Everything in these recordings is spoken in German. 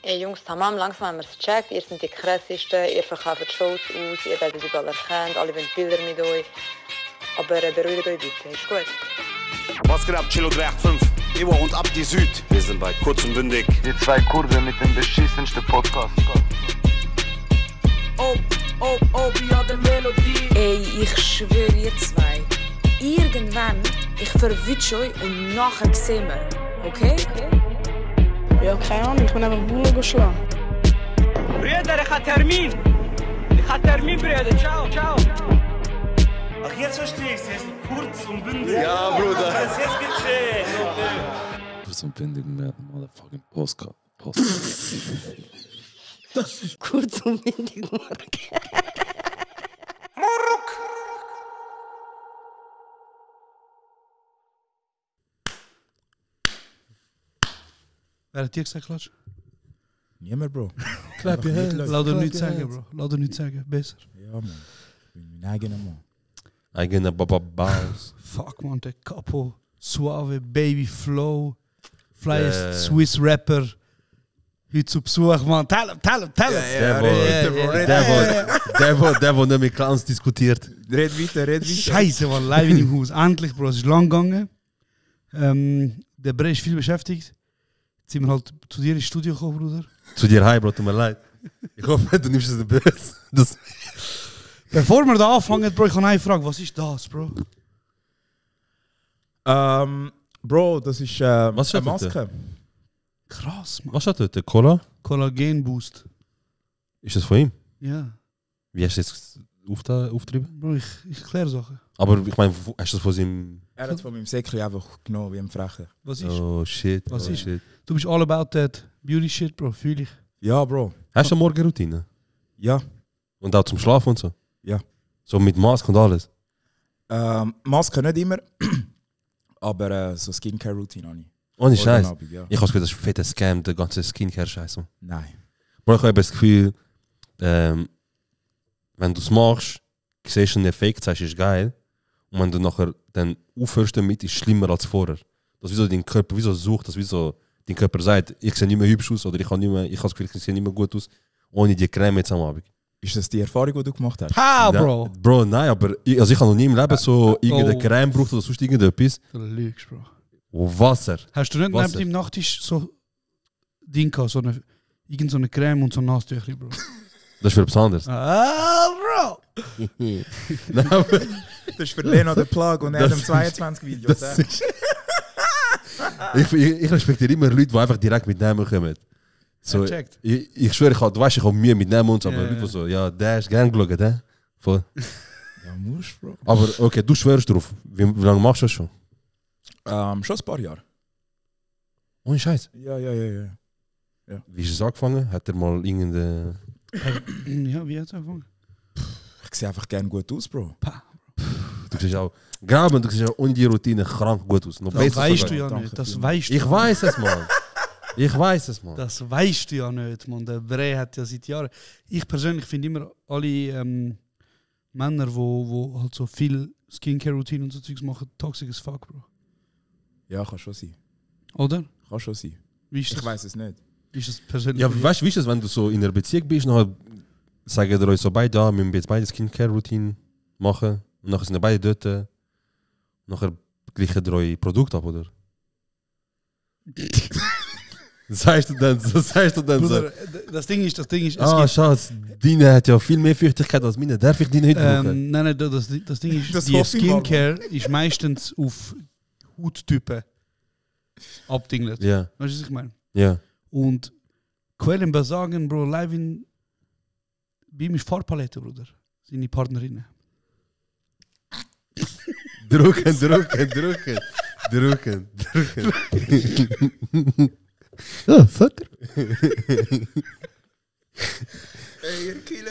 Ey Jungs, tamam, langsam haben wir es gecheckt. Ihr seid die krassesten, ihr verkauft Shows aus, ihr werdet überall erkannt, alle wollen Bilder mit euch. Aber beruhigt euch bitte, ist gut. Was geht ab, Chilo 385? Ewa und Abdi Süd. Wir sind bei Kurz und Bündig. Die zwei Kurven mit dem beschissensten Podcast. wie hat der Melodie. Ey, ich schwöre ihr zwei. Irgendwann, ich verwünsche euch und nachher sehen wir. Okay? Ja, keine Ahnung, ich bin einfach Bullen geschlagen. Brüder, ich habe Termin. Brüder. Ciao. Ach, jetzt verstehe ich es. Jetzt kurz und bündig. Ja, Bruder. Jetzt gecheckt. Kurz und bündig mit motherfucking Postcard. Das ist kurz und windig, Mark. Wer hat dir gesagt, Klatsch? Niemand, Bro. Clap your hands. Lass dir nichts sagen, Bro. Lass dir nichts sagen. Besser. Ja, Mann. Ich bin mein eigener Mann. Eigener Baba-Baus. Fuck, man. Der Capo. Suave, Baby Flow. Flyest Swiss Rapper. Heute zu Besuch, man. Tell him. Der nicht mit Clans diskutiert. Red weiter. Scheiße, man. Live in dem Haus. Endlich, Bro. Es ist lang gegangen. Der Bre ist viel beschäftigt. Jetzt sind wir halt zu dir ins Studio gekommen, Bruder. Zu dir, hi, Bro, tut mir leid. Ich hoffe, du nimmst es böse. Bevor wir da anfangen, Bro, ich habe eine Frage. Was ist das, Bro? Bro, das ist Was ist eine das Maske. Krass, man. Was ist das heute? Cola? Kollagen Boost. Ist das von ihm? Ja. Wie hast du das aufgetrieben? Bro, ich kläre Sachen. Aber ich meine, hast du das von seinem... Er hat es von meinem Säckchen einfach genommen, wie ein Frecher. Was ist? Oh shit. Was ist? Shit. Du bist all about that beauty shit, Bro. Fühl ich. Ja, Bro. Hast du eine Morgenroutine? Ja. Und auch zum Schlafen und so? Ja. So mit Maske und alles? Maske nicht immer, aber so Skincare-Routine habe ich. Ohne Vor Scheiß. dem Abend, ja. Ich habe das Gefühl, das ist ein fetter Scam, der ganze Skincare-Scheiß. Nein. Bro, ich habe das Gefühl, wenn du es machst, siehst du einen Effekt, sagst, ist geil. Und wenn du nachher dann aufhörst damit, ist es schlimmer als vorher. Das ist wie so dein Körper, wie so sucht, das wie so dein Körper sagt, ich sehe nicht mehr hübsch aus oder ich habe das Gefühl, ich sehe nicht mehr gut aus, ohne die Creme jetzt am Abend. Ist das die Erfahrung, die du gemacht hast? Ha, Bro! Bro, nein, aber ich habe noch nie im Leben so irgendeine Creme gebraucht oder sonst irgendetwas. Du lügst, Bro. Oh, Wasser. Hast du nicht Wasser. neben deinem Nachttisch so Ding gehabt, so eine Creme und so ein Nasstüchli, Bro? Das ist für etwas anderes. Bro! Nein, aber Das ist für Leno der Plug und er hat 22 Videos. das ist ich respektiere immer Leute, die einfach direkt mit Namen kommen. So, Checkt. ich schwöre, du weißt, ich habe Mühe mit Namen und so, aber Ja. Leute, die so, ja, der ist gern geschaut, hä? Voll. Ja, musst, Bro. Aber okay, du schwörst drauf. Wie lange machst du das schon? Schon ein paar Jahre. Ohne Scheiß. Ja. Wie ist es angefangen? Hat er mal irgendeine... Ja, wie hat es angefangen? Ich sehe einfach gerne gut aus, Bro. Du siehst auch... Graben, du siehst auch ohne die Routine krank gut aus. Noch Das besser weißt sogar. du ja Danke nicht. Das vielmals. weißt du. Ich weiß es, Mann. Ich weiß es, Mann. Das weißt du ja nicht, man. Der Bre hat ja seit Jahren. Ich persönlich finde immer alle Männer, die halt so viel Skincare-Routine und so Zeugs machen, toxic as fuck, Bro. Ja, kann schon sein. Oder? Kann schon sein. Wie ist das? Ich weiß es nicht. Wie ist das persönlich? Ja, weißt du, wie ist es, wenn du so in einer Beziehung bist, nachher sagen ihr euch so beide, ja, wir müssen jetzt beide Skincare-Routine machen und nachher sind ihr beide dort, nachher gleichen ihr euch Produkt ab, oder? Das sagst du dann Bruder, so. das Ding ist, es Ah, gibt, Schatz, deine hat ja viel mehr Feuchtigkeit als meine. Darf ich die nicht brauchen? nein, das Ding ist, Das die hoffe ich mal. Skincare ist meistens auf Hauttypen abdingelt. Ja, Weißt du, was ich meine? ja. Und Quellen besagen, Bro, live in bei ihm ist Farbpalette, Bruder. Seine Partnerinnen. Drucken. Ja, Vater.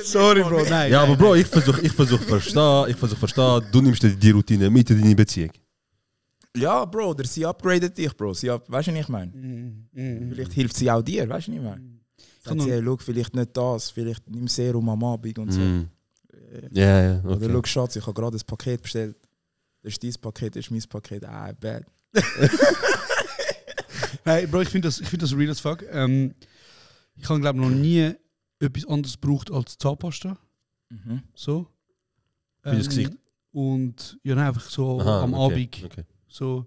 Sorry, Bro, nein. Ja, aber Bro, ich versuch verstehen, du nimmst die Routine mit in deine Beziehung. Ja, Bro, oder sie upgradet dich, Bro. Weißt du, was ich meine? Vielleicht hilft sie auch dir, weißt du, was ich meine? Sagt sie, hey, schau, vielleicht nicht das, vielleicht nimm Serum am Abend und so. Mm. Ja, okay. Oder schau, Schatz, ich habe gerade ein Paket bestellt. Das ist dein Paket, das ist mein Paket. Ah, bad. Hey, Bro, ich finde das real as fuck. Ich habe, glaube ich, noch nie etwas anderes gebraucht als Zahnpasta. So. Für das Gesicht? Und ja, nein, einfach so am Abend. Okay. So,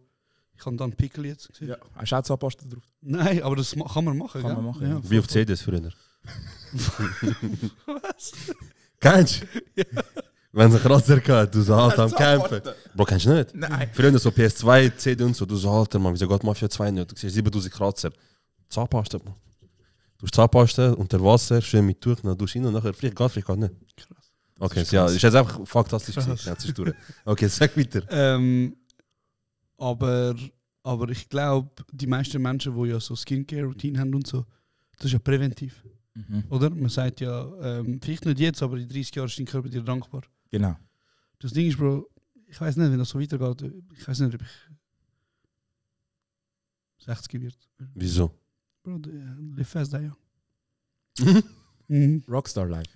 ich habe dann Pickel jetzt gesehen. Ja, hast du auch Zahnpasta drauf? Nein, aber das kann man machen. Kann man machen, ja. Wie auf CDs früher. Was? Kennst du? Ja. Wenn es einen Kratzer gehabt, du so halt am Kämpfen. Bro, kennst du nicht? Nein. Früher so PS2, CD und so, du so Alter, Mann, wieso geht Mafia 2 nicht? Du siehst 7000 Kratzer. Zahnpasta, Bro. Du hast Zahnpasta unter Wasser, schön mit Tuch, dann duschst du rein und nachher, vielleicht geht nicht. Krass. Okay, ja, ist jetzt einfach fantastisch gewesen. Okay, sag weiter. Aber ich glaube, die meisten Menschen, die ja so Skincare-Routine haben und so, das ist ja präventiv. Oder? Man sagt ja, vielleicht nicht jetzt, aber in 30 Jahren ist dein Körper dir dankbar. Genau. Das Ding ist, Bro, ich weiß nicht, wenn das so weitergeht, ich weiß nicht, ob ich 60 wird. Wieso? Bro, live fast, ja. Rockstar Life.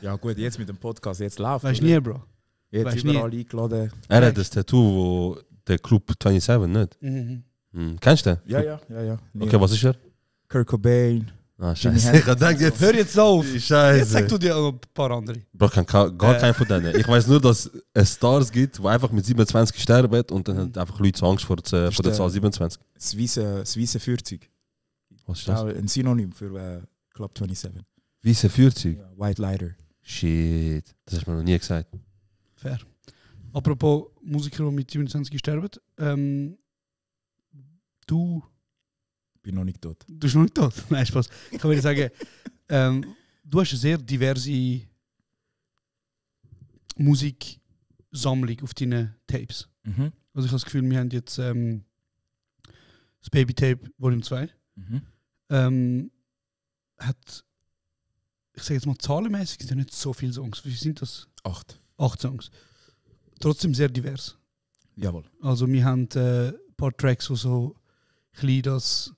Ja gut, jetzt mit dem Podcast, jetzt läuft. Weißt du nie, Bro. Jetzt weißt überall eingeladen. Er hat das Tattoo, wo der Club 27, nicht? Kennst du den? Ja. Okay, was ist er? Kurt Cobain. Ah, scheiße. Ich denke jetzt. Hör jetzt auf! Scheiße. Jetzt sag du dir ein paar andere. Bro, ich kann gar keinen von denen. Ich weiß nur, dass es Stars gibt, die einfach mit 27 sterben und dann haben einfach Leute Angst vor der Zahl 27. Das weiße 40. Was ist das? Ein Synonym für Club 27. Weiße 40? Ja, White Lighter. Shit, das hast du mir noch nie gesagt. Fair. Apropos Musiker, die mit 27 sterben. Du bin noch nicht tot. Du bist noch nicht tot? Nein, Spaß. Ich kann dir sagen, du hast eine sehr diverse Musiksammlung auf deinen Tapes. Also ich habe das Gefühl, wir haben jetzt das Baby Tape Volume 2. Hat, ich sage jetzt mal zahlenmäßig, sind ja nicht so viele Songs. Wie sind das? 8. 8 Songs. Trotzdem sehr divers. Jawohl. Also wir haben ein paar Tracks, die so ein bisschen das,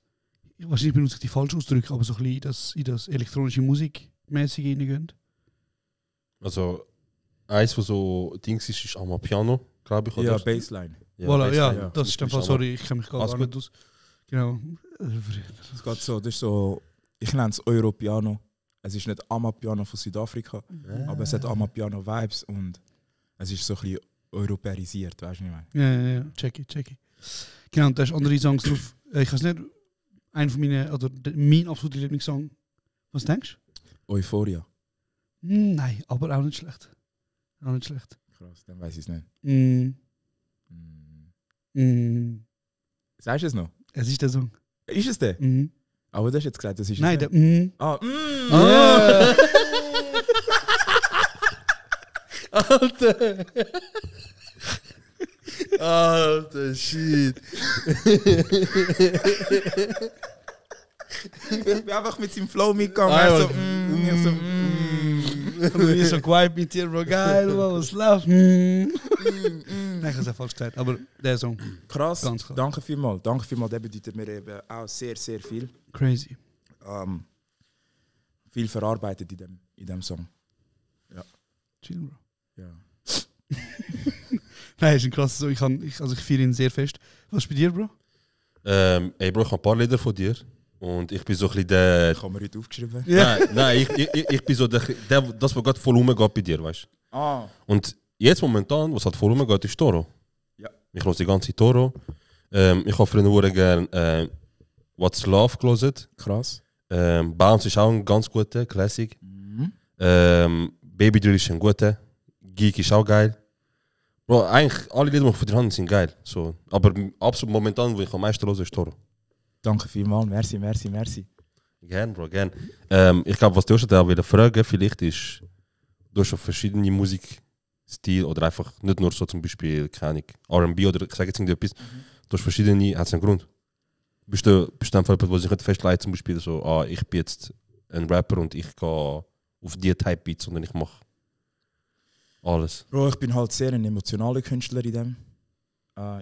wahrscheinlich benutze ich die falschen Ausdrücke, aber so ein bisschen in das elektronische Musikmäßige reingehen. Also eins, was so Dings ist Amapiano, glaube ich. Oder? Ja, Bassline. Ja, voilà, Bassline, ja, das ist der Fall. Sorry, ich kenne mich gar nicht aus. Genau. Das geht so, das ist so, ich nenne es Europiano. Es ist nicht Amapiano von Südafrika, aber es hat Amapiano-Vibes und es ist so ein bisschen europäisiert, weißt du, was ich meine? Ja, check it. Genau, und da hast andere Songs drauf. Ich weiß nicht, einer von meinen, oder mein absoluter Lieblingssong. Was denkst du? Euphoria. Nein, aber auch nicht schlecht. Krass, dann weiß ich es nicht. Sagst du es noch? Es ist der Song. Ist es der? Aber du hast jetzt gesagt, das ist nein, es nicht. Yeah. Alter, shit. Ich bin einfach mit seinem Flow mitgegangen. Ich so quiet mit dir, Bro, geil, was läuft? Nein, ich habe es ja falsch gesagt, aber der Song. Krass, danke vielmals. Der bedeutet mir eben auch sehr, sehr viel. Crazy. Viel verarbeitet in dem Song. Ja. Chill, Bro. Ja. Nein, ist ein krasser Song. Ich feiere ihn sehr fest. Was ist bei dir, Bro? Ey, Bro, ich habe ein paar Lieder von dir. Und ich bin so ein bisschen der... Ich habe mir heute aufgeschrieben. Nein, ich bin so das, was gerade voll rumgeht bei dir, weißt du? Und jetzt momentan, was halt voll rumgeht, ist Toro. Ja. Ich höre die ganze Zeit Toro. Ich habe früher gerne What's Love gelesen. Krass. Bounce ist auch ein ganz guter, Classic. Baby Drill ist ein guter. Geek ist auch geil. Bro, eigentlich alle Lieder, die ich von dir habe, sind geil. So. Aber absolut momentan, wo ich am meisten höre, ist Toro. Danke vielmals, merci. Gern, Bro, gern. Ich glaube, was du auch wieder fragen vielleicht ist, du hast schon verschiedene Musikstile oder einfach nicht nur so zum Beispiel, keine Ahnung, R&B oder ich sage jetzt irgendetwas, du hast verschiedene, hat es einen Grund. Bist du einfach jemand, der sich nicht festlegt, zum Beispiel so, ich bin jetzt ein Rapper und ich gehe auf die Type-Beats, sondern ich mache alles. Bro, ich bin halt sehr ein emotionaler Künstler in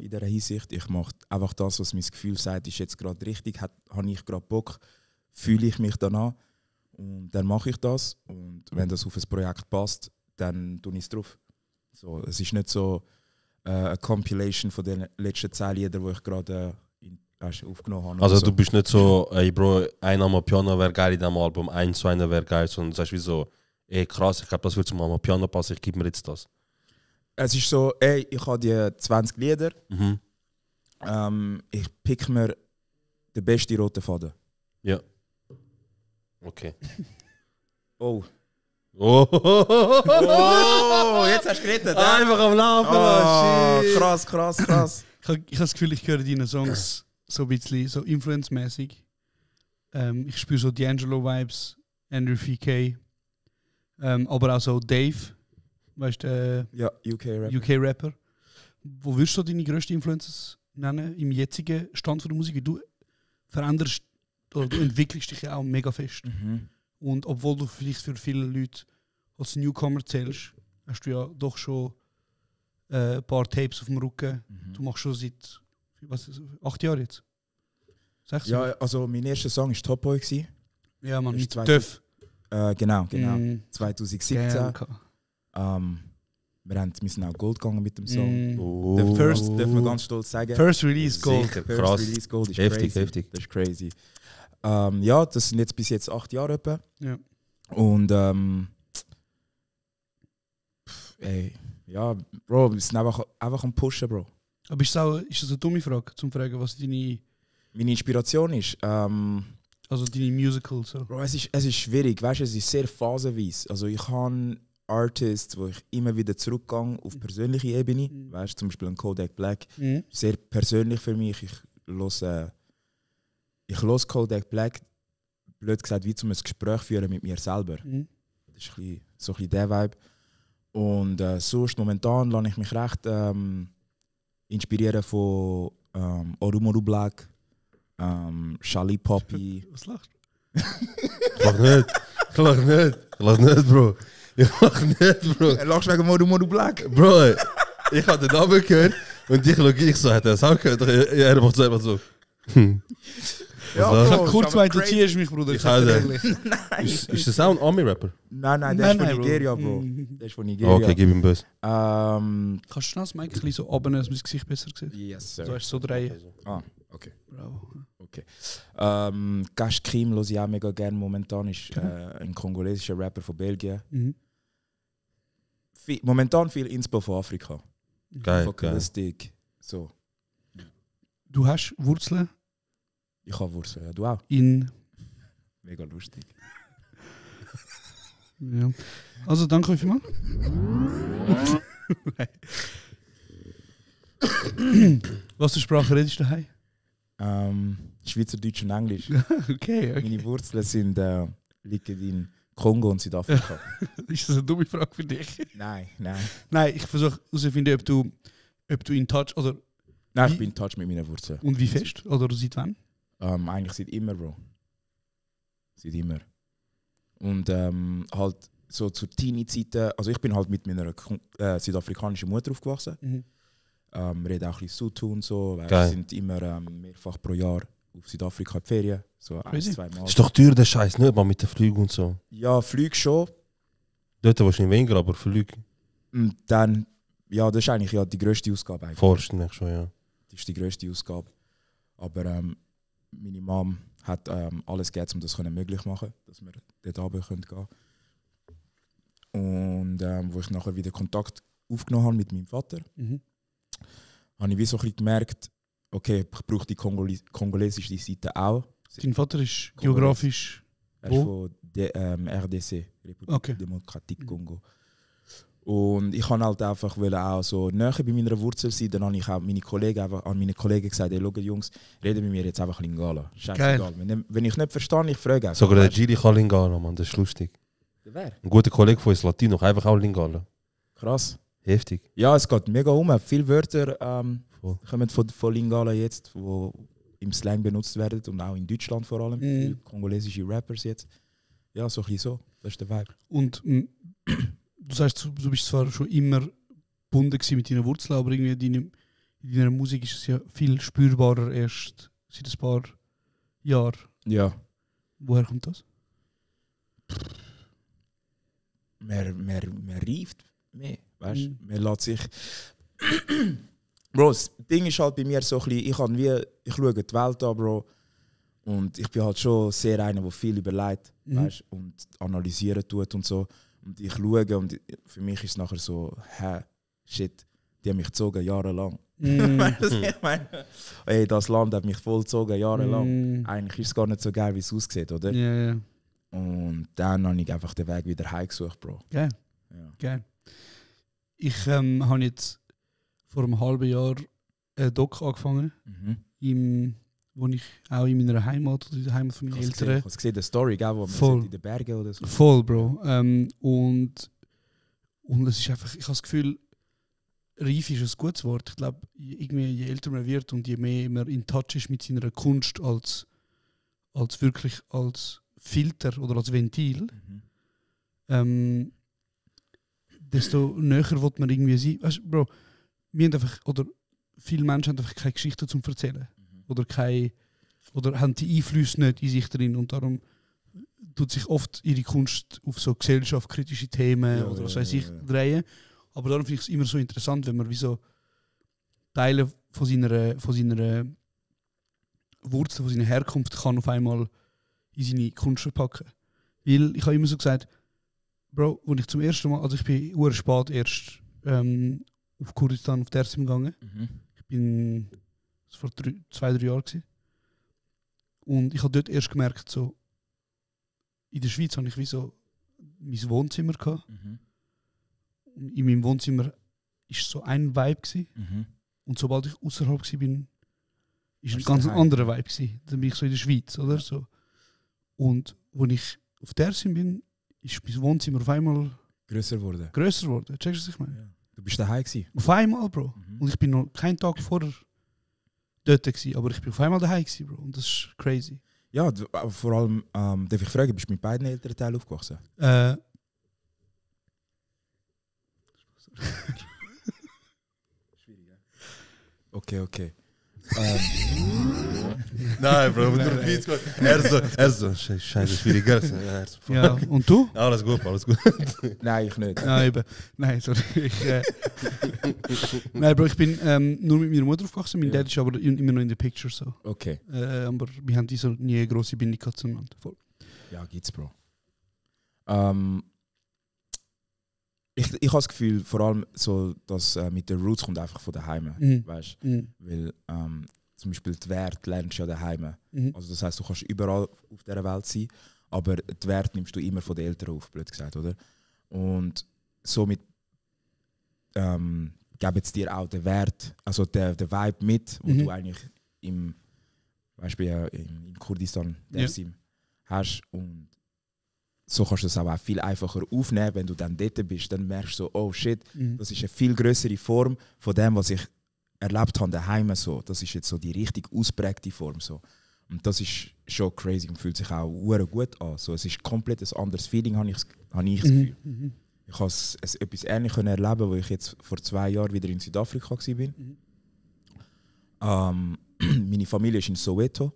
dieser Hinsicht. Ich mache einfach das, was mein Gefühl sagt, ist jetzt gerade richtig, habe ich gerade Bock, fühle ich mich danach und dann mache ich das. Und wenn das auf ein Projekt passt, dann tue ich es drauf. So, es ist nicht so eine Compilation von den letzten 10 Liedern, die ich gerade aufgenommen habe. Also oder du bist nicht so, ey Bro, ein Amapiano wäre geil in diesem Album, ein, zwei wäre geil, sondern du sagst wie so, ey krass, ich glaube, das würde zum Amapiano passen, ich gebe mir jetzt das. Es ist so, ey, ich habe die 20 Lieder, ich pick mir den besten roten Faden. Ja. Okay. Oh. Oh, Oh, jetzt hast du gerettet, einfach am Laufen, shit. Krass. Ich habe das Gefühl, ich höre deine Songs so ein bisschen so influence-mäßig. Ich spüre so D'Angelo-Vibes, Andrew VK, aber auch so Dave, weißt du, Ja, UK-Rapper. UK-Rapper. Wo würdest du deine grössten Influences nennen im jetzigen Stand von der Musik? Du veränderst oder du entwickelst dich ja auch mega fest. Und obwohl du vielleicht für viele Leute als Newcomer zählst, hast du ja doch schon ein paar Tapes auf dem Rücken. Du machst schon seit 8 Jahren jetzt. 6 Ja, Jahre? also mein erster Song war Top Boy. Ja, man, ist mit 2000 Töff. Genau. Mm. 2017. Gern. Wir sind auch Gold gegangen mit dem Song. Oh. Der First, dürfen wir ganz stolz sagen. First Release Gold. Sicher, First krass. Release Gold ist Heftig, crazy. heftig. Das ist crazy. Ja, das sind jetzt bis jetzt 8 Jahre etwa. Ja. Und ey, ja, Bro, wir sind einfach am Pushen, Bro. Aber ist das eine dumme Frage, zum fragen, was deine, Meine Inspiration ist, also deine Musicals so? Bro, es ist schwierig, weißt du, es ist sehr phasenweise. Also ich habe Artists, wo ich immer wieder zurückgehe auf persönliche Ebene, weißt du, zum Beispiel ein Kodak Black, sehr persönlich für mich. Ich höre Kodak Black, blöd gesagt, wie zum ein Gespräch führen mit mir selber. Das ist so ein bisschen der Vibe. Und sonst momentan lasse ich mich recht inspirieren von Orumoru Black, Charlie Poppy. Was lachst Ich lach nicht, Bro. Ich lach nicht, Bro. Lachst du wegen Orumoru Black? Bro, ich habe den Namen gehört und ich schaue, ich so, hat er das auch gehört? Er macht so einfach so. Ja, Was du? Bro, Kurz ist aber weiter, crazy. ziehst mich, Bruder. Ich habe ehrlich. Ist das auch ein Army-Rapper? Nein, der ist von Bro. Nigeria, Bro. Der ist von Nigeria. Okay, gib ihm Böse. Kannst du schnell das Mic ein bisschen so runternehmen, dass mein Gesicht besser sieht? Yes, So sir. hast du so drehen. Okay. Bravo. Gash Krim höre ich auch mega gerne momentan. Ist ein kongolesischer Rapper von Belgien. Momentan viel Inspo von Afrika. Geil, Von geil. Stick. So. Du hast Wurzeln Ich habe Wurzeln, ja, du auch. in... Mega lustig. Ja. Also, danke euch vielmals. Was für Sprache redest du daheim? Schweizerdeutsch und Englisch. Okay. Meine Wurzeln sind, liegen in Kongo und Südafrika. Ist das eine dumme Frage für dich? Nein. Nein, ich versuche herauszufinden, ob du in Touch oder Nein, Wie- ich bin in Touch mit meinen Wurzeln. und wie fest oder seit wann? Eigentlich seit immer, Bro. Seit immer. Und halt so zur Teenie-Zeiten, also ich bin halt mit meiner südafrikanischen Mutter aufgewachsen. Rede auch ein bisschen Sutu und so. Weil Geil. wir sind immer mehrfach pro Jahr auf Südafrika in die Ferien. So Crazy. 1-2 Mal. Ist doch teuer, der Scheiß, nicht mal mit den Flügen und so. Ja, Flüge schon. Dort wahrscheinlich weniger, aber Flüge Und dann, ja, das ist eigentlich ja die grösste Ausgabe. Eigentlich. forschen mich schon, ja. Das ist die grösste Ausgabe. Aber meine Mom hat alles gegeben, um das möglich zu machen, dass wir dort runter gehen können. Und wo ich nachher wieder Kontakt aufgenommen habe mit meinem Vater, habe ich wie so ein bisschen gemerkt, okay, ich brauche die kongolesische Seite auch. Dein Vater ist geografisch. Er ist Wo? von RDC, Republik Okay. Demokratik Kongo. Und ich wollte halt einfach auch so näher bei meiner Wurzel sein. Dann habe ich auch an meine Kollegen gesagt, hey, schau Jungs, reden mit mir jetzt einfach Lingala. Scheißegal. Wenn ich nicht verstehe, ich frage einfach. Sogar der Giri kann Lingala, Mann, das ist lustig. Wer? Ein guter Kollege von uns, Latino, einfach auch Lingala. Krass. Heftig. Ja, es geht mega um. Viele Wörter Voll. kommen von Lingala jetzt, die im Slang benutzt werden und auch in Deutschland vor allem. Viele kongolesische Rappers jetzt. Ja, so ein bisschen so. Das ist der Vibe. Und du sagst, du bist zwar schon immer gebunden gewesen mit deinen Wurzeln, aber irgendwie in deiner Musik ist es ja viel spürbarer erst seit ein paar Jahren. Ja. Woher kommt das? Man reift mehr. Weißt? Man lässt sich. Bro, das Ding ist halt bei mir so ein bisschen, ich schaue die Welt an, Bro. Und ich bin halt schon sehr einer, der viel überlegt, weißt, und analysieren tut und so. Und ich schaue und für mich ist es nachher so, shit, die haben mich gezogen jahrelang. Weißt du, was ich meine? Ey, das Land hat mich voll gezogen jahrelang. Eigentlich ist es gar nicht so geil, wie es aussieht, oder? Ja. Und dann habe ich einfach den Weg wieder heimgesucht, Bro. Geil. Ja. Geil. Ich habe jetzt vor einem halben Jahr ein Doc angefangen, wo ich auch in meiner Heimat oder in der Heimat von meinen Eltern. Ich habe gesehen, die Story, gell, wo Voll. man in den Bergen oder so. Voll, Bro. Und es ist einfach, ich habe das Gefühl, reif ist ein gutes Wort. Ich glaube, je älter man wird und je mehr man in Touch ist mit seiner Kunst als wirklich als Filter oder als Ventil, desto näher wird man irgendwie sein. Weißt du, Bro, wir haben einfach, oder viele Menschen haben einfach keine Geschichte zum Erzählen. Oder haben die Einflüsse nicht in sich drin. Und darum tut sich oft ihre Kunst auf so gesellschaftskritische Themen oder was weiß ich drehen. Aber darum finde ich es immer so interessant, wenn man wie so Teile von seiner Wurzel, von seiner Herkunft kann auf einmal in seine Kunst verpacken. Weil ich habe immer so gesagt, Bro, als ich zum ersten Mal, also ich bin sehr spät erst auf Kurdistan, auf Dersim gegangen. Ich bin, das war 2-3 Jahre gewesen. Und ich habe dort erst gemerkt, so, in der Schweiz hatte ich wie so mein Wohnzimmer gehabt. In meinem Wohnzimmer war so ein Vibe gewesen. Und sobald ich außerhalb war, ist ein ganz anderer Vibe gewesen. Dann bin ich so in der Schweiz, oder so. Und als ich auf Dersim bin, ist mein Wohnzimmer auf einmal grösser geworden. Checkst du, was ich meine? Ja. Du bist daheim gewesen. Auf einmal, Bro. Und ich bin noch keinen Tag vorher dort gewesen, aber ich bin auf einmal daheim gewesen, Bro. Und das ist crazy. Ja, aber vor allem, darf ich fragen, bist du mit beiden Elternteilen aufgewachsen? Schwierig, ja? Okay. Nein, Bro, wenn du Beats gehst. Er so, scheiße, schwieriger. Ja, und du? Alles gut. Nein, ich nicht. Nein, eben. Nein, sorry. Nein, Bro, ich bin nur mit meiner Mutter aufgewachsen. Mein Dad ist aber immer noch in der Picture so. Okay. Aber wir haben so nie eine grosse Bindung gehabt zueinander. Voll. Ja, gibt's, Bro. Ich habe das Gefühl, vor allem so, dass mit den Roots kommt einfach von daheim, weißt? Weil zum Beispiel die Werte lernst du ja daheim. Also das heisst, du kannst überall auf dieser Welt sein, aber die Werte nimmst du immer von den Eltern auf, blöd gesagt, oder? Und somit geben es dir auch den Wert, also den Vibe mit, wo du eigentlich im Kurdistan, Dersim, hast. Und so kannst du es auch viel einfacher aufnehmen, wenn du dann dort bist. Dann merkst du so, oh shit, das ist eine viel größere Form von dem, was ich erlebt habe daheim. So. Das ist jetzt so die richtig ausprägte Form. So. Und das ist schon crazy und fühlt sich auch gut an. So, es ist komplett ein anderes Feeling, habe ich das Gefühl. Ich habe etwas Ähnliches erleben, wo ich jetzt vor 2 Jahren wieder in Südafrika war. Meine Familie ist in Soweto.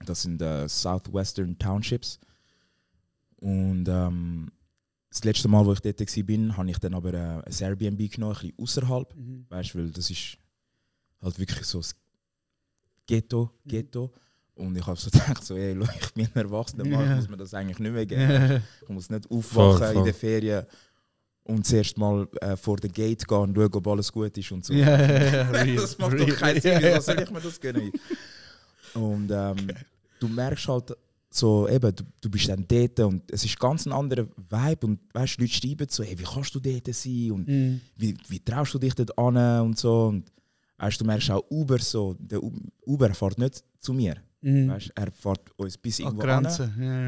Das sind Southwestern Townships. Und das letzte Mal, wo ich dort war, habe ich dann aber ein Airbnb genommen, ein bisschen außerhalb. Weißt du, weil das ist halt wirklich so das Ghetto. Und ich habe so gedacht, so, ey, ich bin ein erwachsener Mann, muss mir das eigentlich nicht mehr geben. Ich muss nicht aufwachen in den Ferien und zuerst mal vor der Gate gehen und schauen, ob alles gut ist und so. Das macht doch keinen Sinn, wieso soll ich mir das gönnen? Und du merkst halt, so, eben, du bist dann dort und es ist ganz ein anderer Vibe und weißt, Leute schreiben so, hey, wie kannst du dort sein und wie traust du dich dort an und so. Und weißt, du merkst auch Uber so, der Uber fährt nicht zu mir, weißt, er fährt uns bis irgendwo an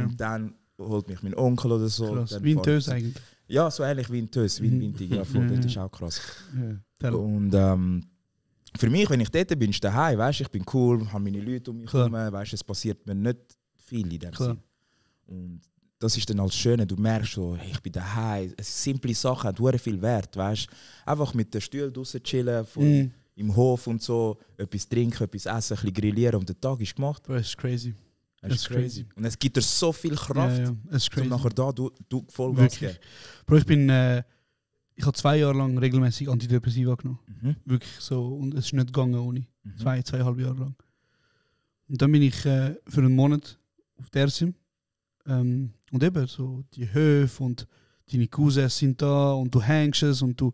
und dann holt mich mein Onkel oder so. Krass. Wie in Tös eigentlich. Ja, so ähnlich wie in Tös, wie in Windig, ja, das ist auch krass. Und für mich, wenn ich dort bin, ist daheim, weißt, ich bin cool, habe meine Leute um mich herum, weißt, es passiert mir nicht viel in dem Sinn. Und das ist dann als Schöne, du merkst so, hey, ich bin daheim, simple Sachen haben viel Wert, weißt? Einfach mit den Stühlen draussen chillen, im Hof und so, etwas trinken, etwas essen, ein bisschen grillieren und der Tag ist gemacht. Das ist crazy. Das ist crazy. Und es gibt dir so viel Kraft, es ist crazy. um nachher du Vollgas zu geben. Bro, ich bin ich habe 2 Jahre lang regelmäßig Antidepressiva genommen. Mhm. Wirklich so. Und es ist nicht gegangen ohne. 2,5 Jahre lang. Und dann bin ich für einen Monat auf Dersim. Und eben so die Höfe und deine Cousins sind da und du hängst es und du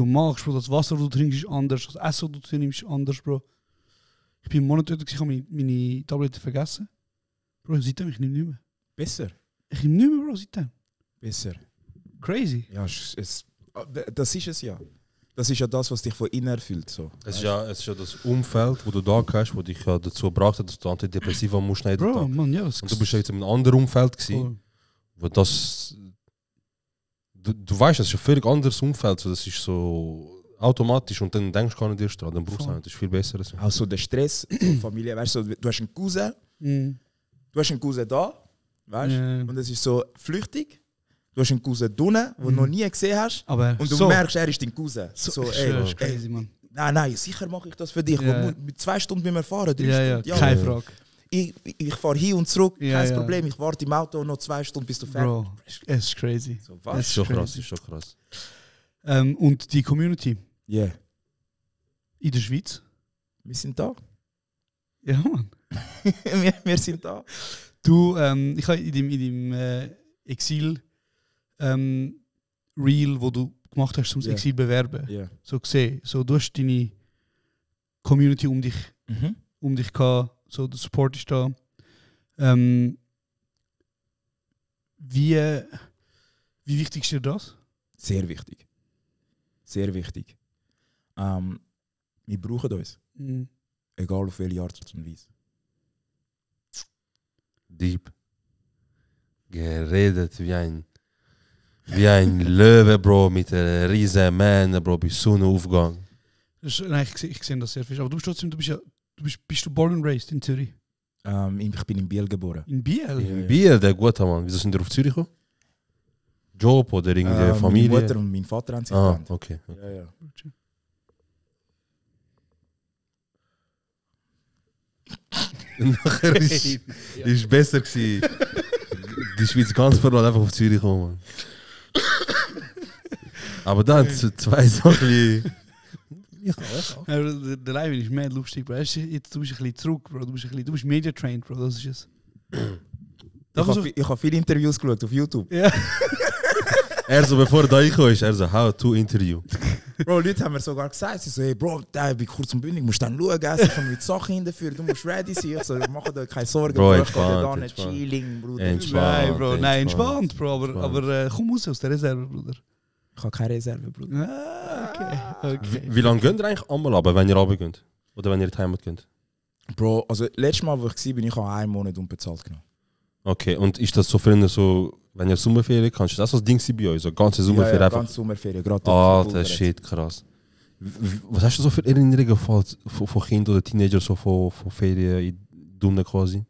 machst, Bro, das Wasser, das du trinkst, ist anders, das Essen, das du nimmst, ist anders, Bro. Ich bin einen Monat dort, ich habe meine Tabletten vergessen. Bro, seitdem ich nehme nicht mehr. Besser. Ich nehme nicht mehr, Bro, seitdem. Besser. Crazy. Ja, das ist es ja. Das ist ja das, was dich von innen erfüllt. So. Es ist ja das Umfeld, wo du da hast, wo dich ja dazu gebracht hat, dass du Antidepressiva musst nehmen. Bro, Mann, ja. Und du bist ja jetzt in einem anderen Umfeld gewesen, wo das... Du weißt, das ist ein völlig anderes Umfeld, so, das ist so automatisch und dann denkst du gar nicht erst dran, dann brauchst du nicht, das ist viel besser. Also der Stress von Familie, weißt du, du hast einen Cousin, du hast einen Cousin da, weißt du, und es ist so flüchtig. Du hast einen Cousin drinnen, den du noch nie gesehen hast. Aber und du so. merkst, er ist dein Cousin. Das ist crazy, Mann. Nein, sicher mache ich das für dich. Ja. Mit 2 Stunden müssen wir fahren, 3 Ja, Stunden. keine Frage. Ich fahre hin und zurück, Ja, kein Problem. Ich warte im Auto noch 2 Stunden, bis du fertig Bro, es ist crazy. So, Das ist schon krass, ist schon krass. Und die Community Yeah. in der Schweiz? Wir sind da. Ja, Mann. wir sind da. Du, ich habe in deinem Exil Reel, wo du gemacht hast, um das Exil bewerben, so gesehen. So, du hast deine Community um dich gehabt, so der Support ist da. Wie wichtig ist dir das? Sehr wichtig. Sehr wichtig. Wir brauchen uns. Egal auf welche Art und Weise. Deep. Geredet wie ein Löwe, Bro, mit einer riesen Mähne, Bro, bei Sonnenaufgang. Nein, ich sehe das sehr viel. Aber du bist trotzdem, bist du born and raised in Zürich? Ich bin in Biel geboren. In Biel? In Biel, der gute Mann. Wieso sind ihr auf Zürich gekommen? Job oder irgendeine Familie? Meine Mutter und mein Vater haben sich getrennt. Okay. Ja. Nachher ist besser gewesen. Die Schweiz ganz verloren, einfach auf Zürich kommen. Aber dann 2 Sachen. Der Leibin ist mad lustig, Bro. Jetzt, du bist ein bisschen zurück, Bro. Du bist media-trained, Bro. Das ist es. Ich habe viele Interviews geschaut auf YouTube. Ja. Er so, bevor er da reinkommt, er so, how to interview. Bro, Leute haben mir sogar gesagt, sie so, hey Bro, ich bin kurz und bündig, musst dann schauen, ich kann mit Sachen hinterführen, du musst ready sein. Ich so, mach dir keine Sorgen, Bro, ich gehe da nicht chilling, Bruder. Entspannt, Bro. Aber komm raus aus der Reserve, Bruder. Ich habe keine Reserve, Bruder. Okay. Wie lange geht ihr eigentlich einmal runter, wenn ihr runtergeht? Oder wenn ihr in die Heimat geht? Bro, also letztes Mal, wo ich war, ich habe 1 Monat unbezahlt genommen. Okay, und ist das so für ihn so, wenn ihr Sommerferien kannst, ist das so ein Ding bei euch? So ganze Sommerferien Ja, einfach? ganze Sommerferien, gerade. Alter, shit, krass. Was hast du so für Erinnerungen von Kindern oder Teenagern, so von Ferien in Dunne quasi?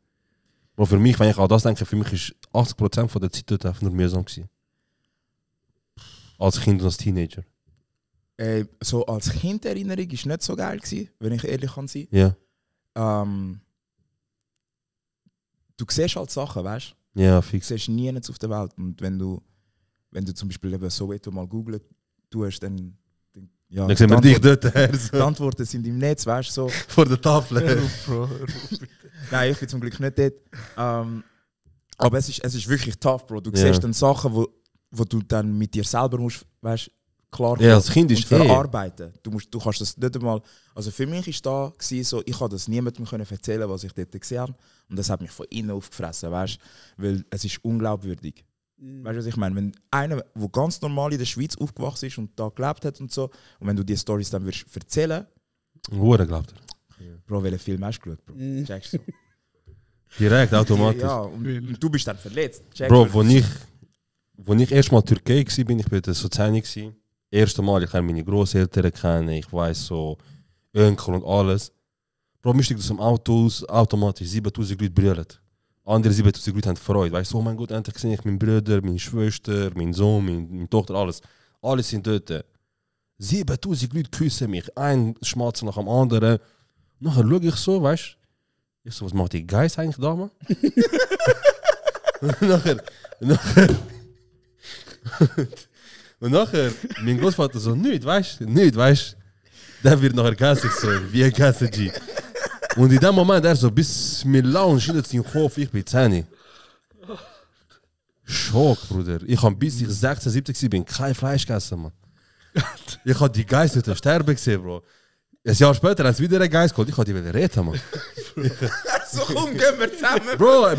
Bro, für mich, wenn ich an das denke, für mich ist 80% von der Zeit dort einfach nur mühsam gewesen. Als Kind und als Teenager. So als Kinderinnerung war nicht so geil gewesen, wenn ich ehrlich kann sein. Ja. Du siehst halt Sachen, weißt du? Ja, Du fix. siehst nie nichts auf der Welt. Und wenn du zum Beispiel eben Soweto mal googeln tust, dann ja, Dann sehen wir dich dort. Die Antworten sind im Netz, weißt du, so. Vor der Tafel. Nein, ich bin zum Glück nicht dort. Aber es ist wirklich tough, Bro. Du siehst dann Sachen, wo du dann mit dir selber musst, weißt, klar Ja, als Kind ist verarbeiten. Du kannst das nicht einmal. Also für mich ist da gewesen, so, ich konnte das niemandem erzählen, was ich dort gesehen habe. Und das hat mich von innen aufgefressen, weißt, weil es ist unglaubwürdig. Weißt du, was ich meine? Wenn einer, der ganz normal in der Schweiz aufgewachsen ist und da gelebt hat und so, und wenn du die Storys dann würdest erzählen, Hure glaubt er. Bro, welchen Film hast du geschaut, Bro? Checkst du? Direkt, automatisch. Ja, und du bist dann verletzt. Checkst Bro, du? wo ich erst mal in Türkei war, ich bei der Soziani. Erste Mal, ich habe meine Grosseltern kennen, ich weiss so, Onkel und alles. Bro, mir steigt aus dem Auto aus, automatisch 7000 Leute brüllen. Andere 7000 Leute haben Freude. Weißt du, oh mein Gott, endlich sehe ich meinen Bruder, meine Schwester, meinen Sohn, meine Tochter, alles. Alle sind dort. 7000 Leute küssen mich, ein Schmatzer nach dem anderen. Nachher schaue ich so, weißt du, ich so, was macht die Geist eigentlich da, Mann? Und nachher, mein Großvater so, nicht, weißt du? Der wird nachher gegessen, ich so, wie gegessen, G. Und in dem Moment, er so, bis mir laut schüttelt sich im Kopf, ich bin 10. Schock, Bruder. Ich habe bis ich 16, 17 bin kein Fleisch gegessen, Mann. Ich habe die Geister sterben gesehen, Bro. Ein Jahr später haben sie wieder einen Geist geholt, ich habe die wieder reden, Mann. So, komm, gehen wir zusammen. Bro,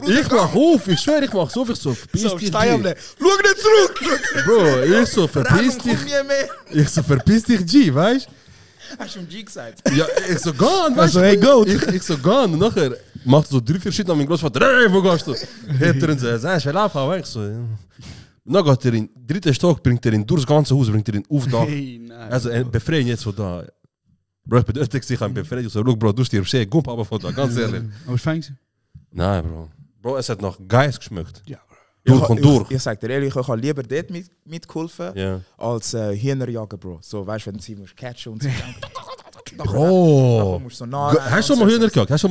ich mach auf, ich schwöre, ich mach so, ich so, verpiss dich. Schau nicht zurück! Bro, ich so, verpiss dich. Ich so, verpiss dich, G, weißt du? Hast du ihm G gesagt? Ja, ich so, gone, weißt Also, hey, go! Ich so, gone. Und nachher macht er so 3-4 Schritte nach meinem Großvater, hey, wo gehst du? Hat er ihn so, sagst du, will abhauen? Ich so, ja. Und dann geht er in den 3. Stock, bringt er ihn durchs ganze Haus, bringt er ihn auf da. Hey, nein. Also, befreien jetzt von da. Bro, ich bin dort, ich habe befreit. Ich so, look, Bro, du hast dir Schee, gump aber von da, ganz ehrlich. Aber ist fein gewesen? Nein, Bro. Bro, es hat noch Geist geschmeckt. Ja, Durch und durch. Ich sag dir ehrlich, ich habe lieber dort mitgeholfen, Ja. als Hühnerjagen, Bro. So, weißt du, wenn du sie musst catchen und so. Bro! Musst du so nah Hast du schon mal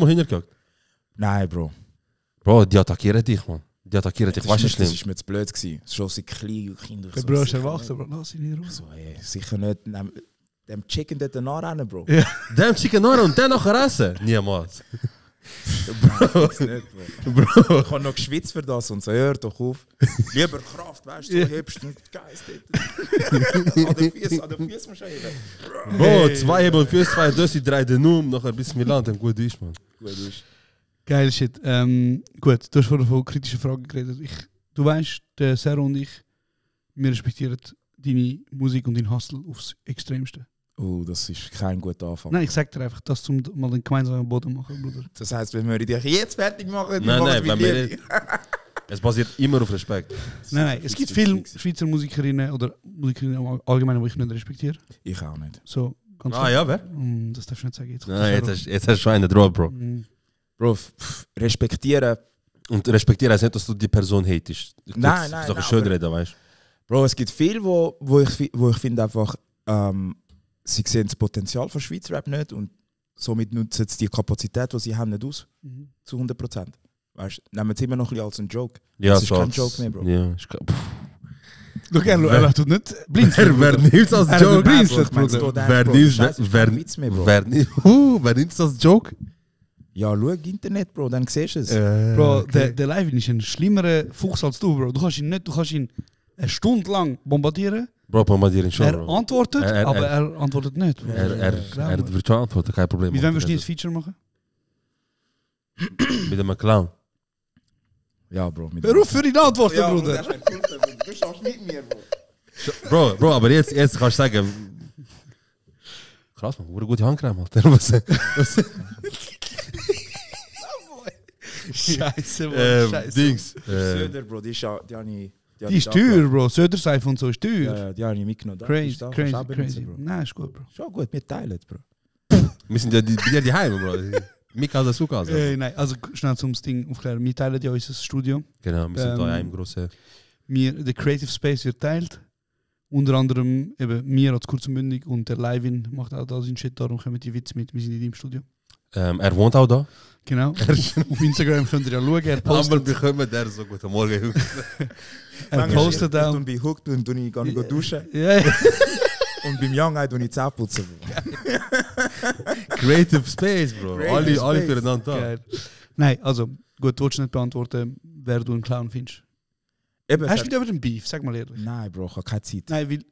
Hühner gejagt? Nein, Bro. Bro, die attackieren dich, man. Die attackieren dich, weißt du, schlimm. Das war mir zu blöd gewesen. Schon so kleine Kinder. Der Bro ist erwachsen, Bro. Lass ihn nicht raus. So, ey, sicher nicht dem Chicken dort nachrennen, Bro. Ja. Dem Chicken Nora und den nachher essen? Niemals. Bro. Bro. Ich habe noch geschwitzt für das und so, hör doch auf. Lieber Kraft, weißt du, so hebst du nicht Geist dort. An den Füßen musst du heben. Bro, 2 Heben und Füße, 2 Dössi, 3 Denum, nachher bis Milan, dann gut ist, man. Gut ist. Geil Shit. Gut, du hast vorhin von kritischen Fragen geredet. Du weißt, der Serro und ich, wir respektieren deine Musik und deinen Hustle aufs Extremste. Oh, das ist kein guter Anfang. Nein, ich sag dir einfach, das zum mal den gemeinsamen Boden machen, Bruder. Das heisst, wenn wir dich jetzt fertig machen, Nein, wenn wir... Es basiert immer auf Respekt. Nein, es gibt viele Schweizer Musikerinnen oder Musikerinnen allgemein, die ich nicht respektiere. Ich auch nicht. So, ganz Ja, wer? Das darfst du nicht sagen. Jetzt, Nein, jetzt hast du schon einen drauf, Bro. Bro, respektieren. Und respektiere heißt nicht, dass du die Person hatest. Nein. Das ist doch schön reden, weißt du? Bro, es gibt viele, wo ich finde einfach, sie sehen das Potenzial von Schweizer Rap nicht und somit nutzen sie die Kapazität, die sie haben, nicht aus. Zu 100%. Weißt du, nehmen sie immer noch ein bisschen als einen Joke. Ja, das ist kein Joke mehr, Bro. Ja, Schau, er tut nicht blind. Wer nimmt es als Joke? Wer nimmt es als Joke? Ja, schau Internet, Bro, dann siehst du es. Bro, der Live ist ein schlimmerer Fuchs als du, Bro. Du kannst ihn eine Stunde lang bombardieren. Bro, bombardieren schon, Er Bro. antwortet, aber er antwortet nicht. Bro. Er wird schon antworten, kein Problem. Mit wem wirst du nie ein Feature machen? Mit einem Clown. Ja, Bro. Hör auf für ihn antworten, Bruder. Du schaffst mit mir, Bro. Bro, aber jetzt kannst du sagen... Krass, man, eine gute Handcreme, Alter. Was? Scheiße, Mann. Scheiße. Dings. Söder, Bro, die habe ich... Die ist teuer, Bro. Söderseife und so ist teuer. Ja, die habe ich mitgenommen. Crazy, Da, crazy, kannst du auch benutzen, crazy. Bro. Nein, ist gut, Bro. Schon gut, wir teilen, Bro. Wir sind ja die Heime, Bro. Mika oder Suka. Nein, also schnell zum Ding aufklären. Wir teilen ja unser Studio. Genau, wir sind da in einem grossen... Der Creative Space wird teilt. Unter anderem eben mir als kurz und bündig und der Livin macht auch da seinen Shit, darum kommen die Witze mit. Wir sind in deinem Studio. Er wohnt auch da. Genau. Auf Instagram könnt ihr ja schauen. Er Aber postet, bekommen der so guten Morgen. er postet auch. Und bei Hook tue ich gar nicht duschen. Ja, ja. Und beim Young Eye tue ich Zähne putzen. Creative Space, Bro. Creative Alle Space. füreinander da. Geil. Nein, also gut, du willst nicht beantworten, wer du einen Clown findest. Eben, Hast du mit über den Beef? Sag mal ehrlich. Nein, Bro, ich habe keine Zeit. Nein, weil...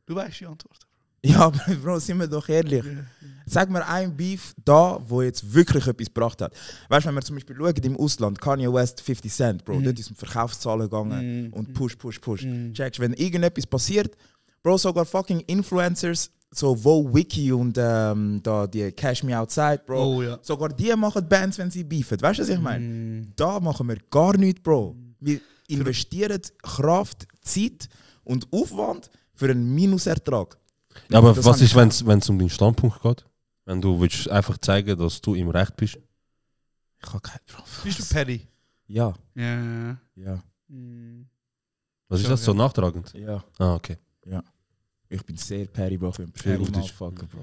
Du weißt die Antwort. Ja, aber Bro, sind wir doch ehrlich. Sag mir ein Beef da, wo jetzt wirklich etwas gebracht hat. Weißt du, wenn wir zum Beispiel schauen im Ausland, Kanye West, 50 Cent, Bro, dort ist um Verkaufszahlen gegangen und push. Checkst, wenn irgendetwas passiert, Bro, sogar fucking Influencers, so Wo Wiki und da die Cash Me Outside, Bro, Oh, ja. sogar die machen Bands, wenn sie beefen. Weißt du, was ich meine? Da machen wir gar nichts, Bro. Wir investieren Kraft, Zeit und Aufwand für einen Minusertrag. Ja, aber Das was habe ich ist, wenn es um deinen Standpunkt geht? Wenn du willst einfach zeigen, dass du im Recht bist? Ich habe keinen Bro. Bist du Paddy? Ja, Ja. ja, Was ist Schon, das so ja. nachtragend? ja. Ah, okay. Ich bin sehr Perry, Bro. Ich bin Sehr Perry gut. Motherfucker, Bro.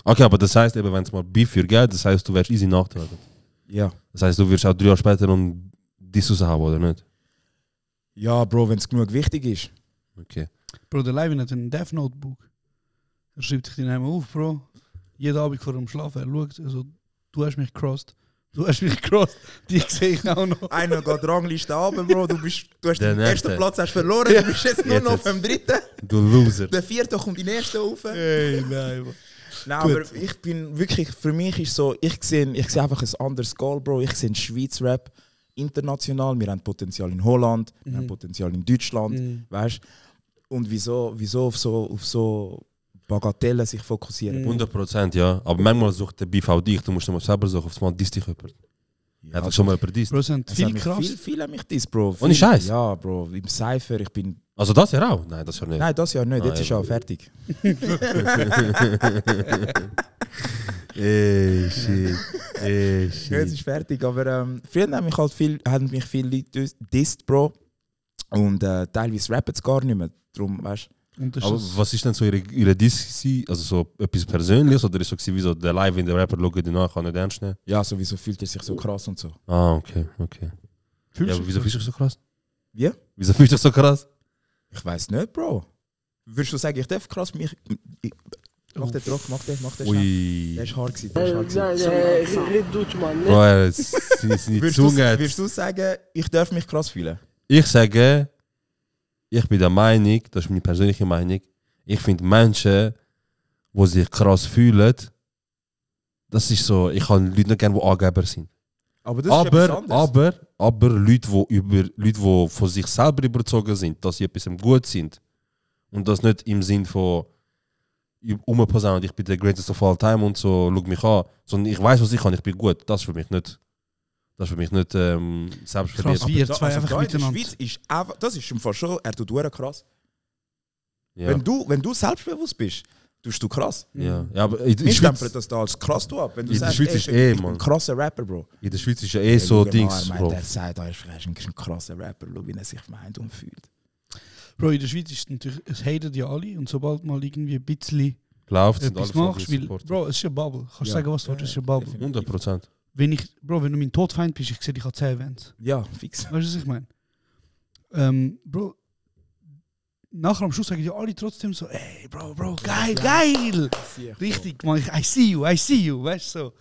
Okay, aber das heißt eben, wenn es mal Beef für geht, das heißt, du wärst easy nachtragend. Ja. Das heisst, du wirst auch 3 Jahre später noch dies raushauen, oder nicht? Ja, Bro, wenn es genug wichtig ist. Okay. Bro, der Levin hat ein Death Notebook. Er schreibt sich den einmal auf, Bro. Jeden Abend vor dem Schlafen. Er schaut, also, du hast mich gecrossed. Du hast mich gecrossed. Die sehe ich auch noch. Einer geht Rangliste runter, Bro. Du hast Der den nächste. ersten Platz hast verloren. Du bist jetzt nur Jetzt noch jetzt. auf dem 3. Du Loser. Der 4. kommt die nächste rauf. Hey, nein, Bro. Nein, Gut. aber ich bin wirklich, für mich ist so, ich sehe einfach ein anderes Goal, Bro. Ich sehe Schweiz Rap international. Wir haben Potenzial in Holland, wir haben Potenzial in Deutschland, weißt? Und wieso auf so Bagatellen sich fokussieren? 100%, ja. Aber manchmal sucht der Beef auch dich. Du musst mal selber suchen, auf das dich jemand. Ja, Hat schon mal jemand dies? Bro, es sind Es viel hat mich krass. viel haben mich dies, Bro. Ohne Viel- Scheiß? Ja, Bro. Im Cypher, ich bin... Also das Jahr auch? Nein, das Jahr nicht. Nein, das Jahr nicht. Jetzt Ah, ist ja. er fertig. Shit. Jetzt ist fertig. Aber früher haben mich viele Leute disst, Bro. Und teilweise rappen es gar nicht mehr. Darum, weißt Und das Aber ist was ist denn so ihre Diss gewesen? Also so etwas Persönliches oder ist so gewesen, wie so der Live in der Rapper schaut ihn nach, kann nicht ernst nehmen? ja, sowieso fühlt er sich so krass und so. Ah, okay. Fühlst Ja, du aber wieso fühlst du dich so krass? Wie? Wieso fühlst du dich so krass? Ich weiß nicht, Bro. Würdest du sagen, ich darf krass mich... Mach den Druck, mach den schnell. Ui. Der ist hart gewesen, der ist hart gewesen. Boah, seine Zunge. Würdest du sagen, ich darf mich krass fühlen? Ich sage, ich bin der Meinung, das ist meine persönliche Meinung, ich finde Menschen, die sich krass fühlen, das ist so, ich habe Leute nicht gerne, die Angeber sind. Aber das ist etwas anderes. Aber Leute, die von sich selber überzogen sind, dass sie etwas gut sind und das nicht im Sinn von umposaunen, ich bin der greatest of all time und so, schau mich an, sondern ich weiß, was ich kann, ich bin gut. Das ist für mich nicht selbstverliebt. Krass, wie ihr zwei Also einfach da in der miteinander. Schweiz ist einfach, das ist im Fall schon, er tut verdammt krass. Ja. Wenn du selbstbewusst bist, tust du krass. Ja, aber in der Ich stempel Schweiz, das da als krass du ab. Wenn du in der sagst, Schweiz ey, ist ich bin Mann. ein krasser Rapper, Bro. In der Schweiz ist ja eh so schau Dings, mal, Bro. der sagt, er ist ein krasser Rapper, schau, wie er sich meint und fühlt. Bro, in der Schweiz ist es natürlich, es hatet ja alle und sobald mal irgendwie ein bisschen Läuft, sind alle etwas machst, fucking weil, Supporter. Bro, es ist eine Bubble. Kannst du Ja. sagen, was du willst, es ist eine Bubble. definitiv. 100%. Wenn du mein Todfeind bist, ich sehe dich an 10 Events. Ja, fix. Weißt du, was ich meine? Bro, nachher am Schluss sagen die alle trotzdem so, ey, Bro, geil! Richtig, man, I see you, weißt du so.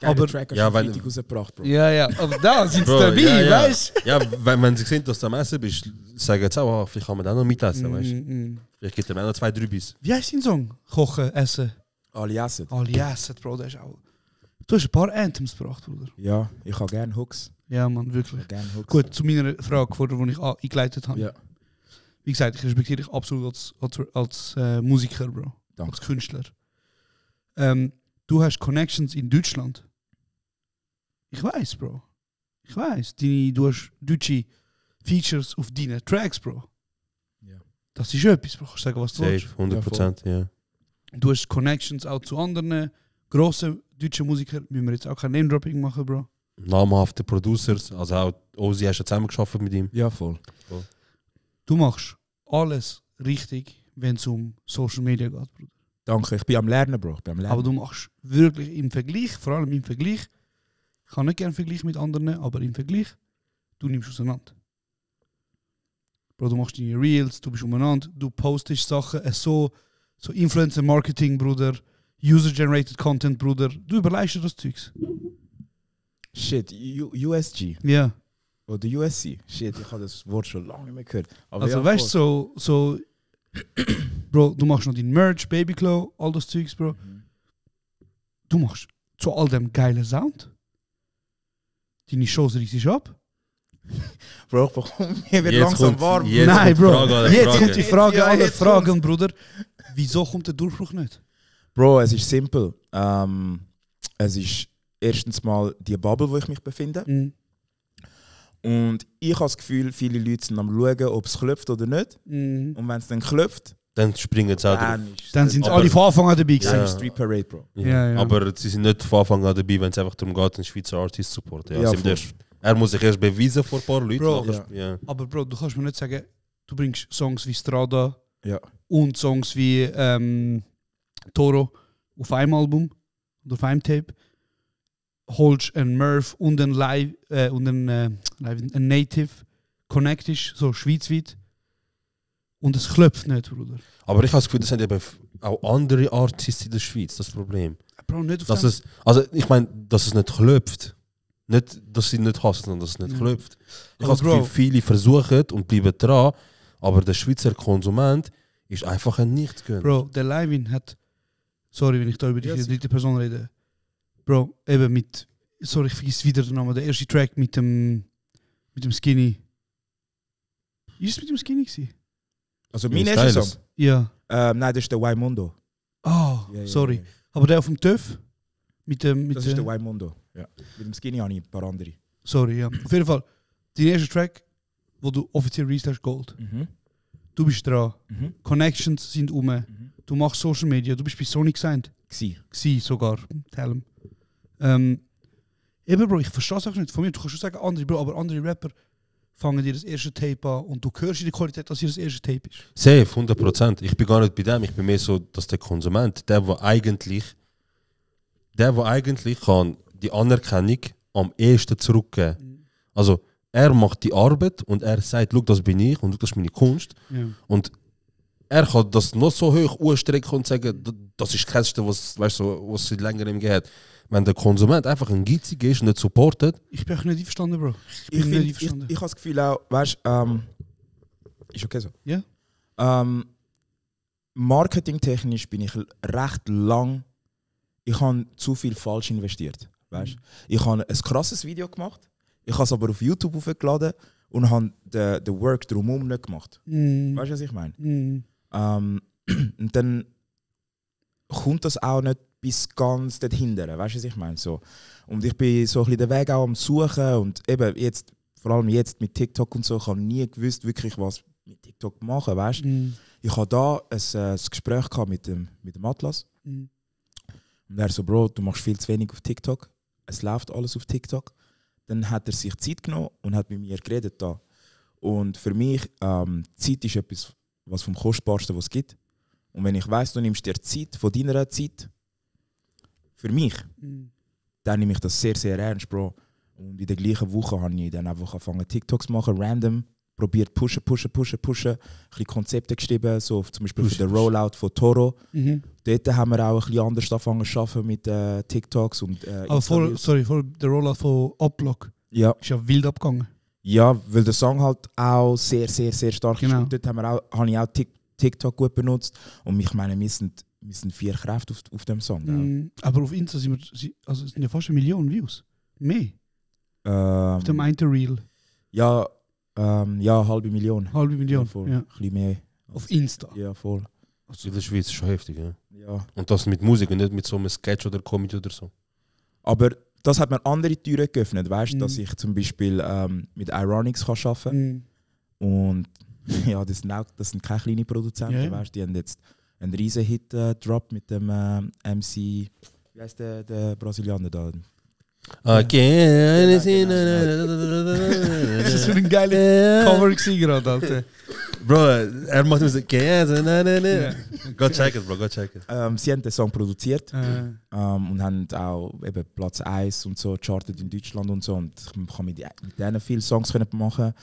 Aber Aber- Track hast Ja, du wenn- Freitag rausgebracht, Bro. Ja, aber da sind sie Bro, dabei, ja, ja. weißt Ja, wenn sie sehen, dass du am Essen bist, sagen sie auch, ah, vielleicht kann man da noch mitessen, du? weißt du? Vielleicht gibt er mir noch 2-3 Biss. Wie heißt dein Song? Kochen, Essen. Alle essen. Alle essen, Bro, das ist auch... Du hast ein paar Anthems gebracht, Bruder. Ja, ich habe gerne Hooks. Ja, Mann, Ich wirklich. habe gerne Hooks. Gut, zu meiner Frage, die ich eingeleitet habe. Ja, Wie gesagt, ich respektiere dich absolut als Musiker, Bro. danke. Als Künstler. Du hast Connections in Deutschland. Ich weiß, Bro. Ich weiß. Du hast deutsche Features auf deinen Tracks, Bro. Ja. Das ist etwas, Bro. Kannst du sagen, was du Safe, willst. 100%, ja. Du hast Connections auch zu anderen grossen deutschen Musikern. Müssen wir jetzt auch kein Name-Dropping machen, Bro. Namhafte Producers, also auch Ozzy hast du zusammen geschafft mit ihm. Ja, voll. Du machst alles richtig, wenn es um Social Media geht, Bruder. Danke, ich bin am Lernen, Bro. Ich bin am Lernen. Aber du machst wirklich im Vergleich, vor allem im Vergleich, ich kann nicht gerne Vergleich mit anderen, aber im Vergleich, du nimmst auseinander. Bro, du machst deine Reels, du bist umeinander, du postest Sachen, so Influencer-Marketing, Bruder, User-Generated Content, Bruder, du überleistest das Zeugs. Shit, USG Ja. oder USC. Shit, ich habe das Wort schon lange nicht mehr gehört. Aber Also ja, weißt du, so Bro, du machst noch den Merch, Babyglow, all das Zeugs, Bro. Du machst zu all dem geilen Sound. Deine Shows riesig ab. Bro, warum? Mir wird Jetzt langsam kommt- warm. jetzt Nein, kommt die Bro. Frage aller Jetzt Fragen. kommt die Frage Ja, aller jetzt Fragen, Bruder. Wieso kommt der Durchbruch nicht? Bro, es ist simpel. Es ist erstens mal die Bubble, wo ich mich befinde. Mhm. Und ich habe das Gefühl, viele Leute sind am schauen, ob es klopft oder nicht. Mhm. Und wenn es dann klopft, Dann springen sie auch drauf. Dann sind Aber- alle von Anfang an dabei dann gewesen. ist Street Parade, Bro. Ja. Ja. Aber sie sind nicht von Anfang an dabei, wenn es einfach darum geht, einen Schweizer Artist zu supporten. Ja, Ja, sie voll. er muss sich erst beweisen vor ein paar Leuten. Bro, nachher- ja. Aber Bro, du kannst mir nicht sagen, du bringst Songs wie Strada Ja. und Songs wie Toro auf einem Album oder auf einem Tape. holst einen Murph und einen ein Native, connectest, so schweizweit. Und es klopft nicht, Bruder. Aber ich habe das Gefühl, das sind eben auch andere Artists in der Schweiz, das Problem. Bro, nicht auf dass es, also ich meine, dass es nicht klopft. Nicht, dass sie nicht hassen, sondern dass es nicht klopft. Ich habe das Gefühl, viele versuchen und bleiben dran, aber der Schweizer Konsument ist einfach ein Nichtgönner. Bro, der Livin hat, sorry, wenn ich da über die dritte Person rede, Bro, eben mit, sorry, ich vergesse wieder den Namen, der erste Track mit dem Skinny. Ist es mit dem Skinny gewesen? Also mein erster Song? Ja. Nein, das ist der Waimundo. Sorry. Aber der auf dem TÜV? Das ist der Waimundo. Ja. Mit dem Skinny habe ich ein paar andere. Sorry, ja. Auf jeden Fall, dein erster Track, wo du offiziell released hast, Gold. Du bist dran. Connections sind Du machst Social Media. Du bist bei Sony gesigned. Gsi sogar. Tell him. Eben, Bro, ich verstehe es auch nicht. Von mir, du kannst schon sagen, andere, Bro, aber andere Rapper fangen dir das erste Tape an und du hörst in der Qualität, dass ihr das erste Tape ist. Safe, 100%. Ich bin gar nicht bei dem. Ich bin mehr so, dass der Konsument, der eigentlich kann die Anerkennung am ehesten zurückgeben. Also, er macht die Arbeit und er sagt, schau, das bin ich und schau, das ist meine Kunst. Ja. Und er kann das noch so hoch ausstrecken und sagen, das ist das Kästchen, was es seit längerem geht. Wenn der Konsument einfach ein Geizig ist und nicht supportet. Ich bin auch nicht einverstanden, Bro. Ich habe das Gefühl auch, weißt du, ist okay so? Ja. Marketingtechnisch bin ich recht lang, ich habe zu viel falsch investiert. Weißt? Ich habe ein krasses Video gemacht, ich habe es aber auf YouTube hochgeladen und habe den Work drumherum nicht gemacht. Weißt du, was ich meine? Und dann kommt das auch nicht bis ganz dahinter, weißt du, was ich meine? So. Und ich bin so ein bisschen den Weg auch am Suchen und eben jetzt, vor allem jetzt mit TikTok und so, ich habe nie gewusst, wirklich was mit TikTok machen, weißt du? Ich hatte da ein Gespräch gehabt mit dem Atlas. Und er so, Bro, du machst viel zu wenig auf TikTok, es läuft alles auf TikTok. Dann hat er sich Zeit genommen und hat mit mir geredet da. Und für mich, Zeit ist etwas, was vom Kostbarsten, was es gibt. Und wenn ich weiss, du nimmst dir Zeit von deiner Zeit, für mich, dann nehme ich das sehr, sehr ernst, Bro. Und in der gleichen Woche habe ich dann einfach angefangen, TikToks zu machen, random, probiert pushen, ein bisschen Konzepte geschrieben, so zum Beispiel für den Rollout von Toro. Dort haben wir auch ein bisschen anders angefangen zu arbeiten mit TikToks. Und, aber vor der Rollout von Uplock ist ja wild abgegangen. Ja, weil der Song halt auch sehr, sehr, sehr stark ist. Und dort habe ich auch TikTok gut benutzt. Und ich meine, wir sind 4 Kräfte auf dem Song. Aber auf Insta sind es sind ja fast 1 Million Views. Mehr. Auf dem einen Reel. Ja, 500 Millionen. 500 Millionen, ja. Ein bisschen mehr. Auf Insta? Ja, voll. Also in der Schweiz ist schon heftig, ja. Ja. Und das mit Musik und nicht mit so einem Sketch oder Comedy oder so. Aber das hat mir andere Türen geöffnet, weißt du, dass ich zum Beispiel mit Ironics kann arbeiten kann. Und ja, das sind keine kleinen Produzenten, weißt du, die haben jetzt einen riesen Hit drop mit dem MC, wie heißt der Brasilianer da? Okay, das ist für ein geiler Cover gerade, Alter. Bro, er macht immer so, go check it, bro, go check it. Sie haben den Song produziert und haben auch eben Platz 1 und so chartet in Deutschland und so. Und ich kann mit denen viele Songs machen.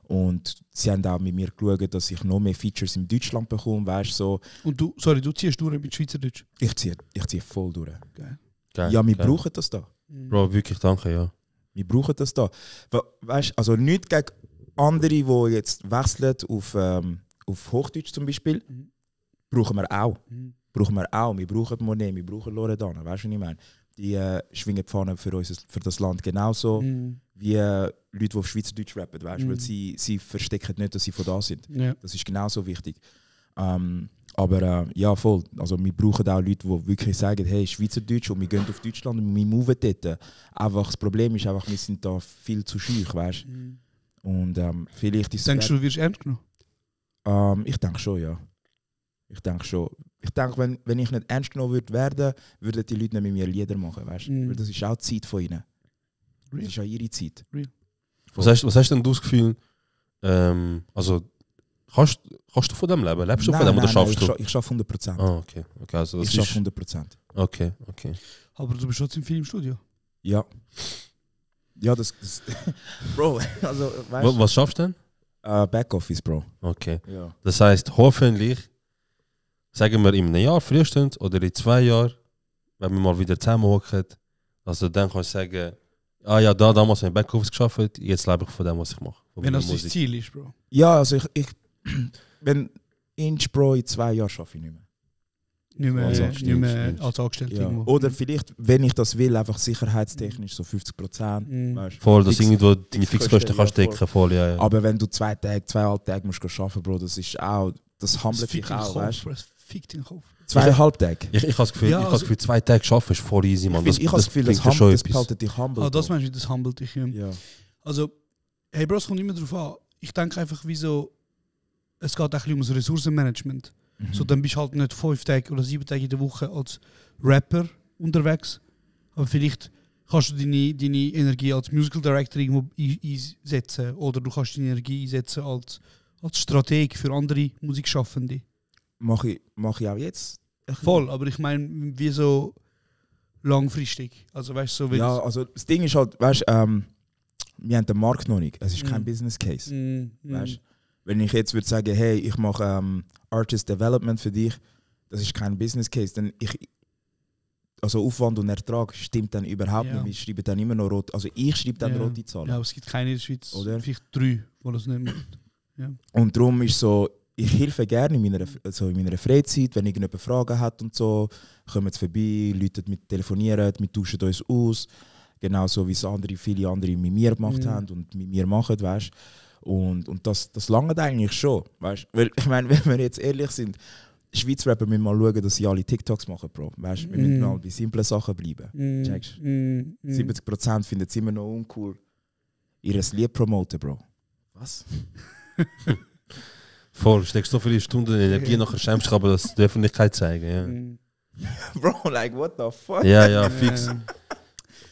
Und sie haben auch mit mir geschaut, dass ich noch mehr Features in Deutschland bekomme, weißt du, so. Und du ziehst durch mit Schweizerdeutsch? Ich ziehe voll durch. Geil. Ja, wir brauchen das da. Bro, wirklich danke, ja. Wir brauchen das da. Weißt du, also nicht gegen andere, die jetzt wechseln auf Hochdeutsch zum Beispiel, brauchen wir auch. Wir brauchen Monet, wir brauchen Loredana, weißt du, was ich meine? Die schwingen die Fahne für das Land genauso wie Leute, die auf Schweizerdeutsch rappen, weißt? Weil sie verstecken nicht, dass sie von da sind. Ja. Das ist genauso wichtig. Aber ja, voll. Also wir brauchen auch Leute, die wirklich sagen, hey, Schweizerdeutsch und wir gehen auf Deutschland und wir moven dort. Einfach, das Problem ist einfach, wir sind da viel zu schüch, weißt? Und vielleicht ist Denkst du, du wirst ernst genommen? Ich denke schon, ja. Ich denke, wenn ich nicht ernst genommen werden, würden die Leute nicht mit mir Lieder machen, weißt? Weil das ist auch die Zeit von ihnen. Das ist auch ihre Zeit. Was hast denn du das Gefühl, also kannst du von dem leben? Lebst du von dem oder schaffst du? Ich schaffe 100%. Ah, okay. Also ich schaffe 100%. Okay. Aber du bist trotzdem viel im Studio? Ja. Ja, das Bro, also, weißt Was schaffst du denn? Backoffice, Bro. Okay. Ja. Das heisst, hoffentlich, sagen wir in einem Jahr frühestens oder in 2 Jahren, wenn wir mal wieder zusammenhocken, also dann kannst du sagen, ja, damals habe ich Backoffice geschafft, jetzt lebe ich von dem, was ich mache. Wenn das das Ziel ist, Bro. Ja, also ich wenn Inch, Bro, in 2 Jahren schaffe ich nicht mehr. Nicht mehr, Stimmt. als Angestellter Ja. irgendwo. Oder vielleicht, wenn ich das will, einfach sicherheitstechnisch so 50%. Weißt, Voll, dass Fix- irgendwo deine Fixkosten, Fixkosten kannst ja, decken, voll, ja. Aber wenn du 2 Tage, 2,5 Tage musst arbeiten, Bro, das ist auch, das handelt dich auch, weißt du? Das fickt den Kopf. 2,5 Tage. Ich habe das Gefühl, Ja, ich habe also- das Gefühl, 2 Tage arbeiten ist voll easy, man. Ich habe das Gefühl, das, bringt dir schon das etwas. behaltet dich humble. Das Bro. meinst du, das handelt dich. Ja. Also, hey Bro, es kommt immer darauf an. Ich denke einfach, wieso, es geht ein bisschen ums Ressourcenmanagement. So, dann bist du halt nicht 5 Tage oder 7 Tage in der Woche als Rapper unterwegs. Aber vielleicht kannst du deine Energie als Musical Director irgendwo einsetzen. Oder du kannst deine Energie einsetzen als Strateg für andere Musikschaffende. Mach ich auch jetzt. Voll, aber ich meine, wieso langfristig? Also, weißt du, so wie Ja, also das Ding ist halt, weißt du, wir haben den Markt noch nicht. Es ist kein Business Case. Weißt? Wenn ich jetzt würde sagen, hey, ich mache Artist Development für dich, das ist kein Business Case. Dann also Aufwand und Ertrag stimmt dann überhaupt nicht. Wir schreiben dann immer noch rot. Also ich schreibe dann rote Zahlen. Ja, aber es gibt keine in der Schweiz. Oder? Vielleicht 3, die das nicht macht. Ja. Und darum ist so, ich helfe gerne in meiner Freizeit, wenn irgendjemand Fragen hat und so, kommen sie vorbei, Leute mit telefonieren, wir tauschen uns aus. Genauso wie es viele andere mit mir gemacht haben und mit mir machen, weißt du. Und das langt eigentlich schon, weißt du. Weil ich meine, wenn wir jetzt ehrlich sind, Schweizer Rapper müssen mal schauen, dass sie alle TikToks machen, Bro. Weißt du, wir müssen mal bei simplen Sachen bleiben. Checkst du? 70% finden es immer noch uncool, ihr Lied promoten, Bro. Was? Voll, steckst so viele Stunden Energie, nachher schämst du aber das der Öffentlichkeit zeigen. Ja, Bro, like, what the fuck? ja fix.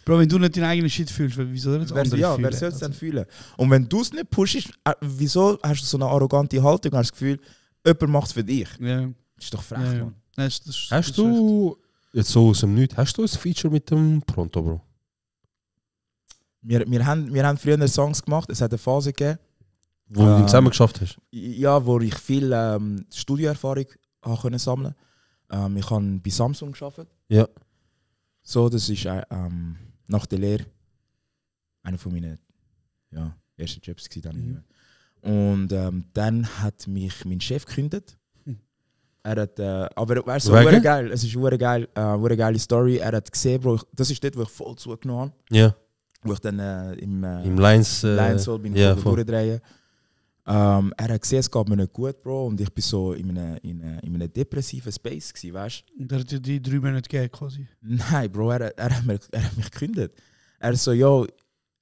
Bro, wenn du nicht deinen eigenen Shit fühlst, wieso soll das andere fühlen? Wer soll es denn fühlen? Und wenn du es nicht pushst, wieso hast du so eine arrogante Haltung und hast das Gefühl, jemand macht es für dich? Ja. Das ist doch frech, Ja. Mann. Hast du, jetzt so aus dem Nichts, hast du ein Feature mit dem Pronto, Bro? Wir haben früher Songs gemacht, es hat eine Phase gegeben, Wo du zusammen geschafft hast? ja, wo ich viel Studioerfahrung konnte sammeln. Ich habe bei Samsung gearbeitet. Ja. So, das ist nach der Lehre einer von meinen ersten Jobs gewesen. Und dann hat mich mein Chef gekündigt. Er hat, aber weißt du, so geil. Es ist eine geile Story. Er hat gesehen, Bro, das ist dort, wo ich voll zugenommen habe. Ja. Wo ich dann im Lines bin ich voll durchdrehen. Er hat gesehen, es geht mir nicht gut, Bro. Und ich bin so in einem depressiven Space gewesen, weißt du? Und er hat dir die 3 Monate gegeben, quasi? Nein, Bro, er hat mich gekündigt. Er so, yo,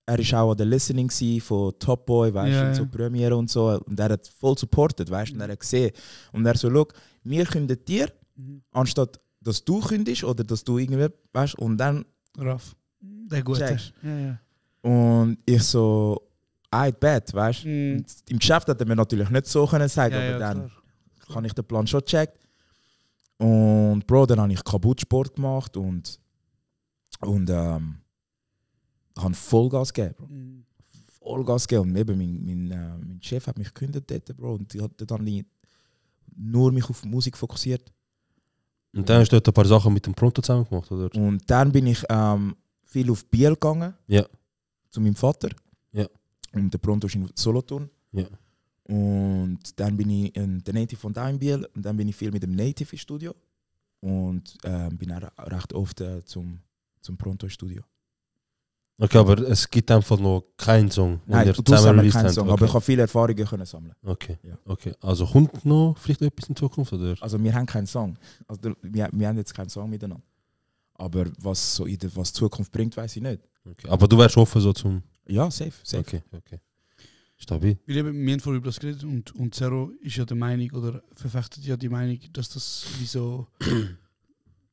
er war auch an der Listening von Top Boy, weißt du, und so Premiere und so. Und er hat voll supportet, weißt du, und er hat gesehen. Und er so, look, wir kündigen dir, anstatt dass du kündigst oder dass du irgendwie, weißt du, und dann. Raff. Der Gute. Ja. Und ich so, I bet, weißt du. Im Geschäft hat er mir natürlich nicht so können sagen, aber dann habe ich den Plan schon gecheckt. Und Bro, dann habe ich Kaputtsport gemacht und habe Vollgas gegeben, Bro. Vollgas gegeben. Und eben mein Chef hat mich gekündigt dort, Bro. Und die hat dann nur mich auf Musik fokussiert. Und dann hast du dort ein paar Sachen mit dem Pronto zusammen gemacht, oder? Und dann bin ich viel auf Biel gegangen. Ja. Zu meinem Vater. Ja. Und der Pronto ist in Solothurn. Ja. Und dann bin ich in der Native von da in Biel. Und dann bin ich viel mit dem Native im Studio. Und bin auch recht oft zum Pronto Studio. Okay, aber es gibt einfach noch keinen Song. Nein, ihr du zusammen sammelst released keinen habt. Song, Okay. aber ich habe viele Erfahrungen können sammeln. Okay. Ja. Okay. Also kommt noch vielleicht etwas in Zukunft, oder? Also wir haben keinen Song. Also wir haben jetzt keinen Song miteinander. Aber was so was Zukunft bringt, weiß ich nicht. Okay. Aber du wärst offen so zum... Ja, safe. Okay. Stabil. Wir haben vorhin über das geredet und Zero ist ja der Meinung, oder verfechtet ja die Meinung, dass das wie so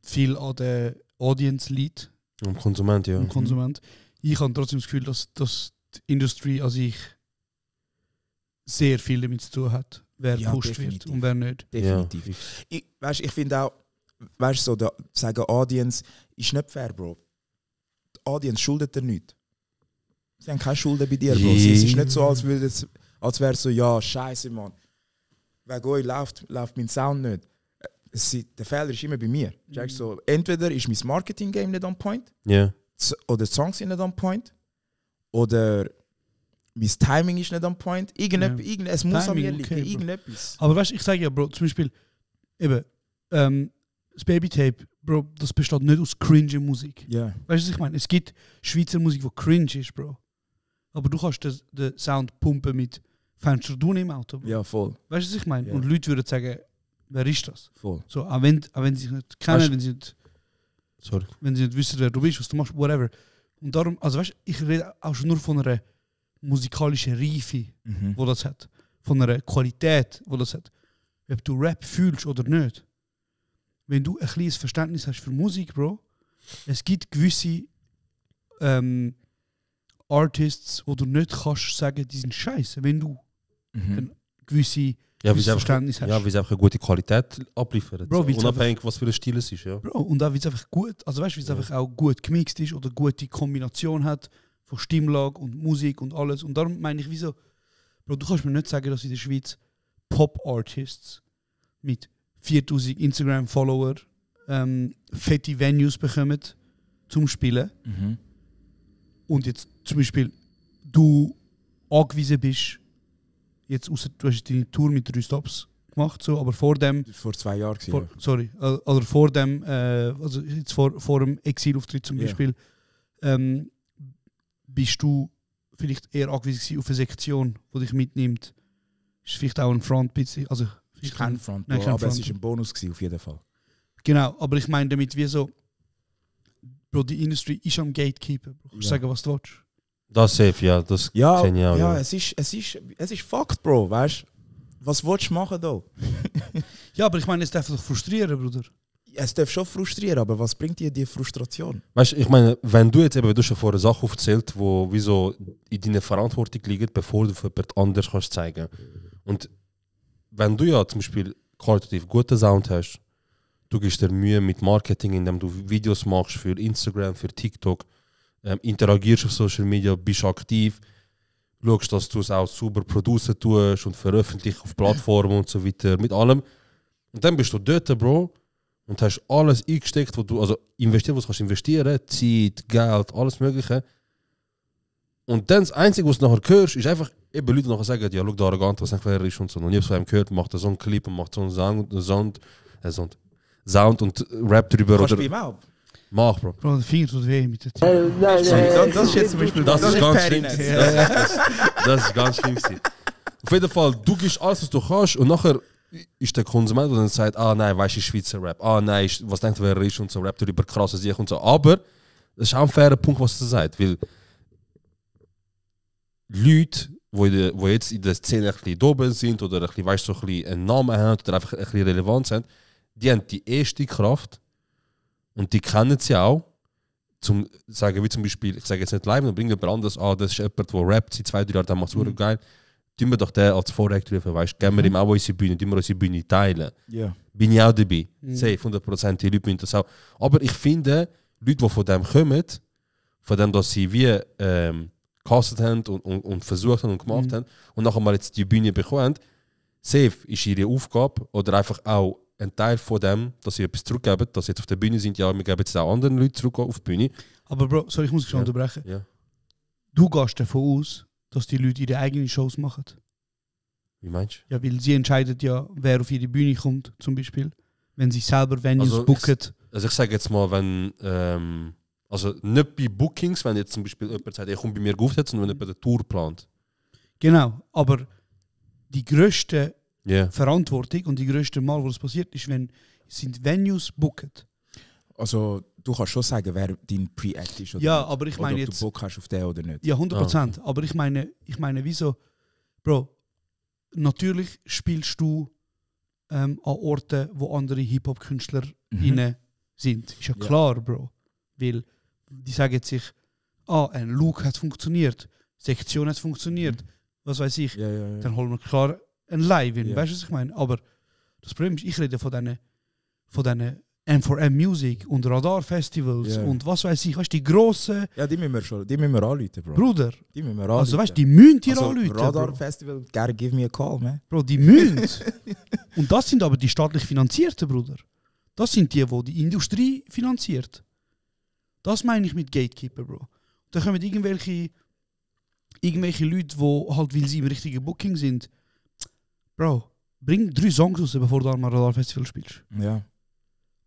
viel an der Audience liegt. Am Konsument, ja. Am Konsument. Ich habe trotzdem das Gefühl, dass die Industrie an sich sehr viel damit zu tun hat, wer gepusht wird und wer nicht. Definitiv. Ja. Ich finde auch, weißt du, so sagen Audience ist nicht fair, Bro. Die Audience schuldet dir nichts. Sie haben keine Schulden bei dir, Bro. Es ist nicht so, als wäre es so, ja, scheiße, Mann. Wegen euch läuft mein Sound nicht. Der Fehler ist immer bei mir. So, entweder ist mein Marketing-Game nicht on point, oder die Songs sind nicht on point, oder mein Timing ist nicht on point. Es muss an mir liegen, okay, irgendetwas. Aber weißt du, ich sage ja, Bro, zum Beispiel, eben, das Babytape, Bro, das besteht nicht aus cringe Musik. Yeah. Weißt du, was ich meine? Es gibt Schweizer Musik, die cringe ist, Bro. Aber du kannst den Sound pumpen mit Fenster du im Auto, Bro. Ja, voll. Weißt du, was ich meine? Yeah. Und Leute würden sagen, wer ist das? Voll. So, auch wenn sie sich nicht kennen, Weißt, wenn sie nicht wissen, wer du bist, was du machst, whatever. Und darum, also weißt du, ich rede auch schon nur von einer musikalischen Reife, wo das hat. Von einer Qualität, wo das hat. Ob du Rap fühlst oder nicht. Wenn du ein kleines Verständnis hast für Musik, Bro, es gibt gewisse Artists, wo du nicht kannst sagen, die sind scheiße, wenn du ein gewisse Verständnis hast. Ja, weil sie einfach eine gute Qualität abliefern. Bro, unabhängig, was für ein Stil es ist. Ja. Bro, und auch, weil es einfach gut, also weißt du, wie es einfach auch gut gemixt ist oder gute Kombination hat von Stimmlage und Musik und alles. Und darum meine ich, wieso, Bro, du kannst mir nicht sagen, dass in der Schweiz Pop-Artists mit 4000 Instagram-Follower fette Venues bekommen zum Spielen. Und jetzt zum Beispiel du angewiesen bist, jetzt ausser, du hast deine Tour mit 3 Stops gemacht, so, aber vor dem... Vor 2 Jahren. Sorry, oder vor dem, also jetzt vor dem Exilauftritt zum Beispiel, bist du vielleicht eher angewiesen auf eine Sektion, die dich mitnimmt. Ist vielleicht auch ein Front, also ist kein Front, nein, aber es war ein Bonus gewesen, auf jeden Fall. Genau, aber ich meine damit wie so, Bro, die Industrie ist am Gatekeeper. Du kannst sagen, was du willst. Das safe, ja. Das ja, es ist Fakt, Bro, weißt du? Was willst du machen da? Ja, aber ich meine, es darf doch frustrieren, Bruder. Es darf schon frustrieren, aber was bringt dir die Frustration? Weißt du, ich meine, wenn du jetzt eben, du schon vorher Sachen aufzählt, die wieso in deiner Verantwortung liegen, bevor du für jemand anderes kannst zeigen. Und wenn du ja zum Beispiel qualitativ guten Sound hast, du gibst dir Mühe mit Marketing, indem du Videos machst für Instagram, für TikTok, interagierst auf Social Media, bist aktiv, schaust, dass du es auch super produzieren tust und veröffentlichst auf Plattformen und so weiter, mit allem. Und dann bist du dort, Bro, und hast alles eingesteckt, wo du, also investieren, was du kannst investieren, Zeit, Geld, alles Mögliche. Und dann das Einzige, was du nachher hörst, ist einfach, eben Leute nachher sagen, ja, schau da arrogant, was einfach ist und so. Und ich habe es von ihm gehört, macht so einen Clip und macht so einen Sound und Rap drüber. Kannst oder du bei ihm auch? Mach, Bro. Bro, der Finger tut weh mit der Zeit. Das ist jetzt zum Beispiel das ist ganz schlimm. Das ist ganz schlimm. Auf jeden Fall, du gibst alles, was du kannst und nachher ist der Konsument, der dann sagt, ah nein, weißt du, Schweizer Rap, ah nein, was denkt wer ist und so, Rap darüber krasse Sachen und so. Aber das ist auch ein fairer Punkt, was er sagt, weil Leute, die jetzt in der Szene ein bisschen oben sind oder ein bisschen, weißt, so ein bisschen einen Namen haben oder einfach ein bisschen relevant sind, die haben die erste Kraft und die kennen sie auch, zum sagen, wie zum Beispiel, ich sage jetzt nicht live, dann bringen wir anders an, das ist jemand, der rappt seit 2-3 Jahren, der macht es geil. Tun wir doch den als Vorrecht rufen, weißt du, geben wir ihm auch unsere Bühne, tun wir unsere Bühne teilen. Yeah. Bin ich auch dabei. Safe, 100%, die Leute müssen das auch. Aber ich finde, Leute, die von dem kommen, von dem, dass sie wie gecastet haben und versucht haben und gemacht haben und nachher mal jetzt die Bühne bekommen, safe ist ihre Aufgabe oder einfach auch ein Teil von dem, dass sie etwas zurückgeben, dass sie jetzt auf der Bühne sind, ja, wir geben jetzt auch anderen Leuten zurück auf die Bühne. Aber Bro, sorry, ich muss dich schon unterbrechen. Ja. Du gehst davon aus, dass die Leute ihre eigenen Shows machen. Wie meinst du? Ja, weil sie entscheiden ja, wer auf ihre Bühne kommt, zum Beispiel. Wenn sie selber Venues booken. Also ich sage jetzt mal, wenn, also nicht bei Bookings, wenn jetzt zum Beispiel jemand sagt, ich komme bei mir aufsetzen, sondern wenn jemand eine Tour plant. Genau, aber die grösste Yeah. Verantwortung und die grösste Mal, wo es passiert ist, wenn sind Venues booken. Also du kannst schon sagen, wer dein Pre-Act ist oder ja, nicht. aber ich meine oder ob jetzt, du Bock hast auf den oder nicht. Ja, 100%. Aber ich meine, wieso, Bro, natürlich spielst du an Orten, wo andere Hip-Hop-Künstler sind. Ist ja klar, Bro. Weil die sagen jetzt sich, ein Look hat funktioniert, Sektion hat funktioniert, was weiß ich. Ja. Dann holen wir klar ein Live hin, weißt du, was ich meine? Aber das Problem ist, ich rede von diesen M4M Music und Radar Festivals und was weiß ich, weißt du, die grossen... Ja, die müssen wir anrufen, Bro. Bruder, Die müssen wir anrufen. also weißt du, die müssen dir also, anrufen, Radar Bro. Festival, gotta give me a call, man. Bro, die müssen. Und das sind aber die staatlich Finanzierten, Bruder. Das sind die Industrie finanziert. Das meine ich mit Gatekeeper, Bro. Da kommen irgendwelche Leute, die halt, weil sie im richtigen Booking sind, Bro, bring 3 Songs raus, bevor du am Radar Festival spielst. Ja.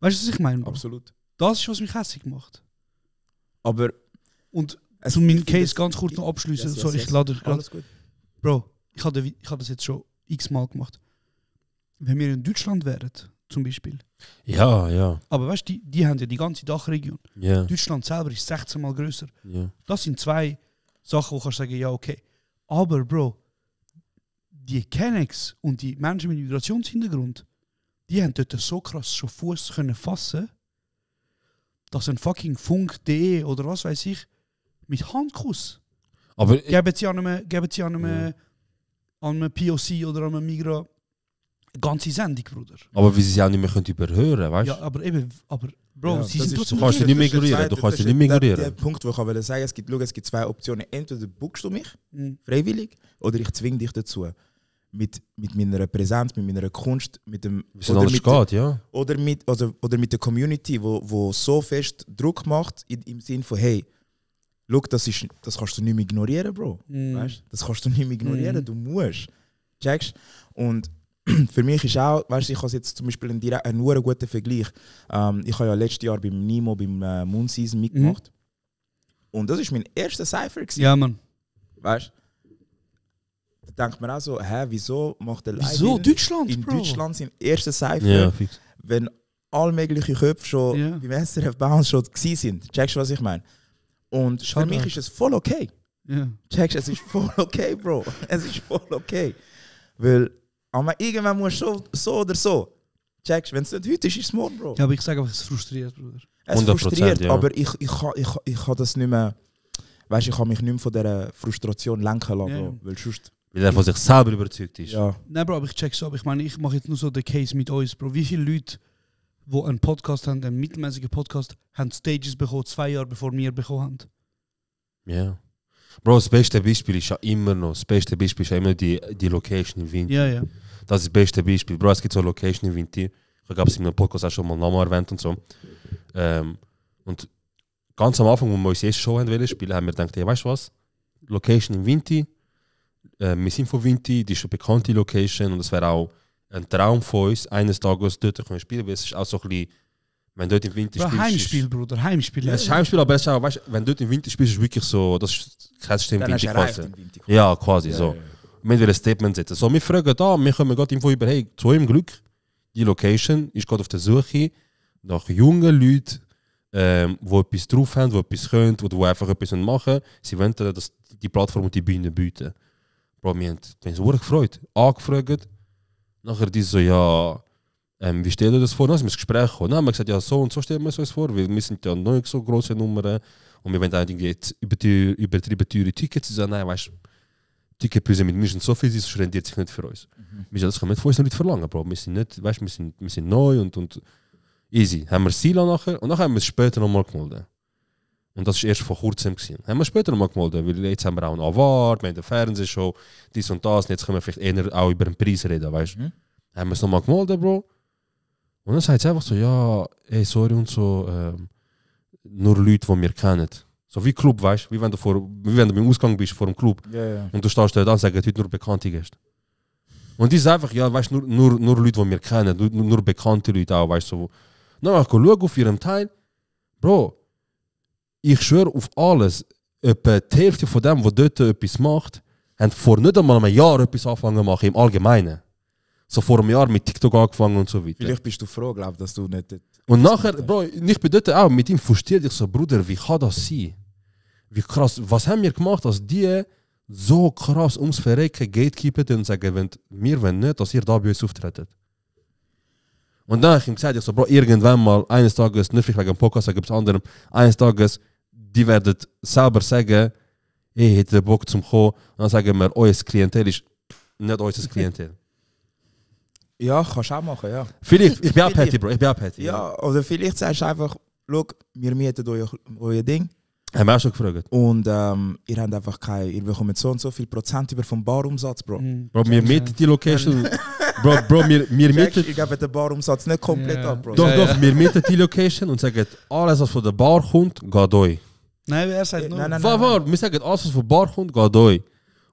Weißt du, was ich meine? Bro? Absolut. Das ist, was mich hässlich macht. Aber... Und zu meinem Case ganz kurz noch abschließen. Yes, Sorry, yes. ich lade dich gerade. Alles gut. Bro, ich habe das jetzt schon x-mal gemacht. Wenn wir in Deutschland wären, zum Beispiel. Ja. Aber weißt du, die haben ja die ganze Dachregion. Ja. Deutschland selber ist 16 Mal grösser. Ja. Das sind 2 Sachen, wo du kannst sagen, ja, okay. Aber, Bro, die Kennex und die Menschen mit Migrationshintergrund, die haben dort so krass schon Fuß können fassen, dass ein fucking Funk.de oder was weiß ich mit Handkuss Aber geben sie an einem POC oder an einem Migra eine ganze Sendung, Bruder. Aber wie sie es auch nicht mehr können überhören, weißt du? Ja, aber Bro, Ja, sie das sind ist trotzdem Du kannst sie nicht mehr ignorieren. Du kannst sie nicht mehr Der ignorieren. Punkt, den ich wollte sagen, es gibt 2 Optionen. Entweder bookst du mich, Mhm. freiwillig, oder ich zwinge dich dazu. Mit meiner Präsenz, mit meiner Kunst, mit dem... Wie es alles geht, ja. Oder mit der Community, wo so fest Druck macht, im Sinn von, hey, schau, das kannst du nicht mehr ignorieren, Bro. Weißt? Das kannst du nicht mehr ignorieren, du musst. Checkst? Und für mich ist auch, weißt du, ich habe jetzt zum Beispiel einen nur guten Vergleich. Ich habe ja letztes Jahr beim Nimo, beim Moon Season mitgemacht. Und das war mein erster Cypher. Ja, Mann. Weißt du? Da denkt man auch so, wieso macht der Wieso? Deutschland, in Bro. Deutschland sein erster Cypher, Ja, fix. wenn all möglichen Köpfe schon beim SRF Bounce schon gewesen sind. Checkst du, was ich meine? Und für mich ist es voll okay. Ja. Checkst du, es ist voll okay, Bro. Es ist voll okay. Weil aber irgendwann musst du so oder so. Checkst du, wenn es nicht heute ist, ist es morgen, Bro. Ja, aber ich sage einfach, es frustriert, Bruder. Es 100%, frustriert, ja. aber ich kann das nicht mehr... Weißt du, ich kann mich nicht mehr von dieser Frustration lenken lassen, Ja. Bro. Weil sonst... Weil er von sich selber überzeugt ist. Ja. Nein, Bro, aber ich check's ab. Ich meine, ich mache jetzt nur so den Case mit uns, Bro. Wie viele Leute, die einen Podcast haben, einen mittelmäßigen Podcast, haben Stages bekommen, 2 Jahre bevor wir bekommen haben? Ja. Bro, das beste Beispiel ist ja immer noch, die Location in Winter. Ja, ja. Das ist das beste Beispiel. Bro, es gibt so eine Location in Winter. Ich habe es in einem Podcast auch schon mal nochmal erwähnt und so. Und ganz am Anfang, wo wir unsere erste Show wollten spielen, haben wir gedacht, hey, weißt du was? Location in Winter. Wir sind von Winter, die ist eine bekannte Location und es wäre auch ein Traum von uns, eines Tages dort zu spielen, weil es ist auch so ein bisschen, wenn du dort im Winter Bro, spielst... Heimspiel, Bruder, Heimspiel. Ja, es ist Heimspiel, aber es ist auch, weißt, wenn du dort im Winter spielst, ist es wirklich so, das ist kein System Dann hast du Winter erreicht quasi. im Winter. Ja, quasi so. Wir wollen ein Statement setzen. So, wir fragen da, wir kommen gerade Info über, hey, zu eurem Glück, die Location ist gerade auf der Suche nach jungen Leuten, die etwas drauf haben, die etwas können, die einfach etwas machen wollen. Sie wollen die Plattform und die Bühne bieten. Bro, wir haben uns sehr gefreut. Angefragt. Nachher die so, ja, wie stellt ihr das vor? Dann sind wir ins Gespräch gekommen. Dann haben wir gesagt, ja, so und so stellen wir uns das vor, weil wir sind ja noch nicht so grosse Nummern und wir wollen eigentlich jetzt übertrieben teure Tickets. Sie sagen, nein, weißt du, Ticketpreise mit müssen so viel sein, das rendiert sich nicht für uns. Wir sagen, das können wir nicht von uns nicht verlangen, Bro. Wir sind nicht, weißt, wir sind neu und easy. Haben wir Sila nachher und dann haben wir es später nochmal gemeldet. Und das war erst vor kurzem. Haben wir später nochmal gemeldet, weil jetzt haben wir auch einen Award, wir haben eine Fernsehshow, dies und das. Und jetzt können wir vielleicht eher auch über den Preis reden, weißt du? Haben wir es nochmal gemeldet, Bro. Und dann sagt es einfach so, ja, ey, sorry und so, nur Leute, die wir kennen. So wie Club, weißt du? Wie wenn du beim Ausgang bist vor dem Club. Ja. Und du stehst da und sagst, heute nur bekannte Gäste. Und die ist einfach, ja, weißt du, nur Leute, die wir kennen, nur bekannte Leute auch, weißt du. So. Dann ich schaue auf ihrem Teil, Bro, ich schwöre auf alles, etwa die Hälfte von dem, der dort etwas macht, haben vor nicht einmal einem Jahr etwas angefangen zu machen, im Allgemeinen. So vor einem Jahr mit TikTok angefangen und so weiter. Vielleicht bist du froh, glaube ich, dass du nicht... Und nachher, Bro, ich bin dort auch mit ihm frustriert. Ich so, Bruder, wie kann das sein? Wie krass, was haben wir gemacht, dass die so krass ums Verrecken gatekeepen und sagen, wir wollen nicht, dass ihr da bei uns auftretet. Und dann habe ich ihm gesagt, ich so, Bro, irgendwann mal, eines Tages, nicht vielleicht wegen dem Podcast, sondern es anderem, eines Tages, die werden selber sagen, ich hätte Bock zum kommen. Und dann sagen wir, euer Klientel ist nicht unser Klientel. Ja, kannst du auch machen, ja. Vielleicht, ich bin auch petty, Bro, ich bin auch petty. Ja, oder vielleicht sagst du einfach, schau, wir mieten euer Ding. Haben wir auch schon gefragt. Und ihr habt einfach ihr bekommt so und so viel Prozent über vom Barumsatz, Bro. Bro, wir mieten die Location. Bro, wir mieten... Ich gebe den Barumsatz nicht komplett ab, Bro. Doch, wir mieten die Location und sagen, alles was von der Bar kommt, geht euch. Nein, er sagt nur. Nein. Wir sagen, alles was von der Bar kommt, geht euch.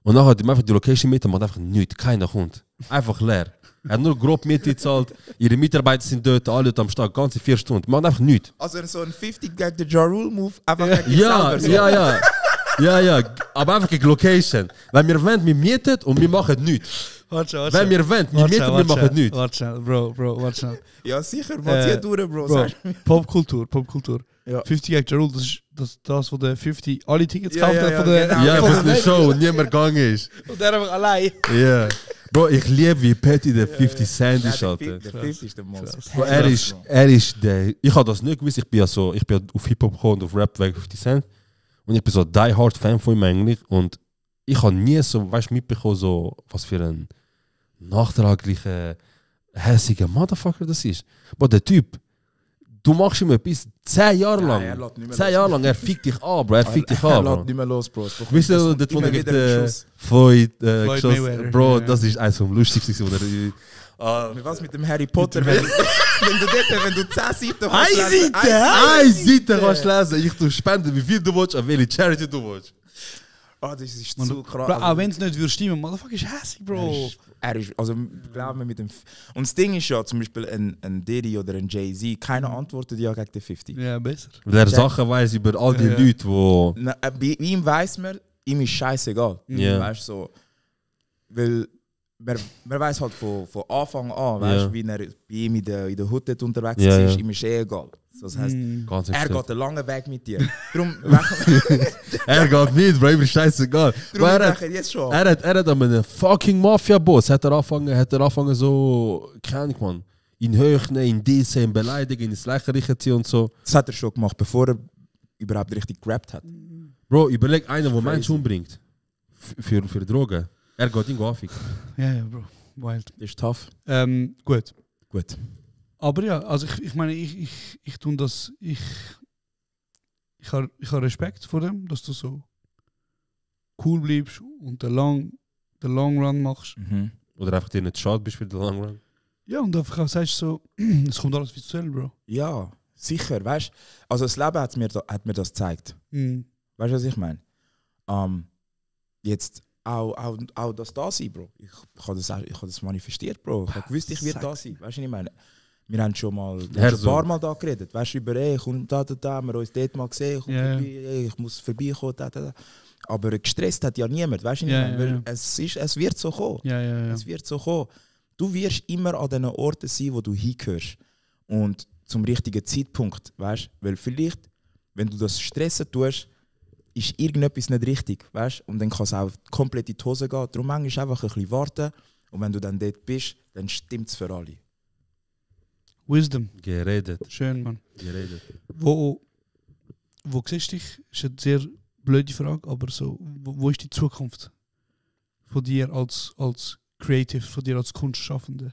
Und dann hat einfach die Location mieten, macht einfach nichts, keiner kommt. Einfach leer. Er hat nur grob Miete gezahlt, ihre Mitarbeiter sind dort, alle am Start, ganze 4 Stunden. Man macht einfach nichts. Also so ein 50 gegen den Ja Rule Move, einfach gegen dich selber. So. Ja, aber einfach gegen Location. Wenn wir wollen, wir mieten und wir machen nichts. Warte. Wenn wir wollen, wir mieten und wir machen nichts. Warte, Bro. Ja, sicher, man zieht durch, Bro. Bro, Popkultur. Ja. 50 gegen Ja Rule, das ist das, wo der 50 alle Tickets kauft ja, von der... genau. Ja, von der Show und niemand gegangen ist. Und der einfach allein. Ja. Bro, ich liebe, wie petty der 50 Cent ist, Der Alter. 50 ist der Most. Bro, er ist der... Ich habe das nicht gewusst, ich bin auf Hip-Hop gekommen und auf Rap wegen 50 Cent. Und ich bin so die hard Fan von ihm eigentlich. Und ich habe nie so, mitbekommen, so, was für ein nachtraglicher, hässiger Motherfucker das ist. Aber der Typ, du machst ihm etwas 10 Jahre lang. er lässt nicht mehr 10 Jahre lang, er fickt dich an, Bro. Er fickt dich an, lässt Bro. nicht mehr los, Bro. Wisst ihr, dort wo er gegen den Floyd geschossen, Bro, das ist eines vom lustigsten, wo er... Was mit dem Harry Potter? wenn du 10 Seiten hast, Eine Seite kannst du lesen. Ich tue spenden, wie viel du willst, an welche Charity du willst. Das ist zu krass. Bro, auch wenn es nicht würde stimmen, Motherfucker ist hässlich, Bro. Er ist, also glaub mir mit dem... Und das Ding ist ja, zum Beispiel ein Diddy oder ein Jay-Z, keiner antwortet ja gegen den 50. Ja, besser. Weil er Sachen weiss über all die Leute, die... Bei ihm weiss man, ihm ist scheißegal. Ja. Weißt du, so. Weil man weiss halt von Anfang an, weißt, Ja. wie er bei ihm in der Hut dort unterwegs Ja, ist, ja. ihm ist egal. So, das heisst, Ganz er extrem. geht einen langen Weg mit dir. Darum Er geht nicht, Bro, ihm ist scheißegal. Bro, er jetzt schon. hat an einem fucking Mafia-Boss hat er angefangen so, keine Ahnung, man, ihn höchnen, ihn dissen, ihn beleidigen, ihn ins Lächerliche ziehen und so. Das hat er schon gemacht, bevor er überhaupt richtig gerappt hat. Bro, überleg einen, der Menschen umbringt. Für Drogen. Er geht ihn anficken. Ja, Bro. Wild. Das ist tough. Gut. Gut. Aber ja, also ich meine, ich tue das, ich habe Respekt vor dem, dass du so cool bleibst und den Long Run machst. Oder einfach dir nicht schade bist für den Long Run. Ja, und einfach auch sagst so, es kommt alles visuell, Bro. Ja, sicher, weißt du. Also das Leben hat mir das gezeigt. Weißt du, was ich meine? Jetzt auch das da sein, Bro. Ich habe das manifestiert, Bro. Ich habe gewusst, ich werde da sein. Weißt du, was ich meine? Wir haben schon mal ein paar Mal da geredet. Weißt du, über komm da, wir haben uns dort mal gesehen, komm vorbei, ich muss vorbeikommen, da. Aber gestresst hat ja niemand, weißt du, was ich meine? Weil es wird so kommen. Es wird so kommen. Du wirst immer an den Orten sein, wo du hingehörst. Und zum richtigen Zeitpunkt, weißt du? Weil vielleicht, wenn du das stressen tust, ist irgendetwas nicht richtig, weißt? Und dann kann es auch komplett in die Hose gehen. Darum manchmal einfach ein bisschen warten. Und wenn du dann dort bist, dann stimmt es für alle. Wisdom. Geredet. Schön, Mann. Geredet. Wo siehst du dich? Das ist eine sehr blöde Frage, aber so, wo ist die Zukunft von dir als Creative, von dir als Kunstschaffende?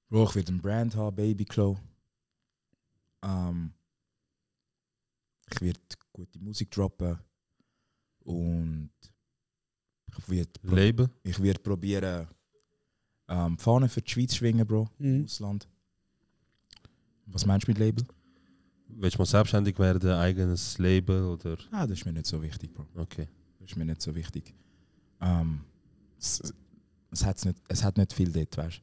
Bro, ich will einen Brand haben, Baby Clo. Ich werde gute Musik droppen. Und ich werde probieren, Fahnen für die Schweiz schwingen, Bro, im Ausland. Was meinst du mit Label? Willst du mal selbstständig werden, eigenes Label oder? Das ist mir nicht so wichtig, Bro. Okay. Das ist mir nicht so wichtig. Es hat nicht viel dort, weißt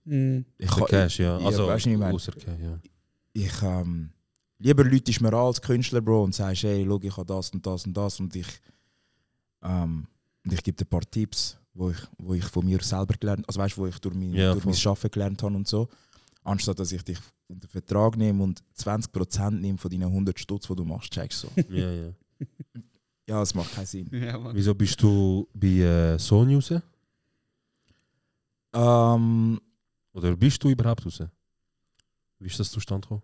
du? Cash, ja. Also, weißt du, außer Cash, ja. Lieber Leute ist mir an als Künstler, Bro, und sagst, hey, schau, ich habe das und das und das und ich gebe dir ein paar Tipps, wo ich von mir selber gelernt habe, also weißt, wo ich durch mein Arbeiten gelernt habe und so. Anstatt dass ich dich unter Vertrag nehme und 20% nehme von deinen 100 Stutz, die du machst, checkst so. Ja. Ja, das macht keinen Sinn. Ja, wieso bist du bei Sony raus? Oder bist du überhaupt raus? Wie ist das zustande gekommen?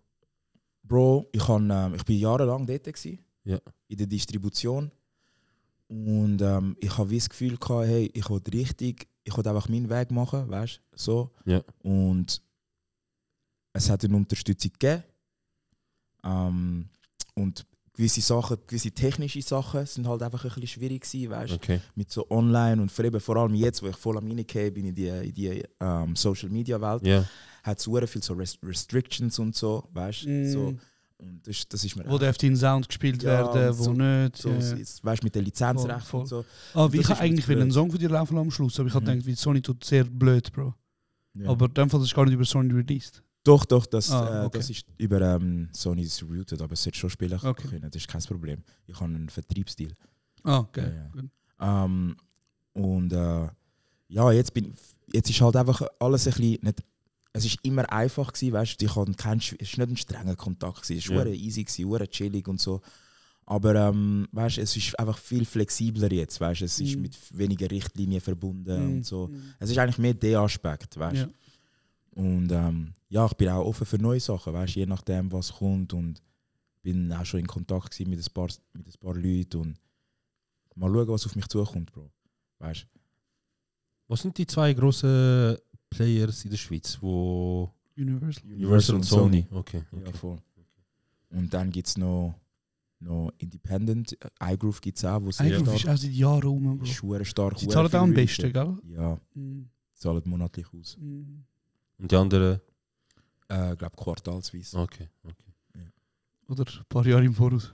Bro, ich war jahrelang dort gewesen, ja. In der Distribution. Und ich habe das Gefühl gehabt, hey, ich will richtig ich wollte einfach meinen Weg machen, weißt du, so. Ja. Und es hat eine Unterstützung gegeben. Und gewisse technische Sachen sind halt einfach ein bisschen schwierig gewesen, weißt du, Okay. mit so online und vor allem jetzt, wo ich voll am reingehe bin in die Social Media Welt, Ja. hat es sehr viel so Restrictions und so, weißt du, so. Und das ist mir Wo darf dein Sound gespielt werden, wo so, nicht. so, weißt du, mit den Lizenzrechten Voll, und so. Aber ich Das habe ist eigentlich blöd. einen Song von dir laufen am Schluss, aber ich habe gedacht, wie Sony tut sehr blöd, Bro. Ja. Aber in dem Fall ist es gar nicht über Sony released. Doch, okay. das ist über Sony's routed, aber es sollte schon spielen Okay. können, das ist kein Problem. Ich habe einen Vertriebsstil. Okay. Ja, ja. Gut. Und ja, jetzt ist halt einfach alles ein bisschen nicht. Es ist immer einfach gewesen, weißt du, es war nicht ein strenger Kontakt gewesen, es war easy gewesen, sehr chillig und so. Aber weißt, es ist einfach viel flexibler jetzt, weißt, es ist mit weniger Richtlinien verbunden und so. Es ist eigentlich mehr der Aspekt, weißt. Ja. Und ja, ich bin auch offen für neue Sachen, weißt, je nachdem was kommt, und bin auch schon in Kontakt gewesen mit ein paar Leuten und mal schauen, was auf mich zukommt, Bro. Weißt. Was sind die 2 grossen Players in der Schweiz, wo Universal. und Sony? Okay. Ja, voll. Und dann gibt es noch Independent, iGroove gibt es auch, wo sehr Eigentlich ist auch seit Jahren rum, Bro. schwer stark. Sie zahlen auch am besten, gell? Ja, zahlen monatlich aus. Und die anderen? Ich glaube quartalsweise. Okay. Oder ein paar Jahre im Voraus.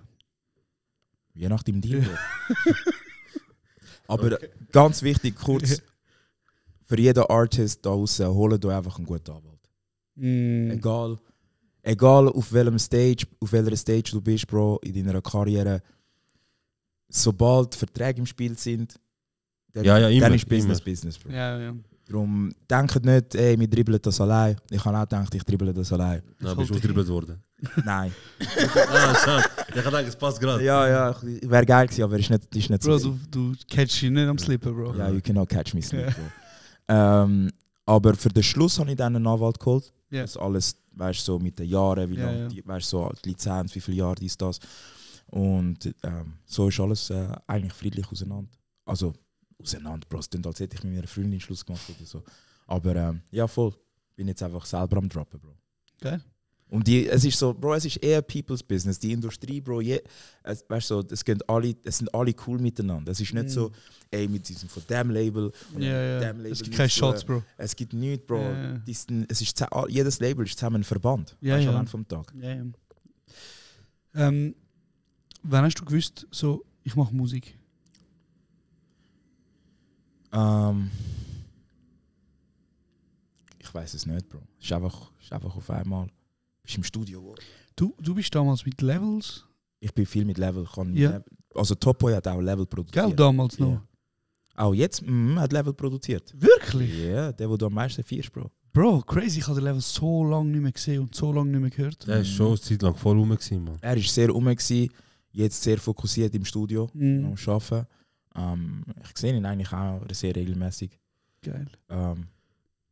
Je nach dem Deal. Aber ganz wichtig, kurz, für jeden Artist da draußen, holt euch einfach einen guten Anwalt. Egal auf welcher Stage du bist, Bro, in deiner Karriere, sobald Verträge im Spiel sind, dann, immer, dann ist Business, Bro. Ja. Darum denkt nicht, ey, wir dribbeln das allein. Ich habe auch gedacht, ich dribbel das allein. Na, bist du ausgedribbelt worden? Nein. Schade. Ich habe gedacht, es passt gerade. Ja, wäre geil gewesen, aber ist nicht Bro, so. du catchst ihn nicht am Slippen, Bro. Ja, you cannot catch me sleep, Bro. Aber für den Schluss habe ich dann einen Anwalt geholt. Ja. Das alles, weißt du, so mit den Jahren, wie lange, weißt du, so die Lizenz, wie viele Jahre dies, das. Und so ist alles eigentlich friedlich auseinander. Also, auseinander, Bro. Es klingt, als hätte ich mit meiner Freundin Schluss gemacht oder so. Aber ja, voll. Bin jetzt einfach selber am Droppen, Bro. Geil. Und es ist so, Bro, es ist eher People's Business. Die Industrie, Bro, weißt du, es sind alle cool miteinander. Es ist nicht so, ey, mit diesem von dem Label und dem Label. Es gibt keine Shots, Bro. Es gibt nichts, Bro. Jedes Label ist zusammen ein Verband. Weißt du, am Ende vom Tag. Ja. Wann hast du gewusst, so, ich mache Musik? Ich weiß es nicht, Bro. Es ist einfach auf einmal. Bist im Studio. Du bist damals mit Levels? Ich bin viel mit Level. Ja. Also Top Boy hat auch Level produziert. Gell, damals noch? Ja. Auch jetzt hat Level produziert. Wirklich? Ja, der du am meisten feierst, Bro. Bro, crazy. Ich habe den Level so lange nicht mehr gesehen und so lange nicht mehr gehört. Der ist schon eine Zeit lang voll rum, Mann. Er war sehr rum, jetzt sehr fokussiert im Studio am Arbeiten. Ich sehe ihn eigentlich auch sehr regelmäßig. Geil.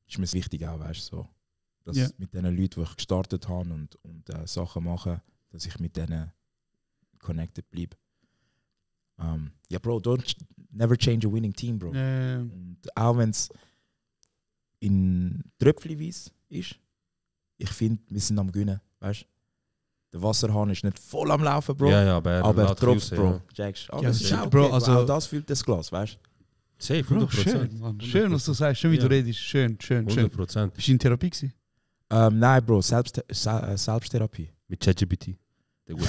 Ist mir wichtig auch, weißt du, so, dass mit den Leuten, die ich gestartet habe und Sachen mache, dass ich mit denen connected bleibe. Ja, Bro, never change a winning team, Bro. Und auch wenn es in Tröpfchenweise ist, ich finde, wir sind am Gewinnen, weißt du? Der Wasserhahn ist nicht voll am Laufen, Bro. Ja, aber Tropft, Bro. Checkst. Das ist okay, Bro, also auch das füllt das Glas, weißt du? Safe, 100%. Bro, schön, Mann. Schön, was du sagst. Schön, wie du redest. Schön. 100%. Bist du in Therapie gewesen? Nein, Bro, Selbsttherapie. Mit ChatGPT. Der gut.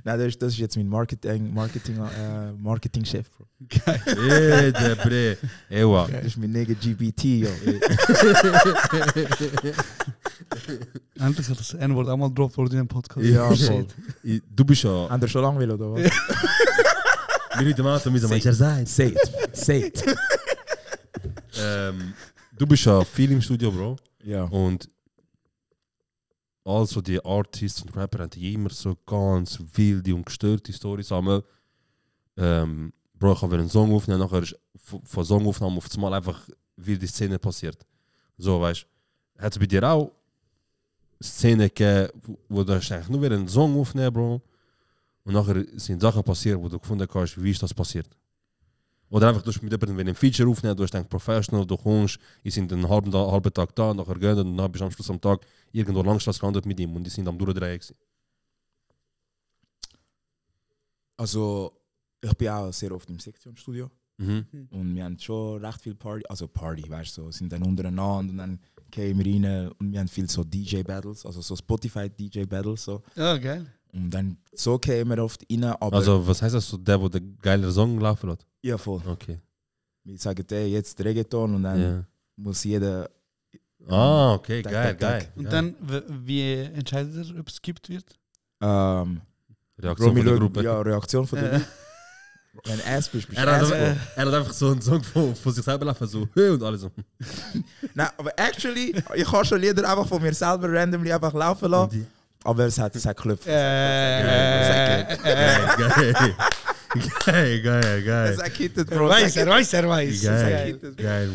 Nein, das ist jetzt mein Marketing-Chef, Bro. Geil. Der Bre. Ewa. Das ist mein Nigga GBT, yo. Endlich hat das N-Wort auch mal gedroppt worden in einem Podcast. Ja, voll. Du bist ja... Haben wir schon lange will, oder was? Wir heute Abend müssen wir sein. Say it. Du bist ja viel im Studio, Bro. Ja. Und also die Artists und Rapper haben immer so ganz wilde und gestörte Storys sammeln. Bro, ich habe einen Song aufnehmen, nachher ist von Songaufnahme auf einmal einfach wilde Szene passiert. So, weißt du, hat es bei dir auch Szenen gegeben, wo du eigentlich nur wieder einen Song aufnehmen, Bro, und nachher sind Sachen passiert, wo du gefunden hast, wie ist das passiert? Oder einfach, du hast mit jemandem ein Feature aufnehmen, du hast gedacht, professional, du kommst, ihr sind einen halben Tag da, nachher gehen und dann bist du am Schluss am Tag irgendwo Langstrasse gelandet mit ihm und die sind am Durchdrehen gewesen. Also, ich bin auch sehr oft im Sektionsstudio. Mhm. Und wir haben schon recht viel Party, weißt du, so, sind dann untereinander und dann gehen wir rein und wir haben viel so DJ-Battles, also so Spotify-DJ-Battles. So. Ja, geil. Und dann so gehen wir oft rein, aber... Also, was heißt das, so der, wo der geile Song laufen lässt? Ja, voll. Okay. Wir sagen, jetzt Reggaeton und dann muss jeder... Ah, okay, Tag, geil, Tag, Tag. geil. Und dann, wie entscheidet ihr, ob es skippt wird? Reaktion von der Gruppe. Ja, Reaktion von der Gruppe. Wenn du Ass bist, bist du Er Ass. hat einfach so einen Song von sich selber laufen, so und alles so. Nein, aber actually, ich kann schon Lieder einfach von mir selber randomly einfach laufen lassen. Aber es hat Klöpfe. Geil. Es hat gekittet, Bro. Er weiß. Geil,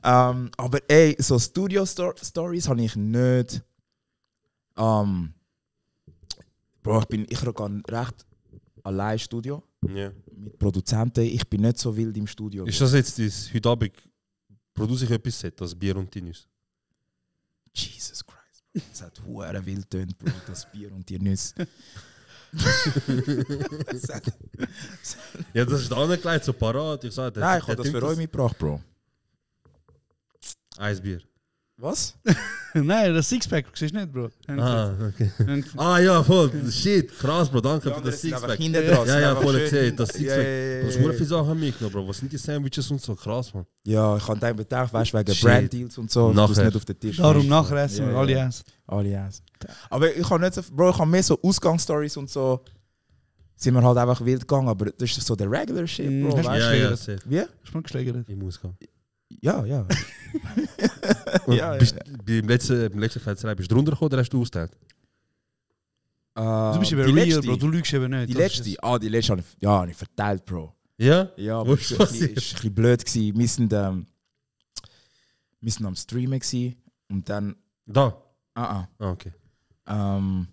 Mann. Aber ey, so Studio-Stories habe ich nicht. Bro, ich gehe recht allein Studio. Ja. Mit Produzenten. Ich bin nicht so wild im Studio. Ist das jetzt heute Abend, produziere ich etwas Set, das Bier und Tinus? Jesus Christ, Bro. Es hat hure wild tönt, Bro, das Bier und die Nüsse. Ja, das ist auch nicht gleich so parat. Ich sage, Nein, ich habe das für euch mitgebracht, Bro. Eisbier. Was? Nein, das Sixpack, siehst du nicht, Bro. Okay. Ja, voll. Shit, krass, Bro. Danke für das Sixpack. Ja, voll gesehen. Das Sixpack. Du hast viele Sachen mitgenommen, Bro. Was sind die Sandwiches und so? Krass, Mann. Ja, ich habe dann gedacht, weißt du, wegen Brand-Deals und so, du nicht auf den Tisch. Darum nachher essen wir alle essen. Alle essen. Aber ich habe nicht so, Bro, ich habe mehr so Ausgangsstories und so. Sind wir halt einfach wild gegangen, aber das ist so der regular Shit, Bro. Hast du weißt geschlägert? safe. Wie? Hast du mal geschlägert? Im Ausgang. Ja. Und Ja, beim letzten Feldserei bist du runtergekommen oder hast du ausgeteilt? Du bist eben die real, letzte, Bro. Du lügst eben nicht. Die Das ist letzte? Die letzte habe ich verteilt, Bro. Ja? Ja, aber Was es ist war ein passiert? bisschen blöd. Wir sind am Streamen gewesen, und dann... Da? Ah, Okay. ähm,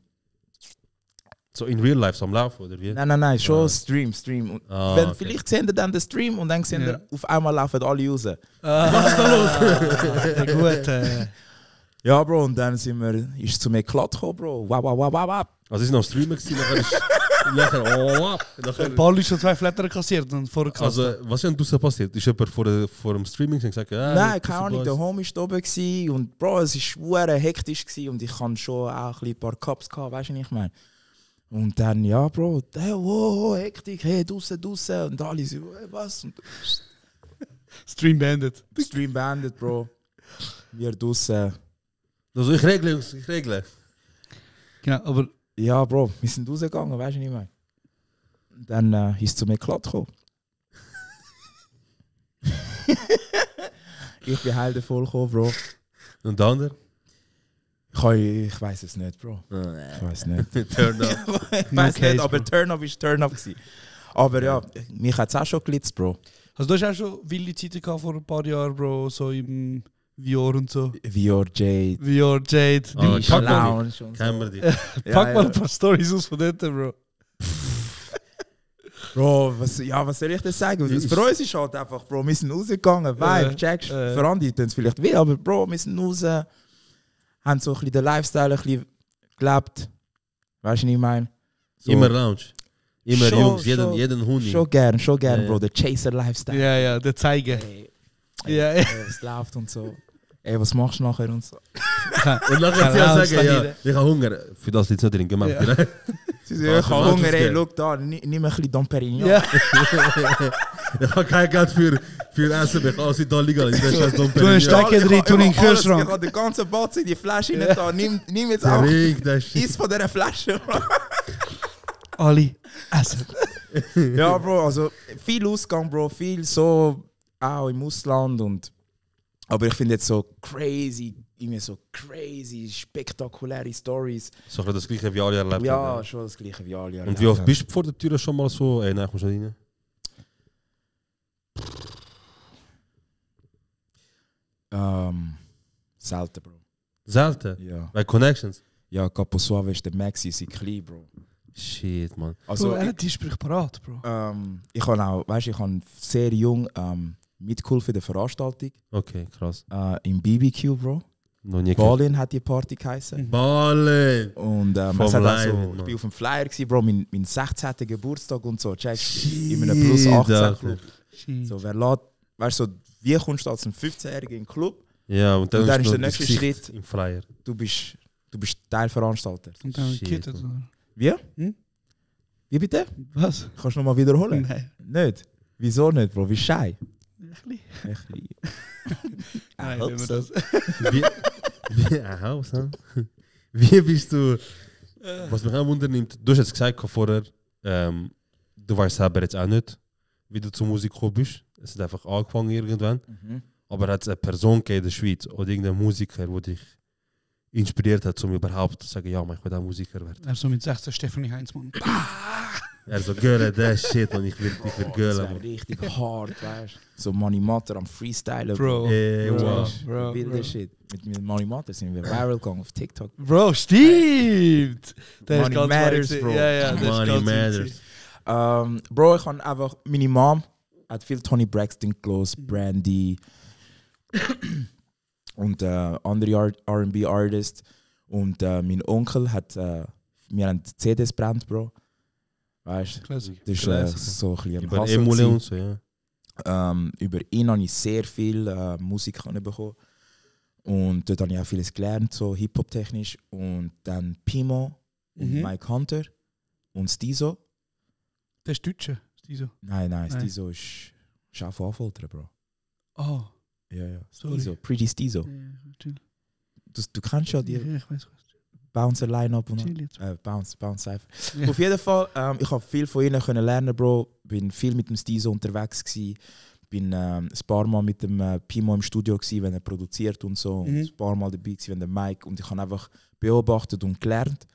So in real life, so am Laufen, oder wie? nein, schon Stream. Und wenn, okay. vielleicht sehen ihr dann den Stream und dann sehen ihr, auf einmal laufen alle raus. Was ist da los? Gut. Ja, Bro, und dann ist es zu mir glatt gekommen, Bro. Wow. Also, ich war noch am Streamen, nachher Ein paar Leute schon 2 Flatter kassiert und vorher Also, was ist denn draussen passiert? Ist jemand vor dem Streaming gesagt, ja, Nein, keine Ahnung, der Home war oben gewesen und Bro, es war schwer hektisch gewesen und ich hatte schon auch ein paar Cups gehabt, weißt du, was ich meine? Und dann, ja, Bro, hey, wow, Hektik, hey, draussen. Und alle so, hey, was? Und Stream Bandit. Stream Bandit, Bro. Wir draussen. Also, ich regle, Jungs, ich regle. Genau, aber Ja, Bro, wir sind rausgegangen, weißt du, was ich meine? Und dann ist es zu mir glatt gekommen. Ich bin heilvoll gekommen, Bro. Und der andere? Ich weiß es nicht, Bro. Ich weiß nicht. Turn up. Ich weiß nicht, aber Turn-up war Turn-up gewesen. Aber ja, mich hat es auch schon gelitzt, Bro. also du hast auch schon wilde Zeiten gehabt vor ein paar Jahren, Bro, so im VR und so. VR Jade. VR Jade. Ah, Die pack mal Lounge und Kennen wir so. die? Pack mal ein paar Storys aus von dort, Bro. Bro, was soll ich denn sagen? Für uns ist halt einfach, Bro, wir sind rausgegangen, Vibe, checkst. Für andere tun es vielleicht weh, aber Bro, wir sind raus, haben so ein bisschen den Lifestyle ein bisschen gelebt. Weißt du, was ich meine? So, Immer Lounge. Immer Schon, Jungs, schon. jeden Hund. Schon gern, Ja, Bro, der Chaser-Lifestyle. Ja, der Zeiger. Ja. Es läuft und so. Ey, was machst du nachher und so? Und nachher sie sagen, ja, ich habe Hunger. Für das liegt es nicht drin gemacht. Ja. Sie sagen, ich habe Hunger, ey, schau da, nimm ein bisschen Dom Perignon. Ja. Ich habe kein Geld für Essen, ich kann aus Italien gehen. Du hast Stecker drin, tu in den Kühlschrank. Ich habe den ganzen Batzen in die Flasche rein da. Nimm jetzt auch Eis von dieser Flasche. Ali, essen. Ja, Bro, also viel Ausgang, Bro, viel so auch im Ausland und aber ich finde jetzt so crazy, spektakuläre Stories. So das gleiche wie alle erlebt Ja, haben. schon das gleiche wie alle. Und wie oft bist du vor der Tür schon mal so, ey, nein, ich muss nicht rein? Selten, Bro. Selten? Ja. Bei Connections? Ja, Capo Suave ist der Maxi, ist klein, Bro. Shit, man. Also, er hat die Sprüche parat, Bro. Ich habe auch, weißt du, ich habe sehr jung mitgeholfen in der Veranstaltung. Okay, krass. Im BBQ, Bro. Noch nie gehört. Balin hat die Party geheißen. Balin! Und es Vom hat auch Live, so, Mann. ich bin auf dem Flyer gewesen, Bro, mein 16. Geburtstag und so, checkst in einem Plus 18 Club. So, wer lädt, weißt du, so, wie kommst du als ein 15-Jähriger in den Club? Ja, und dann ist noch der das nächste Gesicht Schritt. im Flyer. Du bist Teilveranstalter. Und dann Shit, gekittet, oder? Wie? Hm? Wie bitte? Was? Kannst du nochmal wiederholen? Nein. Nicht? Wieso nicht, Bro? Wie schei? Ein bisschen. Ein bisschen. Nein, wenn wir das. Wie bist du. Was mich auch wundernimmt, du hast jetzt gesagt vorher, du weißt selber jetzt auch nicht, wie du zur Musik gekommen bist. Es hat einfach angefangen irgendwann. Aber hat es eine Person gegeben in der Schweiz oder irgendein Musiker, der dich inspiriert hat, um überhaupt zu sagen, ja, man, ich will auch Musiker werden? Er so mit 16 Stephanie Heinzmann. Er so, Girl, das shit, man, ich will Das Girl. wäre richtig hart, weißt du? So Money Matter am Freestylen. Bro. Wow. Wilde Shit. Mit Money Matter sind wir viral gegangen auf TikTok. Bro, stimmt! Der Money matters, bro. Ja, ja, das Money ist ganz matters. Bro, ich habe einfach, meine Mom hat viel Tony Braxton gelost, Brandy und andere R&B-Artists. Und mein Onkel hat, wir haben CDs brennt, Bro. Weißt du? Classic. Das ist so ein bisschen Über Hustle Emule gewesen. und so, ja. Über ihn habe ich sehr viel Musik bekommen. Und dort habe ich auch vieles gelernt, so Hip-Hop-technisch. Und dann Pimo und Mike Hunter und Stizo. Der ist Deutsche, Stizo. Nein, Stizo ist auch von Affolter, Bro. Oh. Ja. Sorry. Stizo, Pretty Stizo. Ja, natürlich. Du kennst ja die Ja, ich weiß was. Bouncer-Line-Up und Chill jetzt. Bounce-Cypher. Ja. Auf jeden Fall, ich habe viel von ihnen können lernen, Bro. Bin viel mit dem Stizo unterwegs gewesen. Bin ein paar Mal mit dem Pimo im Studio gewesen, wenn er produziert und so. Und ein paar Mal dabei gewesen, wenn der Mike. Und ich habe einfach beobachtet und gelernt.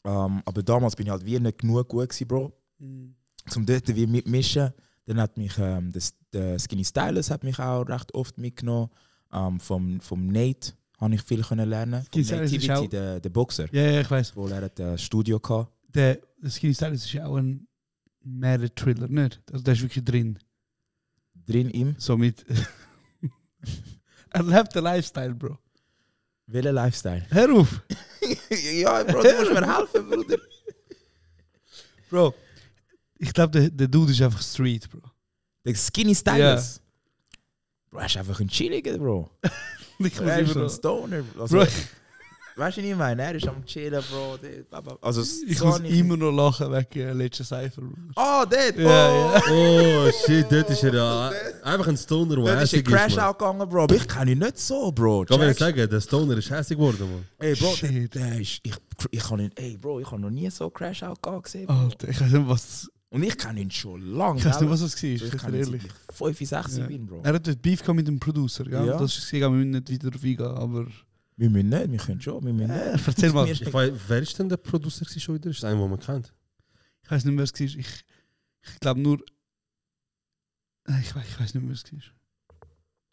Aber damals bin ich halt wie nicht genug gut gewesen, Bro. Zum dort wie mitmischen. Dann hat mich der Skinny Stylus hat mich auch recht oft mitgenommen. Vom Nate habe ich viel können lernen. Vom Skinny Stylus ist Nativity, auch- der Boxer. Ja, ich weiß. Wo er hat ein Studio hatte. Der Skinny Stylus ist ja auch ein Mörder-Thriller, nicht? Also der ist wirklich drin. Drin im. So mit. Er lebt den Lifestyle, Bro. Welcher Lifestyle? Hör auf! Ja, Bro, du musst mir helfen, Bruder. Bro, ich glaube, der Dude ist einfach Street, Bro. Der Skinny Stylus. Bro, er ist einfach ein Chilliger, Bro. Ich Er ist muss ein immer Stoner. Also, Bro, weißt du, was ich meine? Er ist am Chillen, Bro. Also, ich so muss nicht- immer noch lachen wegen letzten Cypher. Oh, dort! Ja, oh. Oh shit, dort ist er ja einfach ein Stoner, der Dort ist ein hässig ist. Crash Man. out gegangen, Bro. Aber ich kann ihn nicht so, Bro. Kann man Checkst? sagen, der Stoner ist hässig geworden, man. Ey, Bro, Shit. der ist... Ich kann ihn... Ey, Bro, ich habe noch nie so Crash out gesehen, Bro. Alter, ich weiß nicht, was. Und ich kenne ihn schon lange. Ich weiß nicht, gell? was das war, Ich ich kann bin ihn ehrlich. seit ich 5, 6 Ja. bin, Bro. Er hat dort Beef gehabt mit dem Producer, gell? Ja. Das ist gesehen, wir müssen nicht wieder drauf eingehen, aber. Wir müssen nicht, wir können schon. Wir müssen nicht. Erzähl mal. Wir- Ich weiß, wer ist denn der Producer schon wieder? Ist das einer, den man kennt? Ich weiß nicht, wer es war. Ich glaube nur. Ich weiß nicht, wer es war.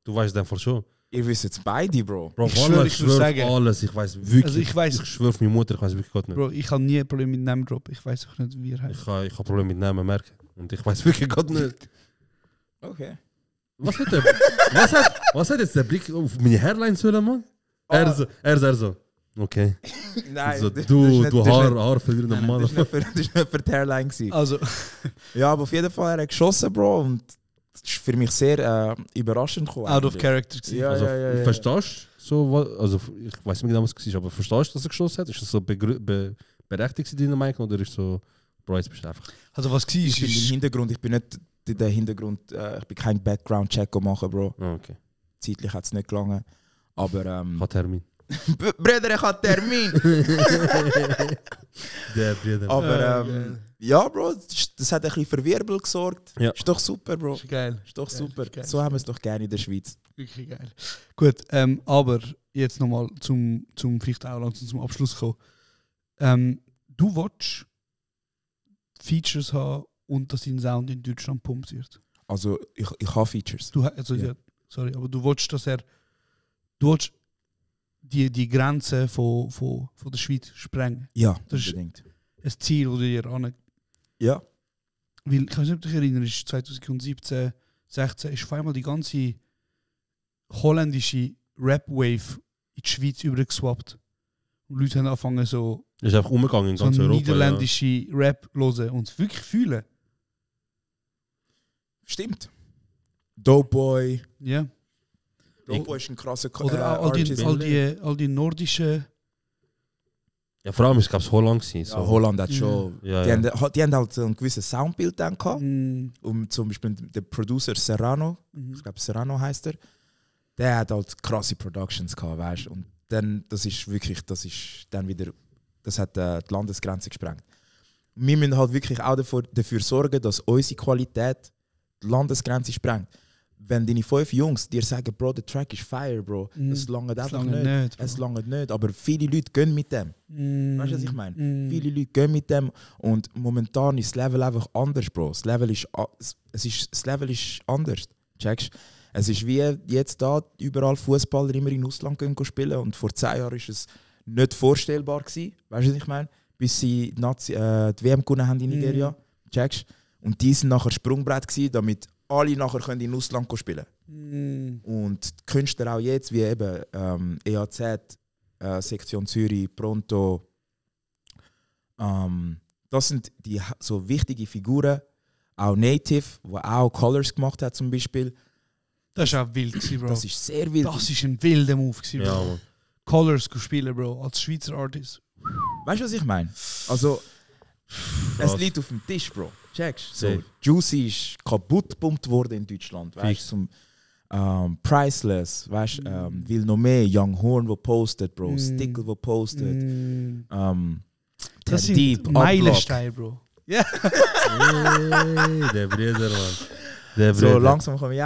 Du weißt den schon. Ihr wisst jetzt beide, Bro. Bro, Ich schwöre, ich würde sagen- alles. Ich weiß wirklich. Also ich weiss- Ich schwöre auf meine Mutter, ich weiß wirklich Gott nicht. Bro, ich habe nie ein Problem mit Name Drop. Ich weiß auch nicht, wie er heißt. Ich habe Probleme mit Namen merken. Und ich weiß wirklich Gott nicht. Okay. Was hat jetzt der Blick auf meine Hairline sollen, Mann? Er so. Okay. Nein, So, das- du das ist nicht- das ist nicht- Haarverlierender Nein, Mann. das war nicht für die Hairline. gewesen. Also, Ja, aber auf jeden Fall, er hat geschossen, Bro. Und das ist für mich sehr überraschend gekommen. out of eigentlich. character gewesen. Ja, Also, ja. verstehst du so was? Also, ich weiß nicht genau, was es war, aber verstehst du, dass er geschossen hat? Ist das so berechtigt in deiner Meinung oder ist so, Bro, jetzt bist du einfach. Also was war, Ich bin im ist. Hintergrund, ich bin nicht der Hintergrund, ich bin kein Background-Check machen, Bro. Ah, okay. Zeitlich hat es nicht gelangen. Aber, Hat Termin. Brüder, ich habe Termin! Der Bruder. Aber, geil. ja, Bro, das hat ein bisschen für Wirbel gesorgt. Ja. Ist doch super, Bro. Ist geil. Ist doch Geil, super. geil. So haben wir es doch gerne in der Schweiz. Wirklich geil. Gut, aber jetzt nochmal zum vielleicht auch langsam zum Abschluss kommen. Du willst Features haben und dass dein Sound in Deutschland pumpt wird. Also, ich habe Features. Also, Ja. ja, sorry, aber du willst, dass du willst die Grenze von der Schweiz sprengen. Ja, Das ist- unbedingt. ein Ziel, das dir an. Ja. Weil, ich weiß nicht, ob du dich erinnerst, 2017, 16 ist auf einmal die ganze holländische Rap-Wave in die Schweiz übergeswappt. Und Leute haben angefangen so, ist einfach umgegangen in so ganz Europa. niederländische Rap hören und es wirklich fühlen. Stimmt. Dope Boy. Ja. Dope Boy ist ein krasser Oder all die nordischen. Ja, vor allem ist es Holland gewesen. So. Ja, Holland hat schon. Ja, die haben halt so ein gewisses Soundbild dann gehabt. Zum Beispiel der Producer Serrano, ich glaube Serrano heißt er, der hat halt krasse Productions gehabt, weißt du. Und dann, das ist dann wieder, das hat die Landesgrenze gesprengt. Wir müssen halt wirklich auch dafür sorgen, dass unsere Qualität die Landesgrenze sprengt. Wenn deine 5 Jungs dir sagen, Bro, der Track ist fire, Bro, das langt einfach nicht. Es langt nicht, aber viele Leute gehen mit dem. Weißt du, was ich meine? Viele Leute gehen mit dem und momentan ist das Level einfach anders, Bro. Das Level ist anders. Checkst? Es ist wie jetzt da, überall Fußballer immer in Ausland gehen spielen und vor 10 Jahren war es nicht vorstellbar gewesen. Weißt du, was ich meine? Bis sie die WM gewonnen haben in Nigeria. Checkst? Und die sind nachher Sprungbrett gewesen, damit alle nachher in Ausland spielen können. Und die Künstler auch jetzt, wie eben EAZ, Sektion Zürich, Pronto, das sind die so wichtige Figuren, auch Native, die auch Colors gemacht hat zum Beispiel. Das war auch wild, Bro. Das ist sehr wild. Das ist ein wilder Move, Bro. Ja, Colors spielen, Bro, als Schweizer Artist. Weißt du, was ich meine? Also, es liegt auf dem Tisch, Bro. Checkst so, Juicy ist kaputt gepumpt worden in Deutschland. Weißt zum Priceless, weißt will noch mehr. Young Horn, wo postet, Bro. Stickle, wo postet. Das sind Meilensteine, Bro. Ja. Der Bruder, Mann. So langsam komme ich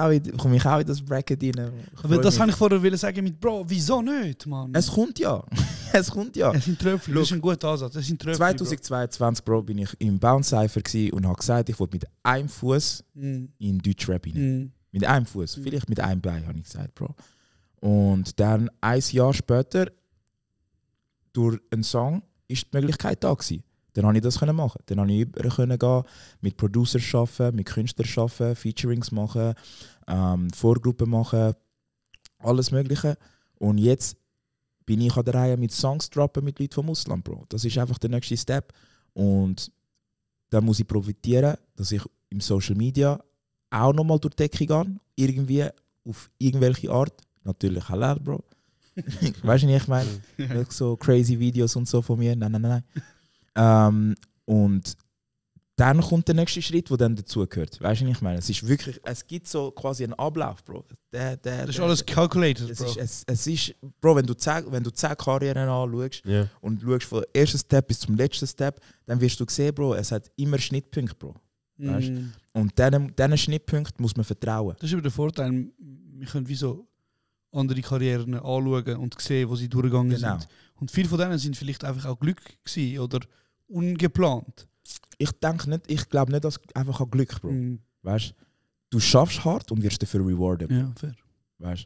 auch in das Bracket rein. Aber das wollte ich vorher sagen mit Bro, wieso nicht, Mann? Es kommt ja. Es kommt ja. Es sind Tröpfchen, das ist ein guter Ansatz. Es sind Tröpfchen, 2022, Bro, bin ich im Bounce Cypher und habe gesagt, ich wollte mit einem Fuß in Deutschrap rein. Mit einem Fuß, vielleicht mit einem Bein, habe ich gesagt, Bro. Und dann ein Jahr später, durch einen Song, ist die Möglichkeit da gewesen. Dann konnte ich das machen. Dann konnte ich über gehen, mit Producers arbeiten, mit Künstlern arbeiten, Featurings machen, Vorgruppen machen, alles Mögliche. Und jetzt bin ich an der Reihe mit Songs droppen mit Leuten vom Ausland, Bro. Das ist einfach der nächste Step. Und da muss ich profitieren, dass ich im Social Media auch nochmal durch die Decke gehe, irgendwie auf irgendwelche Art. Natürlich halal, Bro. Weißt du, was ich meine? Nicht so crazy Videos und so von mir. Nein. Und dann kommt der nächste Schritt, der dann dazugehört. Weißt du, was ich meine? Es ist wirklich, es gibt so quasi einen Ablauf, Bro. Das ist alles calculated, Bro. Es ist, Bro, wenn du 10 Karrieren anschaust und schaust von ersten Step bis zum letzten Step, dann wirst du sehen, Bro, es hat immer Schnittpunkte, Bro. Weißt? Und diesen Schnittpunkt muss man vertrauen. Das ist aber der Vorteil, wir können wie so andere Karrieren anschauen und sehen, wo sie durchgegangen sind. Und viele von denen sind vielleicht einfach auch Glück gewesen oder ungeplant. Ich glaube nicht, dass einfach ein Glück, Bro. Weißt? Du schaffst hart und wirst dafür rewarded. Ja, fair. Weißt?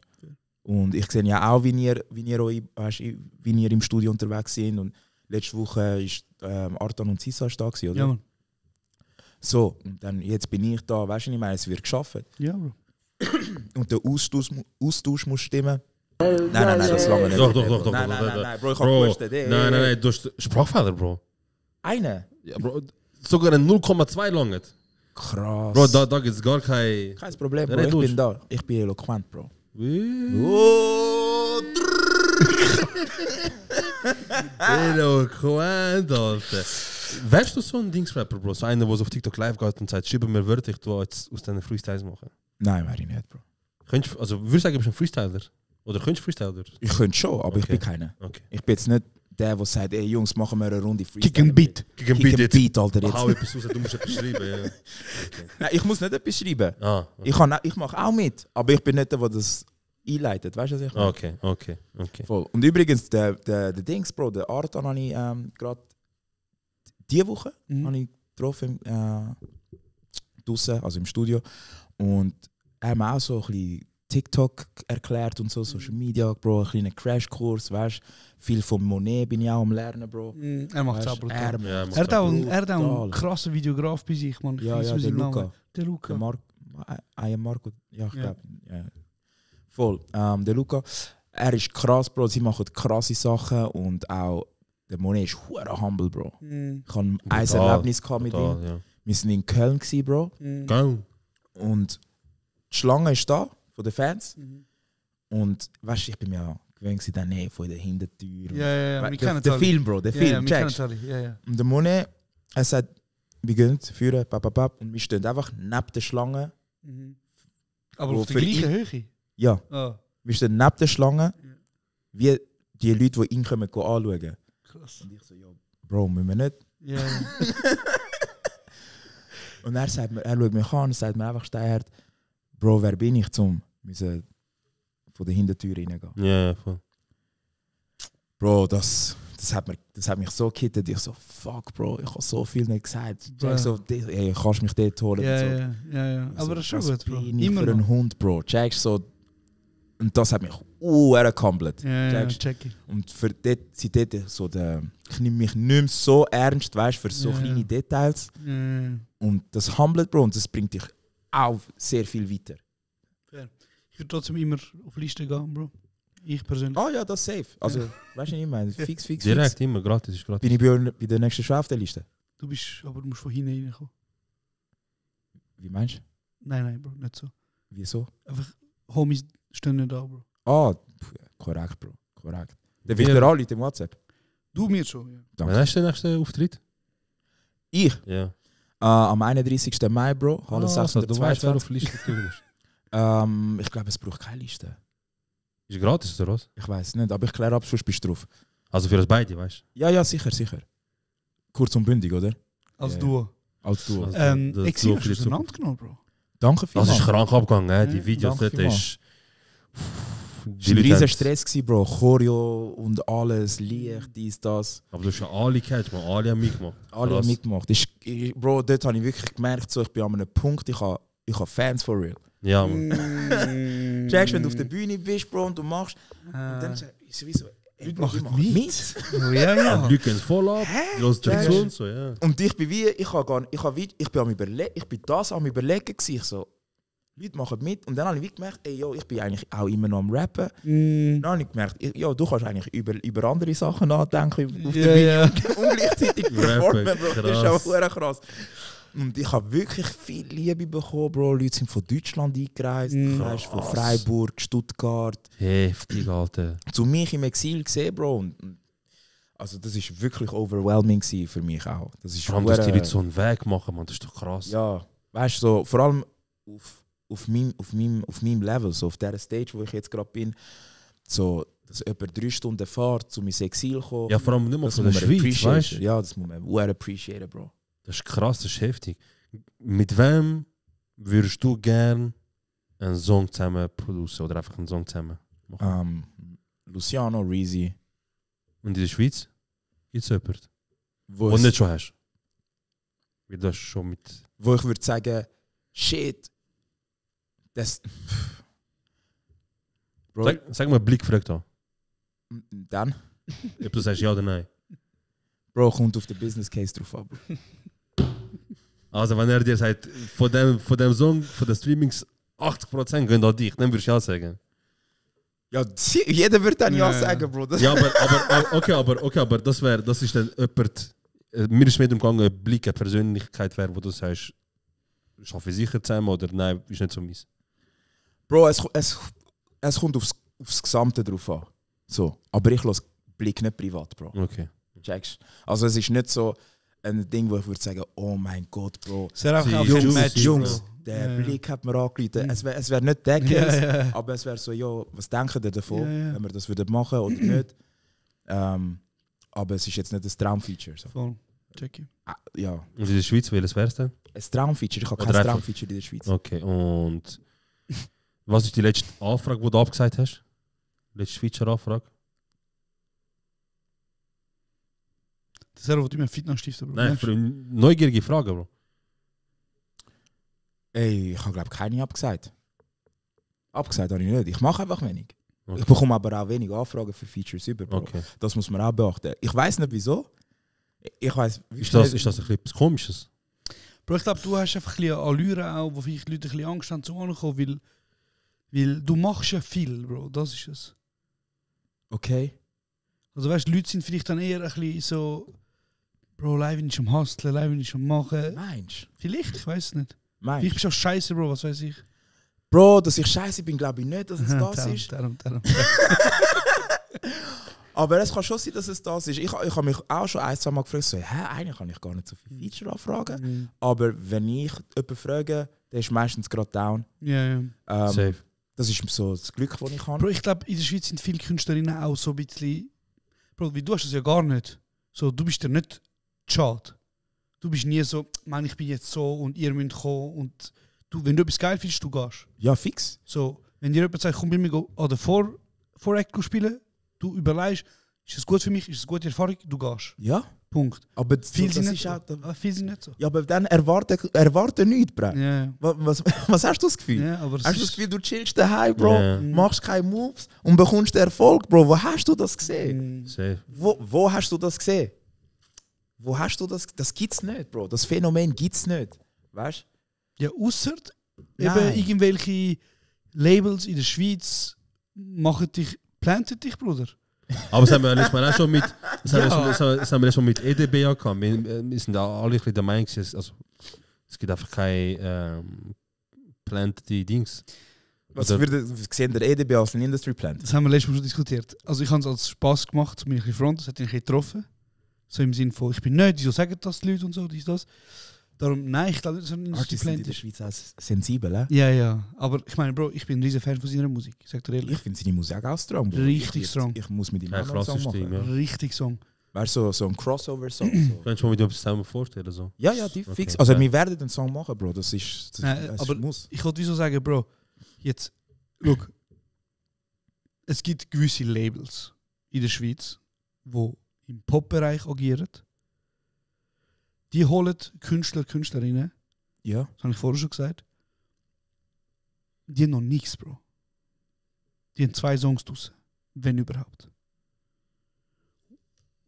Und ich sehe ja auch, wie ihr im Studio unterwegs seid. Und letzte Woche war Artan und Sisa da, oder? Ja, Mann. So, und dann jetzt bin ich da, weißt du, ich meine, es wird geschafft. Ja, Bro. Und der Austausch muss stimmen. Nein, das lange nicht. Doch. Nein, Bro, ich habe gewusst. Nein, du hast Sprachfehler, Bro. Eine? Ja, Bro. Sogar ein 0,2 langt. Krass. Bro, da gibt es gar kein... Kein Problem, Bro. Ich bin da. Ich bin eloquent, Bro. Eloquent, Alter. Wärst du so ein Dingsrapper, Bro? So einer, der auf TikTok live geht und sagt, schreibe mir Wörter, ich tue jetzt aus diesen Freestyles machen? Nein, wäre ich nicht, Bro. Würdest du sagen, du bist ein Freestyler? Oder könntest du Freestyler? Ich könnte schon, aber ich bin keiner. Okay. Ich bin jetzt nicht der sagt, ey Jungs, machen wir eine Runde Freestyle. Kick and Beat. Kick and Beat, Alter. Jetzt. Hau etwas raus, du musst etwas schreiben. Ja. Okay. Nein, ich muss nicht etwas schreiben. Okay. Ich mache auch mit, aber ich bin nicht der, der das einleitet. Weißt du, was ich meine? Okay. Voll. Und übrigens, der Dings, Bro, der Artan habe ich gerade diese Woche habe ich getroffen, draussen, also im Studio. Und er hat mir auch so ein bisschen TikTok erklärt und so, Social Media, Bro, einen kleinen Crashkurs, weißt viel von Monet bin ich auch am Lernen, Bro. Er macht es auch Weißt, brutal. Ja, Er hat auch brutal. einen krassen Videograf bei sich, man. Ja, ja, der Luca. Der Luca. Der Marco, ja, ich Ja. glaube. Ja. Voll. Der Luca, er ist krass, Bro. Sie machen krasse Sachen und auch der Monet ist hure humble, Bro. Mhm. Ich hatte ein Brutal, Erlebnis gehabt mit ihm. Total, ja. Wir waren in Köln, gewesen, Bro. Mhm. Geil. Und die Schlange ist da von den Fans. Mhm. Und weißt du, ich bin ja gewöhnt in der Nähe von der Hintertür. Ja, wir kennen es Der alle. Film, Bro, der Ja, ja, Film, wir kennen checkst. es alle. Ja, ja. Und der Monet, er sagt, wir gehen führen, und wir stehen einfach neben der Schlange. Mhm. Aber Wo auf der für gleichen ihn- Höhe? Ja, Ah, wir stehen neben der Schlange, wie die Leute, die ihn kommen, anschauen. krass. Und ich so, ja, Bro, müssen wir nicht. Ja, ja. Und er sagt mir, er schaut mich an und sagt mir einfach steinhart, Bro, wer bin ich, zum müssen von der Hintertür reingehen. Ja, voll. Bro, das hat mich so gekittet. Ich so, fuck, Bro, ich habe so viel nicht gesagt. Bro. Ich so, ey, kannst du mich dort holen? Ja, und so. ja, ja, ja. Aber das ist schon was gut, Bro. bin ich Immer für einen noch. Hund, Bro. Checkst so. Und das hat mich komplett. Ja, ja, Checkst? check ich. Und für dort, so ich nehme mich nicht mehr so ernst, weißt für so Ja. kleine Details. Ja. Und das humbelt, Bro, und das bringt dich auch sehr viel weiter. Ich würde trotzdem immer auf Liste gehen, Bro. Ich persönlich. Ah ja, das ist safe. Also, weißt du nicht, ich meine, fix. Direkt, immer, gratis ist gratis. Bin ich bei der nächsten Show auf der Liste? Du musst von hinten reinkommen. Wie meinst du? Nein, Bro, nicht so. Wieso? Einfach, Homies stehen nicht da, Bro. Ah, korrekt, Bro. Korrekt. Dann will ich dir alle im WhatsApp. Du mir schon, ja. Wann Danke. hast du den nächsten Auftritt? Ich? Ja. Am 31. Mai, Bro. Halle Du weißt, wer 622. auf die Liste tun musst. Ich glaube, es braucht keine Liste. Ist gratis, oder was? Ich weiß nicht, aber ich kläre ab, sonst bist du drauf. Also für uns beide, weißt Ja, sicher. Kurz und bündig, oder? Als Ja. Duo. Als du. Also, das Exil Duo hast für du die auseinandergenommen, Bro. Danke Das vielmals. ist krank abgegangen, Ja, die Videos danke dort ist. Es war ein riesen Stress, gewesen, Bro. Choreo und alles, Licht, dies, das. Aber du hast ja alle gehört, man, alle haben mitgemacht. Alle haben mitgemacht. Bro, dort habe ich wirklich gemerkt, so, ich bin an einem Punkt, ich habe Fans for real. Ja, man. Checkst, wenn du auf der Bühne bist, Bro, und du machst, und dann ist sowieso, ey, Bro, die machen mit. Oh, ja, ja. Die Leute gehen voll ab, die hören dazu und so, ja. Und ich bin wie, ich bin das am Überlegen gewesen, ich so, Leute machen mit. Und dann habe ich wie gemerkt, ey, yo, ich bin eigentlich auch immer noch am Rappen. Dann habe ich gemerkt, yo, du kannst eigentlich über andere Sachen nachdenken auf der Bühne und gleichzeitig performen, Bro. Das ist auch verdammt krass. Und ich habe wirklich viel Liebe bekommen, Bro. Leute sind von Deutschland eingereist, weißt, von Freiburg, Stuttgart. Heftig, Alter. Zu mich im Exil gesehen, Bro. Und also das ist wirklich overwhelming gewesen für mich auch. Das ist Vor allem, dass die verdammt- Leute so einen Weg machen, man, das ist doch krass. Ja, weißt du, so, vor allem auf meinem Level, so auf der Stage, wo ich jetzt gerade bin, so, dass jemand 3 Stunden fährt, um ins Exil zu kommen. Ja, vor allem nicht mal das von der muss man Schweiz, appreciaten. weißt du? Ja, das muss man well appreciaten, Bro. Das ist krass, das ist heftig. Mit wem würdest du gern einen Song zusammen produzieren oder einfach einen Song zusammen machen? Luciano, Reezy. Und in der Schweiz gibt es jemanden, Wo, den es- nicht schon hast? Weil du hast schon mit... wo ich würde sagen, shit, das... Bro, Sag mal Blick fragt an. dann? Ob du sagst ja oder nein. Bro, kommt auf den Business Case drauf ab. Also wenn er dir sagt, von dem Song, von den Streamings 80% gehen an dich, dann würdest du ja sagen. Ja, jeder wird dann ja Ja. sagen, Bro. Ja, aber das ist dann jemand, mir ist mit dem Gang eine Blick, eine Persönlichkeit wäre, wo du sagst, schaffe ich sicher zusammen oder nein, ist nicht so mies. Bro, es kommt aufs Gesamte drauf an. So. Aber ich lasse Blick nicht privat, Bro. Okay. Checkst? Also es ist nicht so ein Ding, wo ich würde sagen, oh mein Gott, Bro. Es wäre Sie- auch Jungs, Match, Jungs, Bro. der Ja. Blick hat mir angerufen. Es wär nicht der Case, Ja, ja. aber es wäre so, jo, was denken ihr davon, Ja, ja. wenn wir das würden machen oder nicht? Aber es ist jetzt nicht ein Traumfeature. So. Voll. Check it. Ja, Und in der Schweiz, welches wäre es denn? ein Traumfeature. Ich habe Oder kein einfach- Traumfeature in der Schweiz. Okay, und was ist die letzte Anfrage, die du abgesagt hast? Letzte Feature-Anfrage? Das ist er, wo du mir Fitness-Stifter, Bro. Nein, für eine neugierige Frage, Bro. Ey, ich habe glaube keine abgesagt. Abgesagt habe ich nicht. Ich mache einfach wenig. Okay. Ich bekomme aber auch wenig Anfragen für Features über, Bro. Okay. Das muss man auch beachten. Ich weiß nicht wieso. Ich weiß, Ist das ein bisschen etwas Komisches? Bro, ich glaube, du hast einfach ein bisschen Allüre auch, wo vielleicht Leute ein bisschen Angst haben zu ankommen, weil du machst ja viel, Bro. Das ist es. Okay. Also weißt du, Leute sind vielleicht dann eher ein bisschen so, Bro, live ist am Hustlen, live ist am Machen. Meinst du? Vielleicht, ich weiß es nicht. Meinst Vielleicht bist du auch scheiße, Bro, was weiß ich. Bro, dass ich scheiße bin, glaube ich nicht, dass es das Darum, ist. darum. Aber es kann schon sein, dass es das ist. Ich habe mich auch schon ein, zwei Mal gefragt, so, eigentlich kann ich gar nicht so viele Feature anfragen. Aber wenn ich jemanden frage, der ist meistens gerade down. Ja. Safe. Das ist so das Glück, das ich habe. Bro, ich glaube, in der Schweiz sind viele Künstlerinnen auch so ein bisschen. Bro, wie du hast es ja gar nicht. So, du bist ja nicht schade. Du bist nie so, Mann, ich bin jetzt so und ihr müsst kommen. Und du, wenn du etwas geil findest, du gehst. Ja, fix. So, wenn dir jemand sagt, komm bei mir an der Vor-Act spielen, du überlegst, ist es gut für mich, ist es eine gute Erfahrung, du gehst. Ja. Punkt. Aber Viele sind das nicht ist so. auch Viele sind nicht so. ja, aber dann erwarte nichts, Bro. Ja. Was hast du das Gefühl? Ja, aber Hast du es das ist- Gefühl, du chillst daheim, Bro, Ja. machst keine Moves und bekommst den Erfolg, Bro? Wo hast du das gesehen? Safe. Wo hast du das gesehen? Wo hast du das? Das gibt's nicht, Bro. Das Phänomen gibt's nicht. Weißt du? Ja, ausser Nein. eben irgendwelche Labels in der Schweiz planten dich, Bruder. Aber das haben wir letztes Mal auch schon mit, das Ja. haben wir letztes Mal mit EDB auch gehabt. Wir sind da alle ein bisschen der Meinung, also, es gibt einfach keine plannte Dings. Was Oder- sehen der EDB als ein Industry Plan? Das haben wir letztes Mal schon diskutiert. Also ich habe es als Spass gemacht, bin ich ein bisschen front, das hat ihn ein bisschen getroffen. So im Sinne von, ich bin nicht, wieso sagen das die Leute und so, dies, das. Darum, nein, ich glaube nicht, dass er Artists sind in der Schweiz auch sensibel, eh? Ja. Aber ich meine, Bro, ich bin ein riesen Fan von seiner Musik. Ich sag dir ehrlich. Ich finde seine Musik auch strong, Bro. Richtig Ich- strong. Ich muss mit ihm Ja, auch noch einen Song krasses machen. Ding, ja. Richtig Song. Weißt du, so ein Crossover-Song. So. Kannst du mal mit etwas zusammen vorstellen? So? Ja, die Okay, fix. Also ja. wir werden den Song machen, Bro. Das ist Aber muss. ich wollte wieso sagen, Bro, jetzt, look, es gibt gewisse Labels in der Schweiz, die im Pop-Bereich agieren. Die holen Künstler, Künstlerinnen, Ja. das habe ich vorher schon gesagt, die haben noch nichts, Bro. Die haben 2 Songs draussen, wenn überhaupt.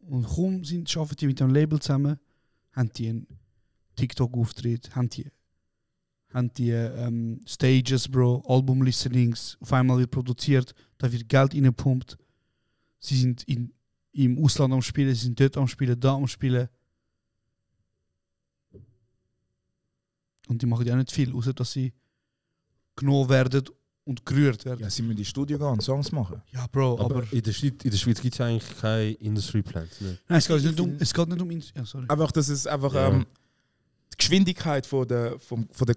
Und kaum arbeiten die mit dem Label zusammen, haben die einen TikTok-Auftritt, haben die Stages, Bro, Album-Listenings, auf einmal wird produziert, da wird Geld reingepumpt. Sie sind im Ausland am Spielen, sie sind dort am Spielen, da am Spielen. Und die machen ja nicht viel, außer dass sie genommen werden und gerührt werden. Ja, sie müssen ins Studio gehen und Songs machen. Ja, Bro, aber in der Schweiz gibt es ja eigentlich keine Industry Plans. Ne? nein, es geht nicht um ja, sorry. Einfach, das ist einfach Ja. die Geschwindigkeit von der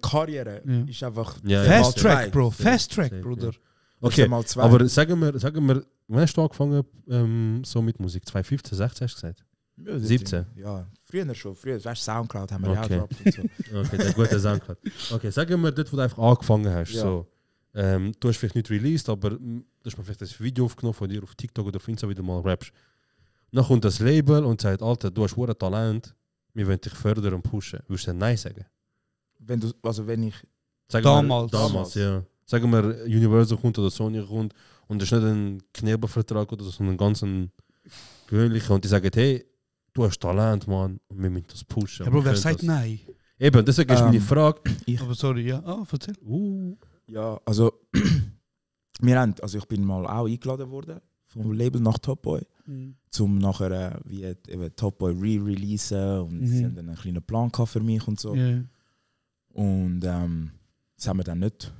Karriere Ja. ist einfach Ja, Fast mal Track, zwei. Bro, Fast Track, Safe, Bruder. Okay, mal 2. aber sagen wir, wann hast du angefangen so mit Musik? 2015, 16 hast du gesagt? Ja, 17? Ja, früher schon. Weißt du, Soundcloud haben wir ja auch Okay. gedroppt und so. Okay, der gute Soundcloud. Okay, sagen wir dort, wo du einfach angefangen hast. Ja. So, du hast vielleicht nicht released, aber du hast mir vielleicht ein Video aufgenommen von dir auf TikTok oder auf Insta, wie du mal rappst. Dann kommt das Label und sagt, Alter, du hast ein Talent, wir wollen dich fördern und pushen. Würdest du dann Nein sagen? Wenn ich... Sagen Damals. Wir, damals, ja. Sagen wir, Universal kommt oder Sony kommt und das ist nicht ein Knebelvertrag oder so, sondern ein ganz gewöhnlicher. Und die sagen, hey, du hast Talent, Mann, und wir müssen das pushen. Ja, Bro, Wir wer können sagt das. nein? Eben, deswegen ist meine Frage. Aber sorry, ja. Erzähl. Ja, also... ich bin mal auch eingeladen worden vom Label nach Top Boy, zum nachher wie eben Top Boy re-releasen und sie haben dann einen kleinen Plan gehabt für mich und so. Ja. Und das haben wir dann nicht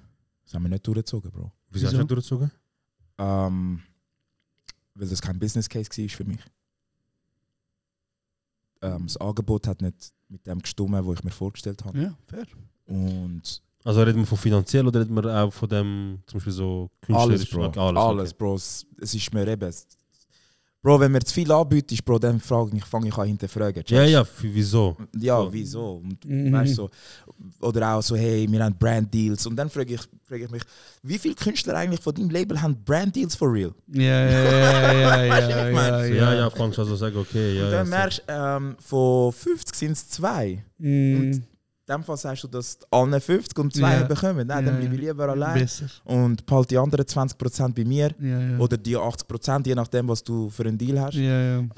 durchgezogen, Bro. Wieso hast du nicht durchgezogen? Weil das kein Business Case war für mich. Das Angebot hat nicht mit dem gestimmt, was ich mir vorgestellt habe. Ja, fair. Und Also reden wir von finanziell oder reden wir auch von dem, zum Beispiel so alles, künstlerisch? Bro. Okay, Alles, Bro. Es ist mir eben... Bro, wenn mir zu viel anbietest, Bro, dann fange ich an hinterfragen. Ja, ja, wieso? Ja, So. wieso? Und, weißt, so, oder auch so, hey, wir haben Brand-Deals. Und dann frage ich mich, wie viele Künstler eigentlich von deinem Label haben Brand-Deals for real? Ja, fangst du also sagen, okay, ja. Und dann merkst du, von 50 sind es 2. Und dem Fall sagst du, dass alle 50 und 2 bekommen. Nein, dann bleibe ich lieber allein Besser. und behalte die anderen 20% bei mir. Ja. Oder die 80%, je nachdem, was du für einen Deal hast. Ja. Und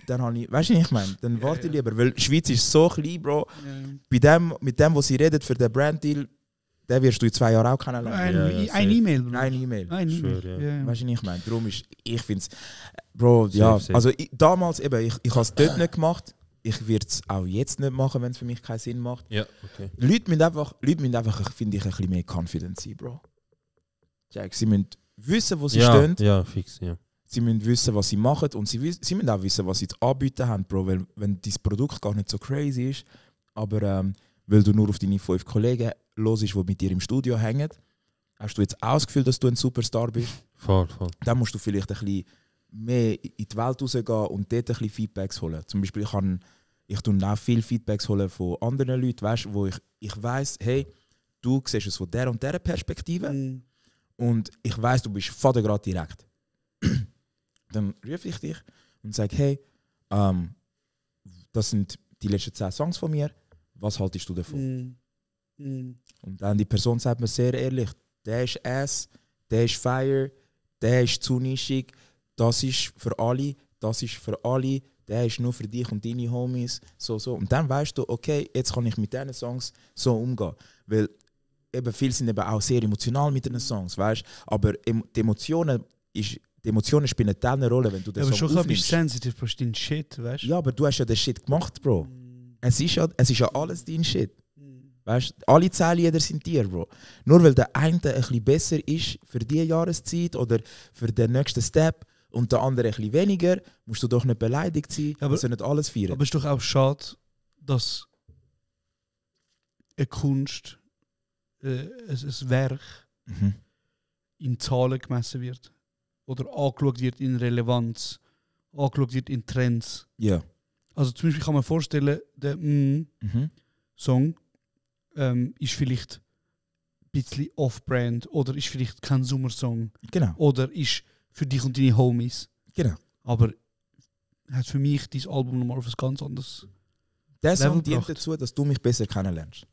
dann habe ich, weißt du, was ich meine? Dann warte ich lieber, weil die Schweiz ist so klein, Bro. Ja. Mit dem, was sie redet für den Brand-Deal, den wirst du in 2 Jahren auch kennenlernen. Ein E-Mail. Bro. Ein E-Mail. Ein E-Mail. Sure, Ja. Weißt du, was ich meine? Darum ist, ich finde es, Bro, ja. Safe. Also damals eben, ich habe es dort nicht gemacht. Ich würde es auch jetzt nicht machen, wenn es für mich keinen Sinn macht. Ja, okay. Leute müssen einfach, finde ich, ein bisschen mehr confident sein, Bro. Sie müssen wissen, wo sie stehen. Ja, fix, ja. Sie müssen wissen, was sie machen und sie müssen auch wissen, was sie zu anbieten haben, Bro. Weil, wenn dein Produkt gar nicht so crazy ist, aber weil du nur auf deine 5 Kollegen hörst, die mit dir im Studio hängen, hast du jetzt auch das Gefühl, dass du ein Superstar bist. Voll. Dann musst du vielleicht ein bisschen mehr in die Welt rausgehen und dort ein bisschen Feedbacks holen. Zum Beispiel, ich tue auch viele Feedbacks holen von anderen Leuten, weißt, wo ich weiss, hey, du siehst es von der und der Perspektive und ich weiss, du bist gerade direkt. Dann rufe ich dich und sage, hey, das sind die letzten 10 Songs von mir, was haltest du davon? Und dann die Person sagt mir sehr ehrlich, der ist Ass, der ist Fire, der ist zu nischig, das ist für alle, der ist nur für dich und deine Homies, so. Und dann weißt du, okay, jetzt kann ich mit diesen Songs so umgehen. Weil eben viele sind eben auch sehr emotional mit den Songs, weißt? Aber die Emotionen spielen dann eine Rolle, wenn du den Aber Song schon aufnimmst. bist du sensitiv, du dein Shit, weißt du? Ja, aber du hast ja den Shit gemacht, Bro. Es ist ja alles dein Shit. Weißt, alle 10 Lieder sind dir, Bro. Nur weil der eine ein bisschen besser ist für diese Jahreszeit oder für den nächsten Step und der andere ein bisschen weniger, musst du doch nicht beleidigt sein, dass du nicht alles feiern. Aber es ist doch auch schade, dass eine Kunst, ein Werk in Zahlen gemessen wird. Oder angeschaut wird in Relevanz, angeschaut wird in Trends. Ja. Also zum Beispiel kann man vorstellen, der Song ist vielleicht ein bisschen off-brand oder ist vielleicht kein Sommersong. Genau. Oder ist für dich und deine Homies. Genau. Aber hat für mich dieses Album nochmal auf ein ganz anderes Der Song Level dient gebracht. dazu, dass du mich besser kennenlernst.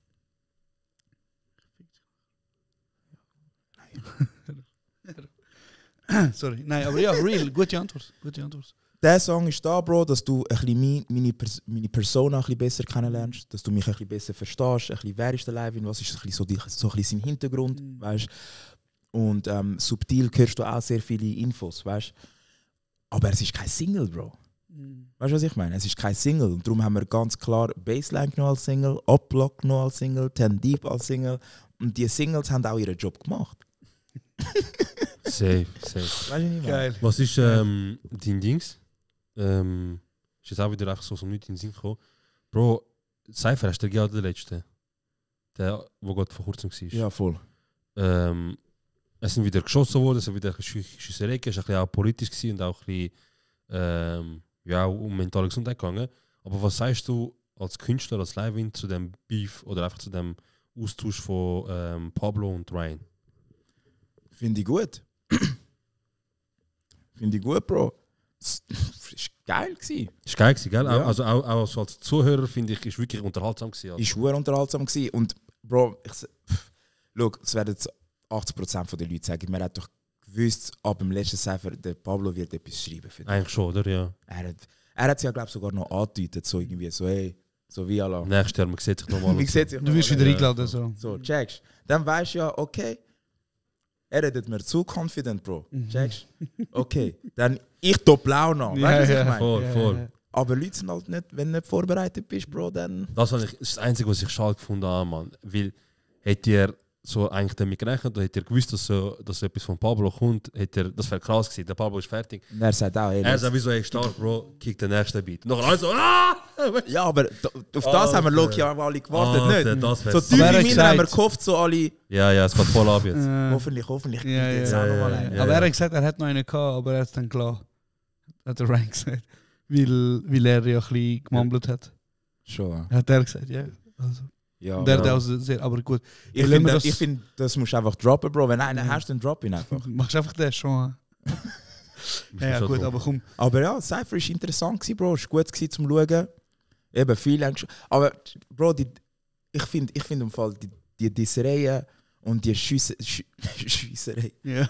Sorry, nein, aber ja, real, gute Antwort. Der Song ist da, Bro, dass du ein bisschen meine Persona ein bisschen besser kennenlernst, dass du mich ein bisschen besser verstehst, ein bisschen, wer ist der Live, was ist ein bisschen so ein bisschen sein Hintergrund, weißt? Und subtil hörst du auch sehr viele Infos, weißt? Aber es ist kein Single, Bro. Weißt du, was ich meine? Es ist kein Single. Und darum haben wir ganz klar Bassline noch als Single, Uplock noch als Single, 10 Deep als Single. Und die Singles haben auch ihren Job gemacht. Safe. Weißt du nicht mehr? Geil. Was ist dein Dings? Ist jetzt auch wieder einfach so nicht in den Sinn gekommen. Bro, Cypher hast du gegeben, der letzte? Der gerade vor kurzem war. Ja, voll. Es sind wieder geschossen worden, es sind wieder Schüsserei, es war ein bisschen auch politisch gewesen und auch ein bisschen um mentale Gesundheit gegangen. Aber was sagst du als Künstler, als Live-In zu dem Beef oder einfach zu dem Austausch von Pablo und Ryan? Finde ich gut. Finde ich gut, Bro. Es war geil. Ist geil gewesen, gell? Ja. Also auch so als Zuhörer finde ich, ist wirklich unterhaltsam gewesen. Also. Ist sehr unterhaltsam gewesen. Und Bro, schau, es werden jetzt 80% der Leute sagen, man hat doch gewusst, ab dem letzten Cypher, der Pablo wird etwas schreiben für dich. Eigentlich schon, oder? Ja. Er hat es ja, glaube ich, sogar noch angedeutet, so irgendwie, so hey, so wie Allah. Nächstes Jahr, man sieht sich nochmal. Du wirst wieder eingeladen. So. Checkst. Dann weißt du ja, okay, er redet mir zu confident, Bro. Checkst? Okay, dann ich top Laune. Weißt du, was ich meine? Voll. Aber Leute sind halt nicht, wenn du nicht vorbereitet bist, Bro, dann... Das ist das Einzige, was ich schade gefunden habe, Mann. Weil, hätte ihr so eigentlich damit gerechnet, oder hätte ihr gewusst, dass etwas von Pablo kommt, das wäre krass gewesen. Der Pablo ist fertig. Und er sagt auch, Er sagt, wieso, ey, stark, Bro, kick den nächsten Beat. Noch alles so, Ja, aber auf das haben wir Loki alle gewartet, nicht? Das so tief wie mir haben wir gehofft, so alle... Ja, es geht voll ab jetzt. Hoffentlich Ja, jetzt auch noch mal einen. Aber er hat gesagt, er hat noch einen gehabt, aber er hat es dann klar. Hat der Ryan gesagt. Weil er ja ein bisschen gemumbelt hat. Schon. Hat er gesagt, ja. Also. Ja, und der hat auch sehr, aber gut. Ich finde, das musst du einfach droppen, Bro. Wenn einer hast, dann drop ihn einfach. Machst einfach das schon. Ja, gut, aber komm. Aber ja, Cypher war interessant, Bro. Es war gut zum Schauen. Eben viel. Aber, Bro, ich finde im Fall die Dissereien und die Schiesserei. Ja.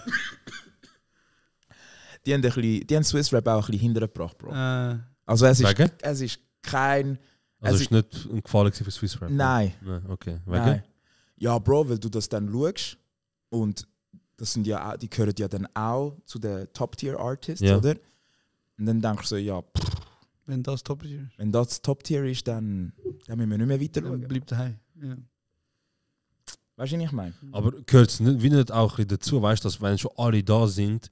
Die haben Swiss Rap auch ein bisschen hintergebracht, Bro. Also es ist kein... Also es ist nicht ein Gefallen für Swiss Rap? Nein. Okay. Nein. Ja, Bro, weil du das dann schaust und das sind ja auch, die gehören ja dann auch zu den Top-Tier-Artists, oder? Und dann denkst du so, ja, wenn das Top-Tier ist. Wenn das Top-Tier ist, dann müssen wir nicht mehr weiter schauen. Dann bleibt daheim. Ja. Weißt du, was ich meine? Aber gehört es nicht auch dazu, weißt du, dass wenn schon alle da sind,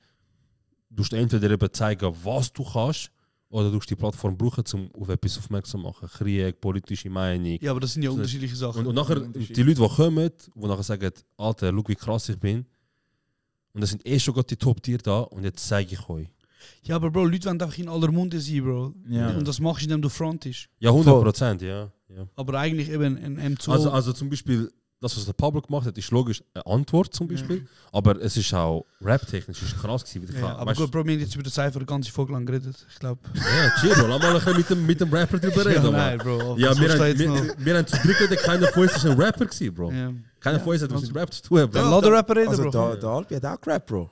du entweder eben zeigen, was du kannst, oder du die Plattform brauchen, um auf etwas aufmerksam zu machen. Krieg, politische Meinung. Ja, aber das sind ja unterschiedliche Sachen. Und nachher, die Leute, die kommen, die nachher sagen, Alter, schau, wie krass ich bin. Und das sind schon gerade die Top-Tier da und jetzt zeige ich euch. Ja, aber Bro, Leute wollen einfach in aller Munde sein, Bro. Ja. Und das machst du, indem du frontest. Ja, 100%, ja. Aber eigentlich eben ein M2... Also zum Beispiel, das, was der Pablo gemacht hat, ist logisch eine Antwort zum Beispiel. Aber es ist auch rap-technisch ist krass gewesen. Ja, aber gut, Bro, wir haben jetzt über den Cypher eine ganze Folge lang geredet. Ich glaube... Ja, chill, Bro. Lass mal ein bisschen mit dem Rapper drüber reden. Ja, nein, Bro. Ja, wir haben zu dritt keiner von uns ist ein Rapper gewesen, Bro. Ja. Keiner von uns hat was mit Rap zu tun, Bro. Lass den Rapper reden, also Bro. Der Alpi hat auch gerappt, Bro.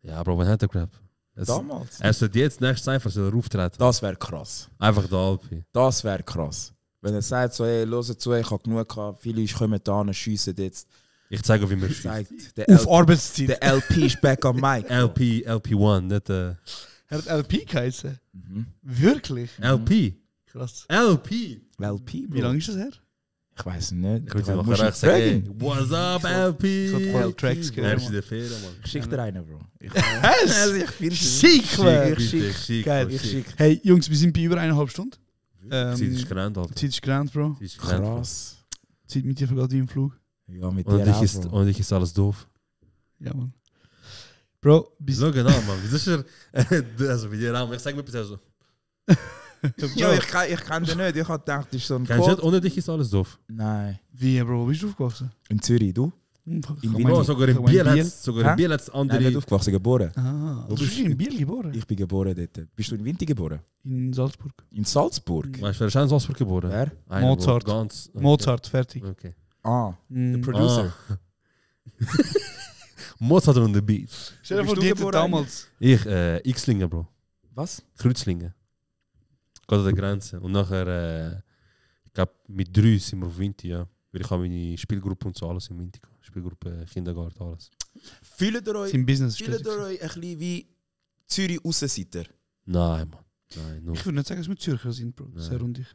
Ja, Bro, wann hat er gerappt? Damals. Er sollte jetzt nächstes Cypher auftreten. Das wäre krass. Einfach der Alpi. Das wäre krass. Wenn er sagt so, hey, hört zu, ich habe genug gehabt, viele kommen da und schiessen jetzt. Ich zeige, wie man schießt. Auf Arbeitszeit. Der LP ist back on mic. LP1, nicht Er hat LP geheißen? Wirklich? LP? Krass. LP? LP, Bro. Wie lange ist das her? Ich weiß nicht. Ich würde noch sagen, what's up, LP? Ich habe voll Tracks gehört. Ich schicke dir einen, Bro. Was? Ich finde Schick, schick. Geil. Hey, Jungs, wir sind bei über 1,5 Stunden. Zeit ist gerannt, Alter. Zeit ist gerannt, Bro. Krass. Zeit mit dir vergeht wie im Flug. Ja, mit und dir ich ist, Bro. Und ich ist alles doof. Ja, Mann. Bro, so genau, Mann. Wie ist er? Also, wie dir auch. Ich sag mir bitte so. Ja, ich kann den nicht. Ich habe gedacht, das ist so ein Kennst du nicht? Ohne dich ist alles doof. Nein. Wie, Bro? Bist du aufgewachsen? In Zürich, du? In Bro, sogar in Biel hat es andere... Nein, nicht aufgewachsen, geboren. Ah, du bist in Biel geboren? Ich bin geboren dort. Bist du in Winti geboren? In Salzburg. In Salzburg? Weißt du, wer ist in Salzburg geboren? Wer? Mozart. Ganz, okay. Mozart, fertig. Okay. Der Producer. Mozart on the beat. Stell dir vor, die damals... Ich, Xlingen, Bro. Was? Kreuzlingen. Geht an der Grenze. Und nachher, ich glaube, mit 3 sind wir auf Winti, ja. Weil ich habe meine Spielgruppe und so alles in Winti. Spielgruppe, Kindergarten, alles. Fühlt ihr euch ein bisschen wie Zürich Aussenseiter? Nein, Mann. Nein, no. Ich würde nicht sagen, dass wir Zürcher sind, Bro. Sehr und ich.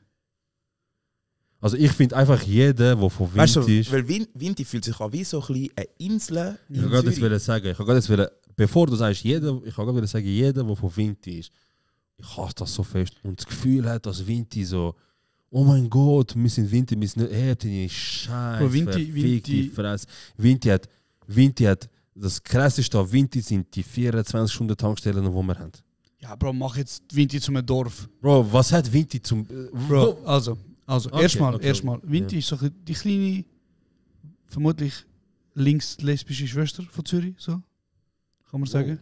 Also ich finde einfach jeder, der von Winti ist... Weil Winti fühlt sich an wie so ein bisschen eine Insel Ich kann gerade jetzt sagen, bevor du sagst, jeder, der von Winti ist, ich hasse das so fest. Und das Gefühl hat, dass Winti so, oh mein Gott, wir sind Winti, wir sind nicht, deine Scheiße, Winti hat, das Krasseste an Winti sind die 24-Stunden-Tankstellen, die wir haben. Ja, Bro, mach jetzt Winti zum Dorf. Bro, was hat Winti zum... Bro, also okay, erstmal, Winti ja. ist so die kleine, vermutlich links-lesbische Schwester von Zürich, so. Kann man sagen?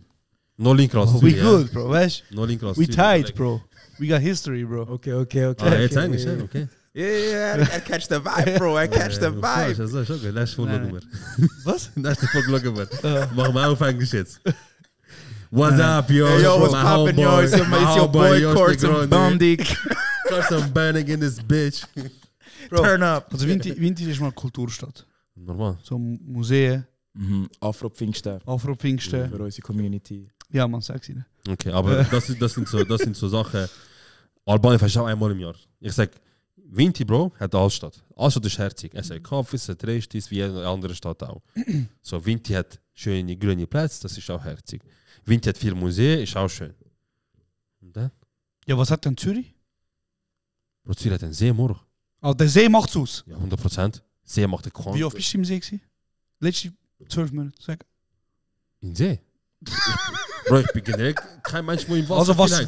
No linker als Zürich. We good, bro, weißt du? No linker als We tight, bro. We got history, bro. Okay. Jetzt eigentlich, okay. Ja, er catcht the vibe, Bro, er catcht the vibe. Das ist okay, lass voll schauen wir. Was? Lass voll schauen wir. Machen wir auf Englisch jetzt. What's up, yo? Hey, yo, what's poppin', yo? It's your boy, Corson Bondig. Corson Bondig in this bitch. Bro. Turn up. Also Winti ist mal eine Kulturstadt. Normal. So Museen. Afro-Pfingsten. Afro-Pfingsten. Für unsere Community. Ja, man sagt ihnen. Okay, aber das sind so Sachen. Albanien fast auch einmal im Jahr. Ich sag, Winti, Bro, hat Altstadt. Altstadt ist herzig. Es hat Kaffee, es hat Restis, wie eine andere Stadt auch. So, Winti hat schöne grüne Plätze, das ist auch herzig. Winti hat viel Museen, ist auch schön. Und dann? Ja, was hat denn Zürich? Bro, Zürich hat einen See, Morgen. Ah, der See macht's aus? Ja, 100%. See macht den Korn. Wie oft bist du im See gewesen? Letzte 12 Monate, sag. In See? Bro, ich bin generell kein Mensch, der im Wasser Also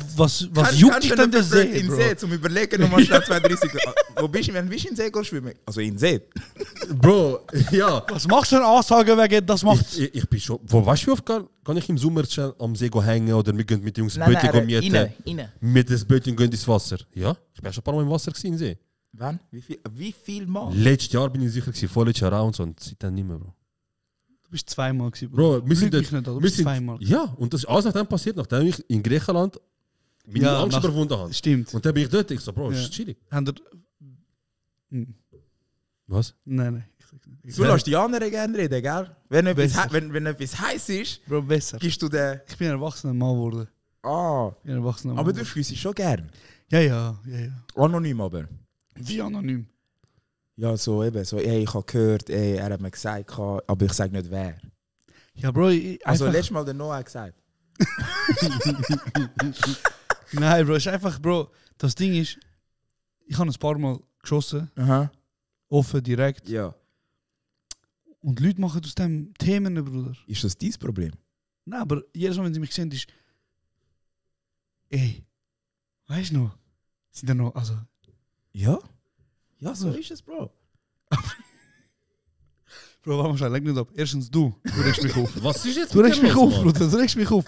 was juckt dich denn der See, in Bro? See, zum Überlegen nochmal schnell 2-3 Sekunden. Wo bist du, wenn du in den See gehst schwimmen? Also in den See? Bro, ja. Was machst du denn Aussagen wegen, das macht's? Ich bin schon... Weißt du, wie oft kann ich im Sommer am See hängen oder wir gehen mit den Jungs Bötchen mieten? Innen. Mit dem Bötchen gehen ins Wasser. Ja, ich bin schon ein paar Mal im Wasser gewesen, im See. Wann? Wie viel Mal? Letztes Jahr bin ich sicher gewesen, vorletztes Jahr auch und so, und seitdem nicht mehr, Bro. Du bist zweimal gewesen, Bro, wir sind Lüg mich dort, nicht, du wir bist sind, zweimal. ja, und das ist alles nachdem passiert, nachdem ich in Griechenland meine Ja, Angst nach- überwunden habe. Stimmt. Und dann bin ich dort, ich so, Bro, Ja. ist chillig. Haben ihr... Was? Nein. Du lässt die anderen gerne reden, gell? Wenn Besser. etwas heiß ist, Bro, besser. gibst du den... Ich bin ein erwachsener Mann geworden. Ah, Ich bin ein erwachsener Mann aber du geworden. fühlst dich schon gern. Ja. Anonym aber. Wie anonym. Ja, so eben, so, ey, ich habe gehört, ey, er hat mir gesagt, aber ich sage nicht wer. Ja, Bro, Also einfach... letztes Mal der Noah gesagt. Nein, Bro, ist einfach, Bro, das Ding ist, ich habe ein paar Mal geschossen, Aha. offen, direkt. Ja. Und Leute machen aus dem Themen, Bruder. Ist das dein Problem? Nein, aber jedes Mal, wenn sie mich sehen, ist... Ey, weißt du noch? Sind da noch, also... Ja? Ja, so ist es, Bro. Bro, warte mal schnell, leg nicht ab. Erstens du regst mich auf. Was ist jetzt Du regst mit mich dir los, auf, Mann? Bruder, du regst mich auf.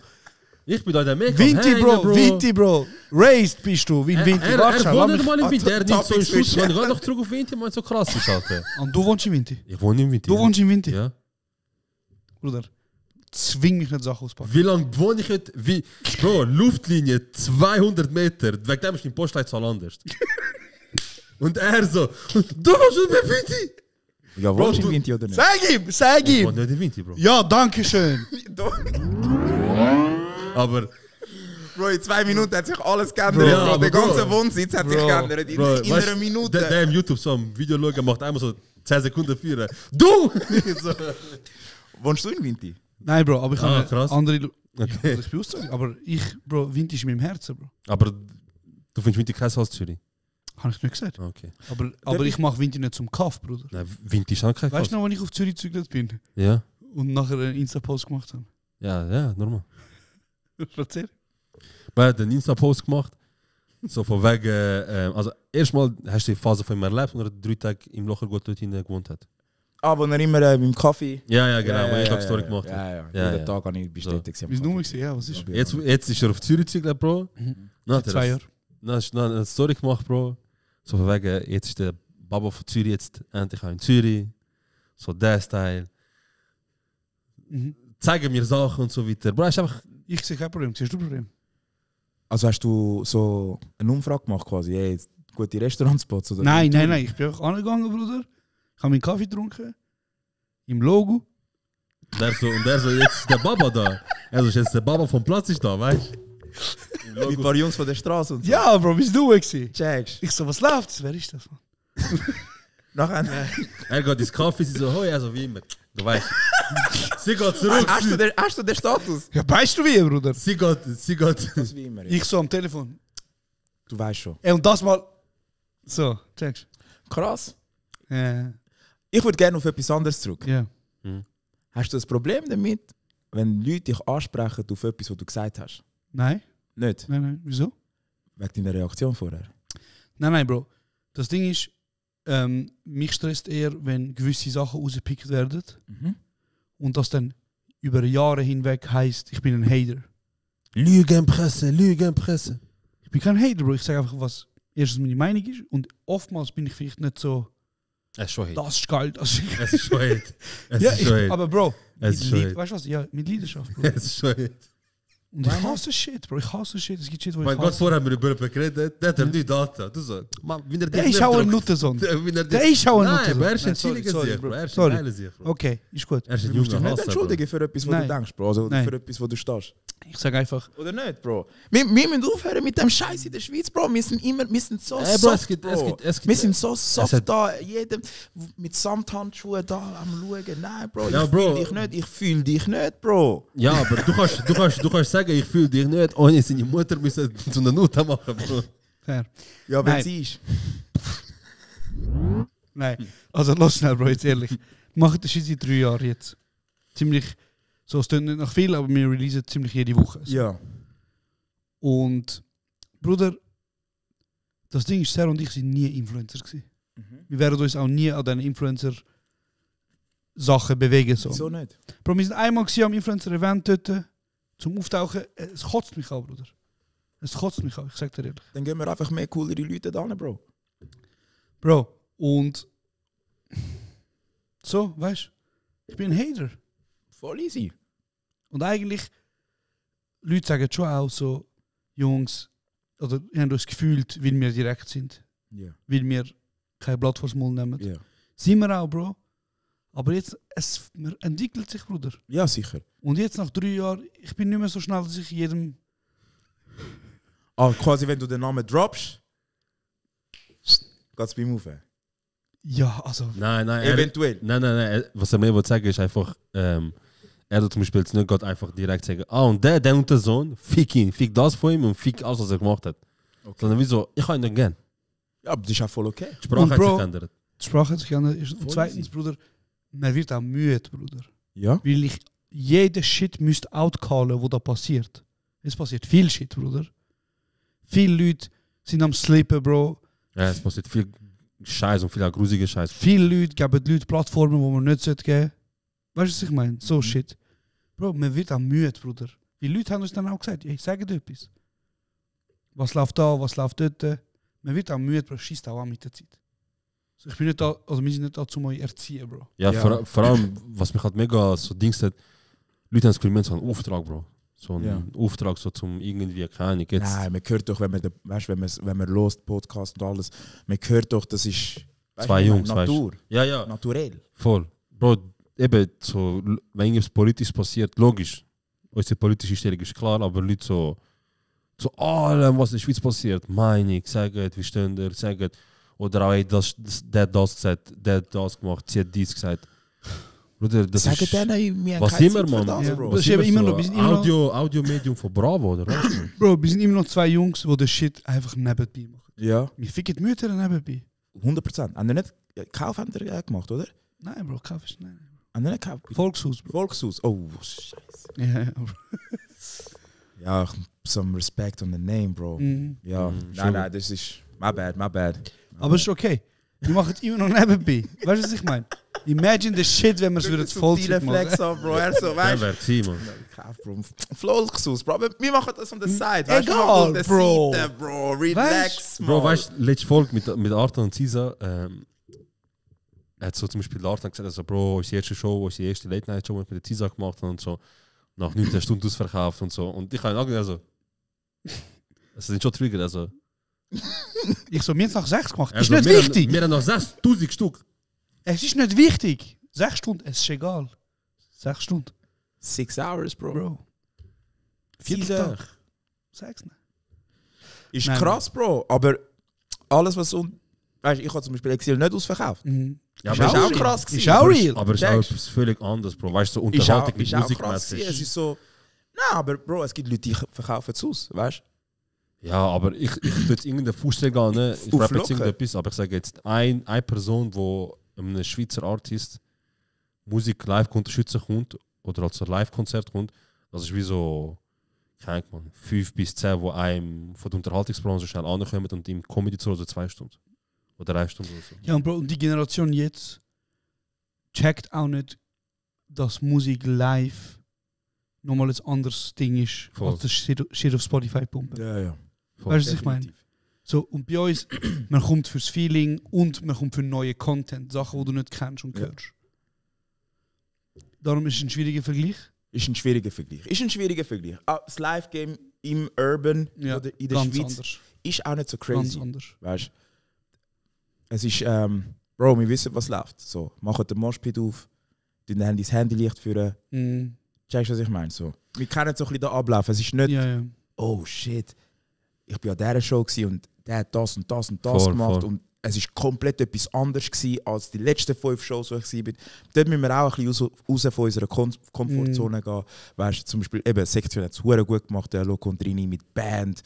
Ich bin da der Mega Vinti, Bro. Raised bist du, wie ein Vinti. Er Warte schnell, wohnt lass nicht mal im Ah, Vinti, er hat nicht so einen Topics Schuss. switchen. Geh doch zurück auf Vinti, man so krass ist, Alter. Und du wohnst im Vinti. Ich wohne im Vinti. Du wohnst im Vinti. Ja. Bruder, zwing mich nicht Sachen auspacken. Wie lange wohne ich heute? Bro, Luftlinie 200 Meter. Wegen dem ist die Postleitzahl anders. Und er so, du warst schon bei Vinti? Ja, Bro, wohnst du du- im Vinti oder nicht? Sag Ich ihm! wohne nicht im Vinti, Bro. Ja, danke schön. Aber, Bro, in 2 Minuten hat sich alles geändert. Ja, Bro, aber der ganze Bro. Wohnsitz hat sich Bro. geändert. In Bro, einer weißt, Minute. der im YouTube so am Video schauen, macht einmal so 10 Sekunden führen. Du! So. Wohnst du in Vinti? Nein, Bro, aber ich habe krass. andere... Okay. Ich bin aussagen, aber ich, Bro, Vinti ist in meinem Herzen, Bro. Aber du findest Vinti kein als Zürich? Habe ich nicht gesagt. Okay. Aber ich mache Vinti nicht zum Kauf, Bruder. Nein, Vinti ist auch kein Weißt du noch, wenn ich auf Zürich gezügelt bin Ja. und nachher einen Insta-Post gemacht habe? Ja, normal. Erzähl. Wir haben einen Insta-Post gemacht. So von wegen, also erstmal hast du die Phase von ihm erlebt, und er 3 Tage im Lochergut dort hinten gewohnt hat. Ah, wo er immer beim Kaffee... Ja, genau, wo ich auch Story gemacht habe. Ja. Ja, Jeden ja. Tag habe ich bestätigt. Wie ist Nummer gesehen? Ja, was ist? Jetzt ist er auf Zürich gezügelt, Bro. Dann hat er 2 Jahre. Dann hast du eine Story gemacht, Bro. So von wegen, jetzt ist der Baba von Zürich jetzt endlich auch in Zürich. So der Style. Zeigen mir Sachen und so weiter. Bro, ist einfach... Ich sehe kein Problem. Siehst du ein Problem? Also hast du so eine Umfrage gemacht quasi? Ey, gute Restaurantspots? Oder Nein. Ich bin einfach angegangen, Bruder. Ich habe meinen Kaffee getrunken. Im Logo. Und der so, jetzt ist der Baba da. Also ist jetzt der Baba vom Platz ist da, weißt du? Mit ein paar Jungs von der Straße und so. Ja, Bro, bist du gewesen? Checkst. Ich so, was läuft? Wer ist das, Mann? Nachher... Er geht ins Kaffee, sie so, hoi, also wie immer. Du weißt. Sie geht zurück. Hast du den Status? Ja, weißt du wie, Bruder? Sie geht. Das wie immer. Ich so am Telefon. Du weißt schon. Ey, und das mal... So, checkst. Krass. Ja. Ich würde gerne auf etwas anderes zurück. Ja. Hast du ein Problem damit, wenn Leute dich ansprechen auf etwas, was du gesagt hast? Nein. Nicht? Wieso? Wegen deiner Reaktion vorher? Nein, Bro. Das Ding ist, mich stresst eher, wenn gewisse Sachen rausgepickt werden und das dann über Jahre hinweg heisst, ich bin ein Hater. Lügenpresse. Ich bin kein Hater, Bro. Ich sage einfach, was erstens meine Meinung ist und oftmals bin ich vielleicht nicht so, Es ist schon hate. das ist geil. Das Es ist schon hate. Es ja, ist schon hate. aber Bro, Es ist schon hate. weißt du was? Ja, mit Leidenschaft, Bro. Es ist schon hate. Und ich hasse Shit, Bro. Ich hasse Shit. Es gibt Shit, wo Mein ich Gott, hasse. vorher haben wir über jemanden geredet, der hat ihm nicht Data. Du so, Mann, wenn er Der dich ist auch ein drückt- Nuttensohn. wenn er dich- Der ist auch ein Nein, Nuttensohn. aber er ist ein Nein, sorry, chilliger sorry, Sieg, Bro. Bro. Er ist ein Sorry. geiler Sieg, Bro. Okay, ist gut. Er ist ein Du musst dich junger nicht Hasser, entschuldigen für etwas, was Nein. du denkst, Bro. Also Nein. für etwas, wo du stehst. Ich sage einfach, Oder nicht, Bro? Wir müssen aufhören mit dem Scheiß in der Schweiz, Bro. Wir sind so Bro, soft, es Bro. gibt- Wir sind so soft hat- da, jedem mit Samthandschuhen da am schauen. Nein, Bro, Ja, ich Bro. fühle dich nicht, Bro. Ja, aber du kannst sagen, ich fühle dich nicht, ohne seine Mutter müssen zu einer Note machen, Bro. fair. Ja, wenn Nein. sie ist. Nein, also lass schnell, Bro, jetzt ehrlich. Wir machen das schon seit 3 Jahren jetzt. Ziemlich, so es klingt nicht nach viel, aber wir releasen ziemlich jede Woche. So. Ja. Und, Bruder, das Ding ist, Sarah und ich sind nie Influencer gewesen. Wir werden uns auch nie an diesen Influencer-Sachen bewegen. So. Wieso nicht? Bro, wir sind einmal gewesen am Influencer-Event dort, zum Auftauchen. Es kotzt mich an, Bruder. Es kotzt mich an, ich sag dir ehrlich. Dann gehen wir einfach mehr coolere Leute da, Bro. Bro, und so, weißt du, ich bin ein Hater. Voll easy. Und eigentlich, Leute sagen schon auch so, Jungs, oder haben das gefühlt, weil wir direkt sind. Ja. Weil wir kein Blatt vors Mund nehmen. Ja. Sind wir auch, Bro. Aber jetzt, man entwickelt sich, Bruder. Ja, sicher. Und jetzt nach 3 Jahren, ich bin nicht mehr so schnell, dass ich jedem... Quasi wenn du den Namen droppst, geht's beim Auf. Ja, also... Nein, Eventuell. Nein. Was er mir sagen ist einfach, er hat zum Beispiel jetzt nicht gerade einfach direkt sagen, und der und der Sohn, fick ihn, fick das von ihm und fick alles, was er gemacht hat. Okay. Sondern wieso, ich kann ihn nicht gern. Ja, aber das ist auch voll okay. Die Sprache Und hat Bro, sich geändert. Die Sprache hat sich geändert. Und Voll zweitens, easy. Bruder, man wird auch müde, Bruder. Ja? Weil ich jeden Shit müsste outcallen, wo da passiert. Es passiert viel Shit, Bruder. Viele Leute sind am Slippen, Bro. Ja, es passiert viel Scheiß und viel auch grusiger Scheiß. Viele Leute geben die Leute Plattformen, die man nicht geben sollte. Weißt du, was ich meine? So Shit. Bro, man wird auch müde, Bruder. Die Leute haben uns dann auch gesagt, ich sage dir etwas. Was läuft da, was läuft dort. Man wird auch müde, Bro. Schießt auch an mit der Zeit. Also ich bin nicht da, also wir sind nicht da, um euch erziehen, Bro. Ja, Ja. Vor allem, was mich halt mega so Dings hat, Leute haben das Gefühl, so einen Auftrag, Bro. So einen Auftrag, so zum irgendwie, keine Ahnung, jetzt... Nein, man hört doch, wenn man lost, Podcast und alles, man hört doch, das ist... Zwei Jungs, Natur. Ja, Naturell. voll. Bro, eben, so, wenn irgendwas politisch passiert, logisch, unsere politische Stellung ist klar, aber Leute so allem, was in der Schweiz passiert, Meinung, sagen, wie stehen ihr, sagen, oder auch, ey, der hat das gesagt, der hat das gemacht, sie hat dies gesagt. Bruder, das Sagen ist... denen, wir haben Was keine sind wir, Zeit für Mann? das, Ja. Bro. Das ist eben immer noch- so wir sind immer noch- Audiomedium von Bravo, oder was? Bro, wir sind immer noch 2 Jungs, die den Shit einfach nebenbei machen. Ja, Wir ficken die Mütter nebenbei. 100%. Haben ihr nicht Kauf haben ihr gemacht, oder? Nein, Bro, kauf ist nein. Haben ihr nicht Kauf? Volkshaus, Bro. Volkshaus. Oh, scheiße. Ja, Bro. Ja, some respect on the name, Bro. Mhm. Ja, nein, das ist... My bad. Aber es ist okay. Wir machen es immer noch nebenbei. Weißt du, was ich meine? Imagine the shit, wenn wir es würden Vollzeit Flex machen. auf, Bro. Er so, Der weißt wäre gewesen, Mann. Kauf, Bro. Volkshaus, Bro. Aber wir machen das on the side. Egal, wir machen das on the Bro. Seite, Bro. Relax, Bro, man. weißt du, letzte Folge mit Arthur und Cisa, er hat so zum Beispiel Arthur gesagt, also, Bro, unsere erste Show, unsere erste Late-Night-Show, die wir mit der Cisa gemacht haben und so, nach 19 Stunden ausverkauft und so. Und ich habe ihn auch gesagt, also, sind schon Trigger, also. Ich so, wir haben es nach 6 gemacht. Also, Ist nicht wir wichtig. Wir haben noch 6000 Stück. Es ist nicht wichtig. 6 Stunden, es ist egal. 6 Stunden. 6 hours, Bro. Bro. 4 Cisa. Tag. Sag's nicht. Ist Nein, krass, Bro. Aber alles, was so... Weißt du, ich habe zum Beispiel Exil nicht ausverkauft. Mhm. Ja, Ist aber auch es krass Ist gewesen. auch real. Aber es ist auch Checkst. etwas völlig anderes, Bro. Weißt du, so Ist auch, Unterhaltung mit ist auch krass Musikmäßig. gewesen. Es ist so... Nein, aber Bro, es gibt Leute, die verkaufen es aus, weißt du? Ja, aber ich tue jetzt irgendeinen Fußsteg an, ne? Ich Auf rappe jetzt Locken. irgendetwas, aber ich sage jetzt, eine Person, die einem Schweizer Artist Musik live unterstützen kommt, oder als ein Live-Konzert kommt, das ist wie so, keine Ahnung, 5 bis 10, die einem von der Unterhaltungsbranche schnell ankommen und ihm Comedy zu hören, 2 Stunden. Oder 3 Stunden oder so. Ja, und Bro, und die Generation jetzt checkt auch nicht, dass Musik live nochmal ein anderes Ding ist, Voll. als das Shit auf Spotify pumpen. Ja. Weißt du, was ich meine? So, und bei uns, man kommt fürs Feeling und man kommt für neue Content, Sachen, die du nicht kennst und Ja. hörst. Darum ist es ein schwieriger Vergleich. Ist ein schwieriger Vergleich. Das Live-Game im Urban Ja, oder in der ganz Schweiz anders. ist auch nicht so Ganz crazy. anders. Weißt du? Es ist, Bro, wir wissen, was läuft. So, machen den Moshpit auf, tun das Handylicht führen. Mhm. Checkst du, was ich meine? So. Wir kennen so ein bisschen den Ablauf. Es ist nicht, Ja, ja. oh shit, ich war an dieser Show gewesen und der hat das und das und das Voll, gemacht. voll. Und es war komplett etwas anderes gewesen als die letzten 5 Shows, die ich war. Dort müssen wir auch ein bisschen raus von unserer Komfortzone gehen. Weißt du, zum Beispiel, eben, Sektion hat es verdammt gut gemacht, der Loco und Rini mit Band,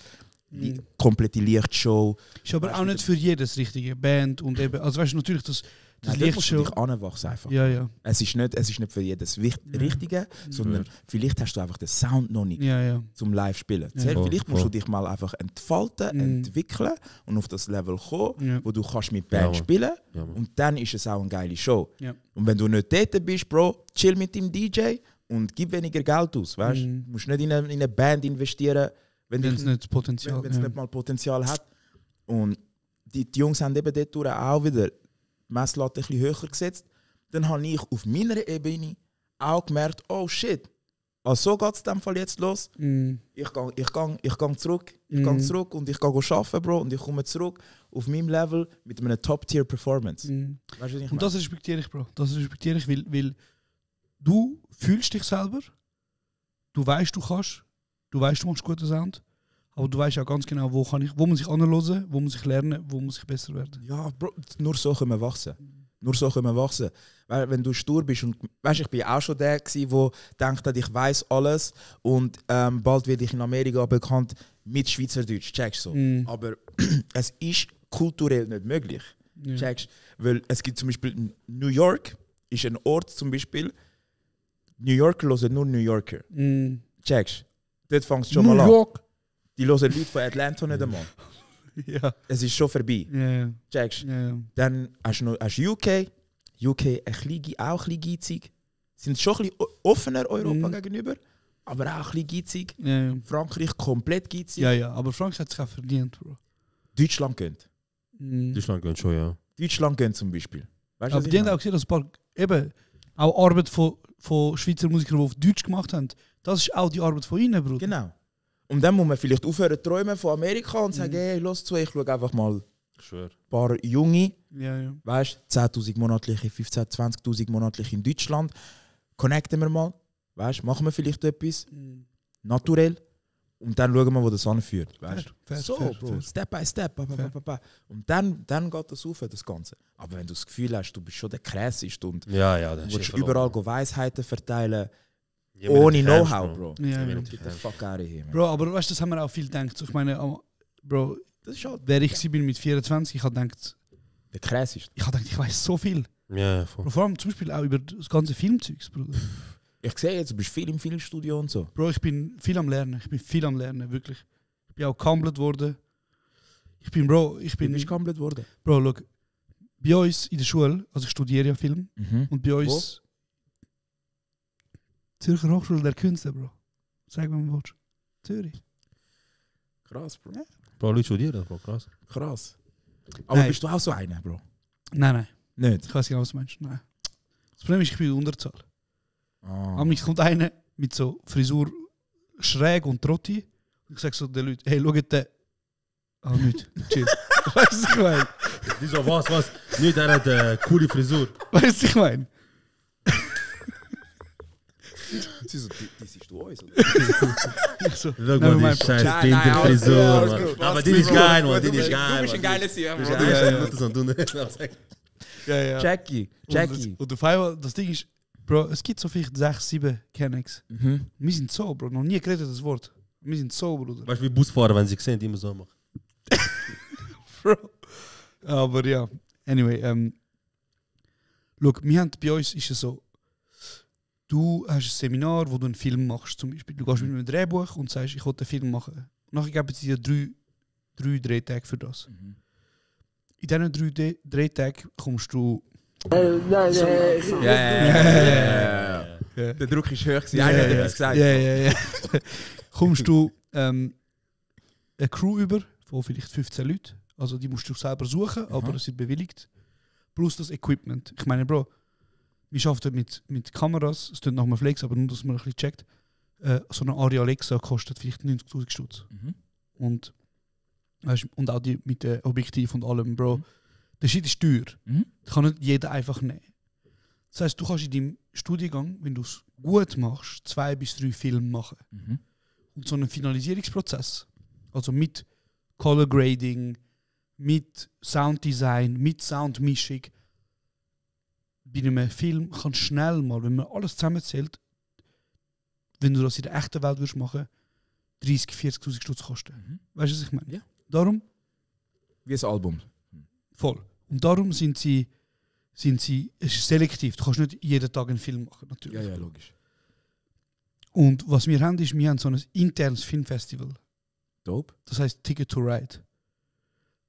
die komplette Lichtshow. Ist aber Weißt auch du, nicht für jedes richtige Band und eben, also weißt du natürlich, das Nein, dort musst du Lichtshow. dich anwachsen einfach. Ja, ja. Es ist nicht für jedes Richtige, sondern vielleicht hast du einfach den Sound noch nicht Ja, ja. zum Live-Spielen. Ja. Voll, Vielleicht musst du voll. dich mal einfach entfalten, entwickeln und auf das Level kommen, Ja. wo du kannst mit Band Mann. spielen Ja, Mann. und dann ist es auch eine geile Show. Ja. Und wenn du nicht dort bist, Bro, chill mit dem DJ und gib weniger Geld aus. Weißt? Mhm. Du musst nicht in eine Band investieren, wenn Wenn dich es nicht Potenzial wenn es nicht mal Potenzial hat. Und die Jungs haben eben dort auch wieder die Messlatte ein bisschen höher gesetzt. Dann habe ich auf meiner Ebene auch gemerkt, oh shit, also so geht es in dem Fall jetzt los. Ich gang zurück, zurück und ich gehe arbeiten, Bro, und ich komme zurück auf meinem Level mit einer Top-Tier-Performance. Und Weißt du, was ich meine? das respektiere ich, Bro. Das respektiere ich, weil du fühlst dich selber, du weißt, du kannst, du weißt, du machst guten Sound, aber du weißt auch ganz genau, wo muss ich anhören, wo muss ich lernen, wo muss ich besser werden. Ja, Bro, nur so können wir wachsen. Nur so können wir wachsen. Weil wenn du stur bist und weißt, ich bin auch schon der gewesen, der denkt, ich weiß alles und bald werde ich in Amerika bekannt mit Schweizerdeutsch. Checkst so. Aber es ist kulturell nicht möglich. Ja. Checkst? Weil es gibt zum Beispiel New York ist ein Ort zum Beispiel. New Yorker hören nur New Yorker. Checkst? Dort fängt es schon New mal an. York. Die hören Leute von Atlanta nicht einmal. Ja. Es ist schon vorbei. Ja. Checkst? Ja. Dann hast du UK. UK auch ein bisschen geizig. Sind schon ein bisschen offener Europa gegenüber, aber auch ein bisschen geizig. Ja. Frankreich komplett geizig. Ja, aber Frankreich hat sich auch verdient, Bro. Deutschland gönnt. Deutschland gönnt schon, ja. Deutschland gönnt zum Beispiel. Weißt du, Aber die haben auch gesehen, dass ein paar eben auch Arbeit von Schweizer Musikern, die auf Deutsch gemacht haben, das ist auch die Arbeit von ihnen, Bruder. Genau. Und dann muss man vielleicht aufhören zu träumen von Amerika und sagen, hey, los zu, ich schaue einfach mal ein paar Junge, Ja. weißt, 10'000 monatliche, 15'000, 20'000 monatlich in Deutschland. Connecten wir mal, weißt, machen wir vielleicht etwas naturell und dann schauen wir, wo das anführt. Weißt? Fair, Bro, fair. Step by Step. Und dann geht das auf, das Ganze. Aber wenn du das Gefühl hast, du bist schon der Krasseste und Ja, du dann willst überall Weisheiten verteilen, Jemand ohne den Know-how, kennst, Bro. Ja, ja. Get the fuck out of here, man. Bro, aber weißt du, das haben wir auch viel gedacht. So, ich meine, Bro, Das ist halt wer ich bin mit 24, ich habe gedacht, der Krasseste. ich weiß so viel. Ja, voll. Bro, vor allem zum Beispiel auch über das ganze Filmzeugs, Bruder. Ich sehe jetzt, du bist viel im Filmstudio und so. Bro, ich bin viel am Lernen. Wirklich. Ich bin auch gehandelt worden. Ich bin Du bist komplett worden. Bro, look, bei uns in der Schule, also ich studiere ja Film, und bei uns Zürcher Hochschule der Künste, Bro. Sag mir mal, Zürich. Krass, Bro. Bro, Leute studieren, Bro, krass. Krass. Aber Nein. bist du auch so einer, Bro? Nein. Nicht? Ich weiß genau, was du meinst. Nein. Das Problem ist, ich bin in der Unterzahl. Ah. Aber mich kommt einer mit so Frisur schräg und trotti. Und ich sage so den Leuten, hey, schaut den. Ah, nicht. Chill. Weißt du, was ich meine? Wieso, was? Nicht, er hat eine coole Frisur. Weißt du, was ich meine? Sie so, die siehst du uns, oder? Ich so, Schau nein, mal, die scheiß Pinselfrisur, Mann. Aber die ist geil, Mann, die ist geil. Du bist ein geiler Sieg, Du bist Mann. geil. ja. Jackie. Und auf einmal, das Ding ist, Bro, es gibt so vielleicht 6, 7 Kennex. Wir sind so, Bro, noch nie geredet das Wort. Wir sind so, Bruder. Weißt du, wie Busfahrer, wenn sie sehen, die immer so machen. Bro. Aber ja, anyway, look, wir haben bei uns ist es so, du hast ein Seminar, wo du einen Film machst, zum Beispiel. Du gehst mit einem Drehbuch und sagst, ich will einen Film machen. Nachher geben sie dir 3 Drehtage für das. In diesen 3 Drehtagen kommst du... Ja. Der Druck ist hoch. Einer hat etwas gesagt. Ja. Kommst du eine Crew über von vielleicht 15 Leuten. Also die musst du selber suchen, aber es ist bewilligt. Plus das Equipment. Ich meine, Bro, wir arbeiten mit Kameras, es tut nach einem Flex, aber nur, dass man ein bisschen checkt. So eine Aria Alexa kostet vielleicht 90'000 Stutz. Und, weißt, und auch die mit dem Objektiv und allem, Bro. Der Shit ist teuer. Das kann nicht jeder einfach nehmen. Das heisst, du kannst in deinem Studiengang, wenn du es gut machst, 2 bis 3 Filme machen. Und so einen Finalisierungsprozess, also mit Color Grading, mit Sounddesign, mit Soundmischung, bei einem Film kann schnell mal, wenn man alles zusammenzählt, wenn du das in der echten Welt würdest machen, 30'000, 40'000 Stutz kosten. Weißt du, was ich meine? Ja. Darum, Wie ein Album. voll. Und darum sind sie, es ist selektiv. Du kannst nicht jeden Tag einen Film machen, natürlich. Ja, logisch. Und was wir haben, ist, wir haben so ein internes Filmfestival. Dope. Das heißt Ticket to Ride.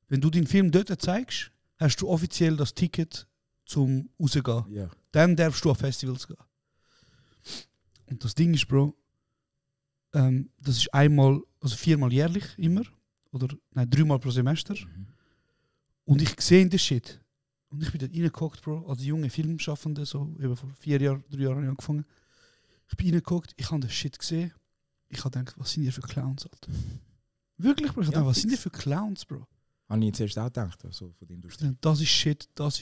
Wenn du den Film dort zeigst, hast du offiziell das Ticket zum rausgehen. Ja. Dann darfst du auf Festivals gehen. Und das Ding ist, Bro, das ist 4-mal jährlich immer. Oder 3-mal pro Semester. Und ich sehe den Shit. Und ich bin dort reingeguckt, Bro, als junger Filmschaffender, so eben vor 3 Jahren habe ich angefangen. Ich bin reingeguckt, ich habe den Shit gesehen. Ich habe gedacht, was sind ihr für Clowns, Alter? Wirklich, Bro, ich habe gedacht, was sind ihr für Clowns, Bro? Habe ich jetzt erst auch gedacht, so von der Industrie. Das ist Shit, das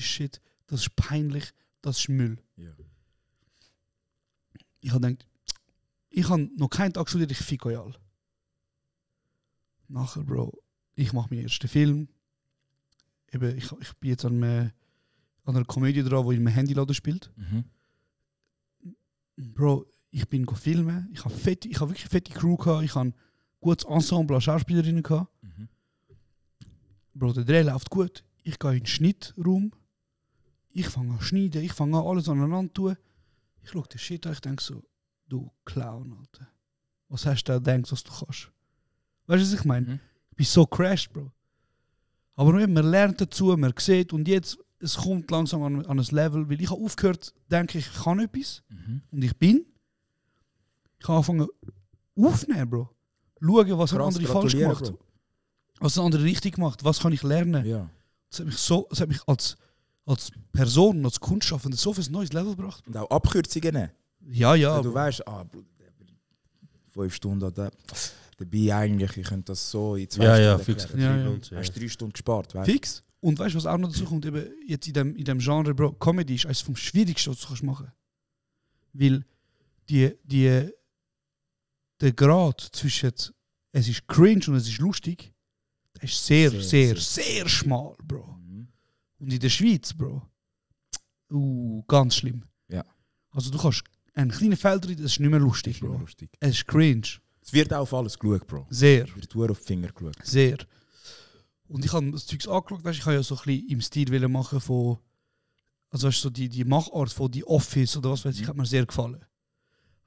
ist peinlich, das ist Müll. Ja. Ich habe gedacht, ich habe noch keinen Tag studiert, ich fick euch alle. Nachher, Bro, ich mache meinen ersten Film. Eben, ich bin jetzt an einer Komödie dran, die in einem Handyladen spielt. Bro, ich bin filmen. Ich habe wirklich fette Crew gehabt. Ich habe ein gutes Ensemble an Schauspielerinnen gehabt. Bro, der Dreh läuft gut. Ich gehe in den Schnittraum. Ich fange an schneiden. Ich fange an alles aneinander zu tun. Ich schaue den Shit an. Ich denke so, du Clown, Alter. Was hast du da gedacht, was du kannst? Weißt du, was ich meine? Ich bin so crashed, Bro. Aber man lernt dazu, man sieht und jetzt, es kommt langsam an ein Level, weil ich habe aufgehört, denke ich kann etwas und ich habe angefangen aufnehmen, Bro. Schauen, was ein andere falsch gemacht, Bro. Was ein andere richtig macht, was kann ich lernen. Ja. Das hat mich als Person, als Kunstschaffender so auf ein neues Level gebracht. Und auch Abkürzungen nehmen. Ja. Wenn du weißt, Bro, 5 Stunden dabei eigentlich, ich könnte das so in 2 Stunden fix. erklären. Hast 3 Stunden gespart, weißt du? Fix. Und weißt du, was auch noch dazu kommt? Eben jetzt in dem Genre, Bro, Comedy ist eines vom Schwierigsten, was du machen kannst. Weil der Grad zwischen es ist cringe und es ist lustig, der ist sehr schmal, Bro. Und in der Schweiz, Bro, ganz schlimm. Ja. Also du kannst einen kleinen Feld rein, das ist nicht mehr lustig, Bro. Es ist cringe. Es wird auch auf alles geschaut, Bro. Sehr. Es wird nur auf die Finger geschaut. Sehr. Und ich habe das Zeugs angeschaut, weißt, ich habe ja so ein bisschen im Stil machen von, also weißt, so die Machart von The Office oder was weiß ich, hat mir sehr gefallen.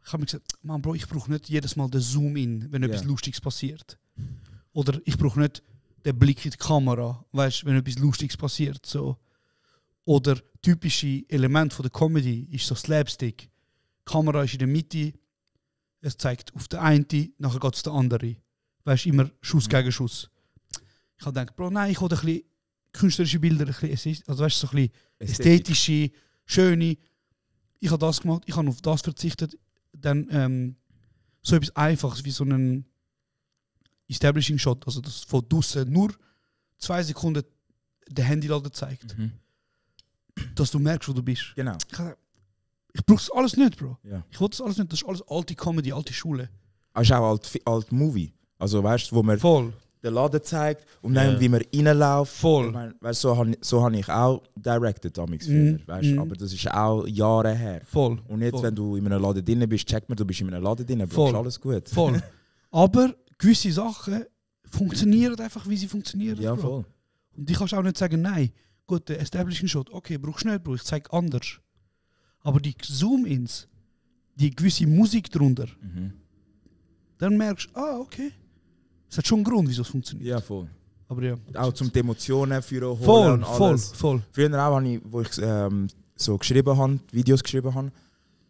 Ich habe mir gesagt, Mann, Bro, ich brauche nicht jedes Mal den Zoom-In, wenn etwas Lustiges passiert. Oder ich brauche nicht den Blick in die Kamera, weißt, wenn etwas Lustiges passiert. So. Oder typische Element von der Comedy ist so Slapstick. Die Kamera ist in der Mitte, es zeigt auf den einen, nachher geht es auf den anderen. Weißt du, immer Schuss gegen Schuss. Ich habe gedacht, Bro, nein, ich will ein bisschen künstlerische Bilder, ein bisschen, also weißt du, so ein bisschen ästhetische, schöne. Ich habe das gemacht, ich habe auf das verzichtet. Dann so etwas Einfaches wie so einen Establishing Shot, also das von draussen nur 2 Sekunden den Handyladen zeigt. Dass du merkst, wo du bist. Genau. Ich brauche das alles nicht, Bro. Ja. Ich will das alles nicht. Das ist alles alte Comedy, alte Schule. Das ist auch alt Movie. Also weißt du, wo man Voll. den Laden zeigt und dann wie man reinläuft. Voll. Ich mein, weißt, so habe ich auch directed damals früher, weißt, aber das ist auch Jahre her. Voll. Und jetzt, wenn du in einem Laden drin bist, checkt man, du bist in einem Laden drin, Voll. ist alles gut. Voll. Aber gewisse Sachen funktionieren einfach, wie sie funktionieren. Ja, Bro. voll. Und die kannst auch nicht sagen, nein, gut, der Establishing Shot, okay, brauchst du nicht, Bro, ich zeige anders. Aber die Zoom-Ins, die gewisse Musik drunter, dann merkst du, okay, es hat schon einen Grund, wieso es funktioniert. Ja, voll. Aber ja. Auch zum die Emotionen führen, holen Voll, und alles. voll. Früher auch, wo ich so geschrieben habe, Videos geschrieben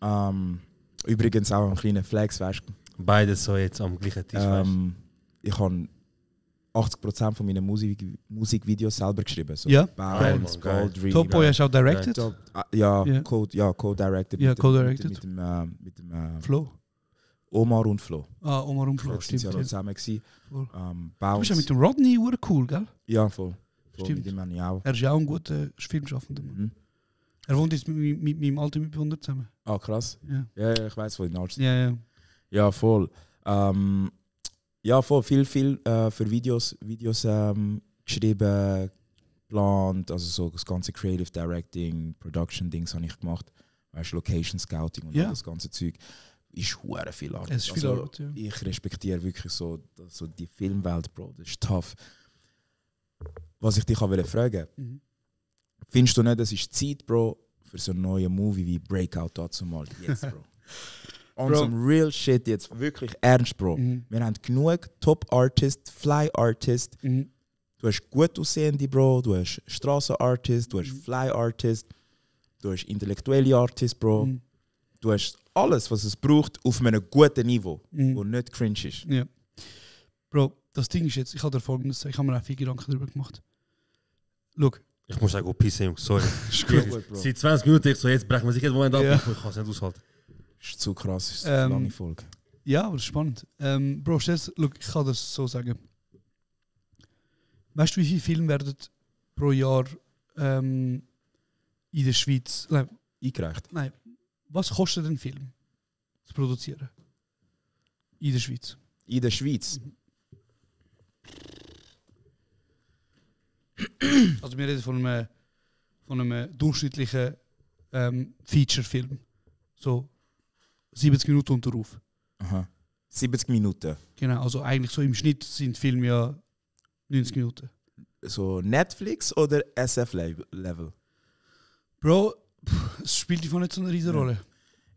habe. Übrigens auch ein kleiner Flex, weißt du. Beides so jetzt am gleichen Tisch. Ich habe 80% von meinen Musikvideos selber geschrieben. So Ja. Bounce, Goldream. Top Boy hast du auch directed? Co-directed. Ja, co-directed. Mit dem Flo. Omar und Flo. Omar und Flo, stimmt. stimmt. Ja zusammen gewesen. Voll. Bounce. Du bist ja mit dem Rodney cool, gell? Ja, voll. Stimmt. Mit dem habe ich auch. Er ist ja auch ein guter Filmschaffender. Er wohnt jetzt mit meinem alten Mitbewohner zusammen. Ah, krass. Ja, ich weiß, wo in Altstadt. Ja. Ja, voll. Ja, voll. Viel für Videos geschrieben, geplant, also so das ganze Creative Directing, Production-Dings habe ich gemacht. Weißt, Location Scouting und das ganze Zeug. Ist hure viel Arbeit. Es ist viel Arbeit, ja. Ich respektiere wirklich so die Filmwelt, Bro. Das ist tough. Was ich dich fragen wollte, findest du nicht, das ist Zeit, Bro, für so einen neuen Movie wie Breakout dazu mal jetzt, Bro? On some real shit jetzt, wirklich ernst, Bro. Wir haben genug Top-Artists, Fly-Artists. Du hast gut aussehende, Bro. Du hast Strassen-Artists, du hast Fly-Artists, du hast intellektuelle Artists, Bro. Du hast alles, was es braucht, auf einem guten Niveau, wo nicht cringe ist. Ja. Bro, das Ding ist jetzt, ich habe dir Folgendes, ich habe mir auch viel Gedanken darüber gemacht. Schau. Ich muss auch pissen, Jungs, sorry. Ist gut, Bro. Seit 20 Minuten, ich so, jetzt brechen wir sich jeden Moment ab, Ja. ich kann es nicht aushalten. Ist zu krass, ist eine lange Folge. Ja, aber das ist spannend. Bro, look, ich kann das so sagen. Weißt du, wie viele Filme werden pro Jahr in der Schweiz... Eingereicht? Nein. Was kostet ein Film zu produzieren? In der Schweiz? In der Schweiz? Also wir reden von einem durchschnittlichen Feature-Film. So 70 Minuten und darauf. Aha. 70 Minuten. Genau, also eigentlich so im Schnitt sind Filme ja 90 Minuten. So Netflix oder SF-Level? Bro, es spielt einfach nicht so eine riesen Rolle.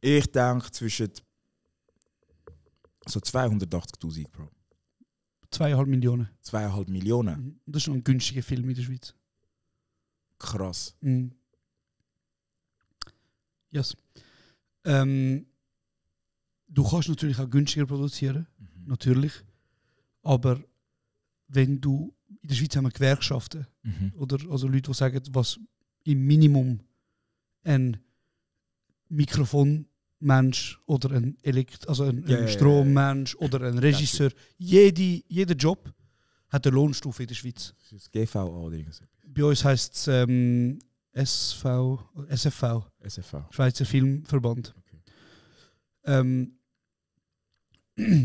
Ich denke zwischen so 280'000, Bro. 2,5 Millionen. 2,5 Millionen? Mhm. Das ist noch ein günstiger Film in der Schweiz. Krass. Mhm. Yes. Du kannst natürlich auch günstiger produzieren, natürlich. Aber wenn du in der Schweiz haben wir Gewerkschaften oder also Leute, die sagen, was im Minimum ein Mikrofonmensch oder ein ein Strommensch oder ein Regisseur, jeder Job hat eine Lohnstufe in der Schweiz. Das ist GVA oder irgendwas. Bei uns heisst es SFV, Schweizer Filmverband. Okay.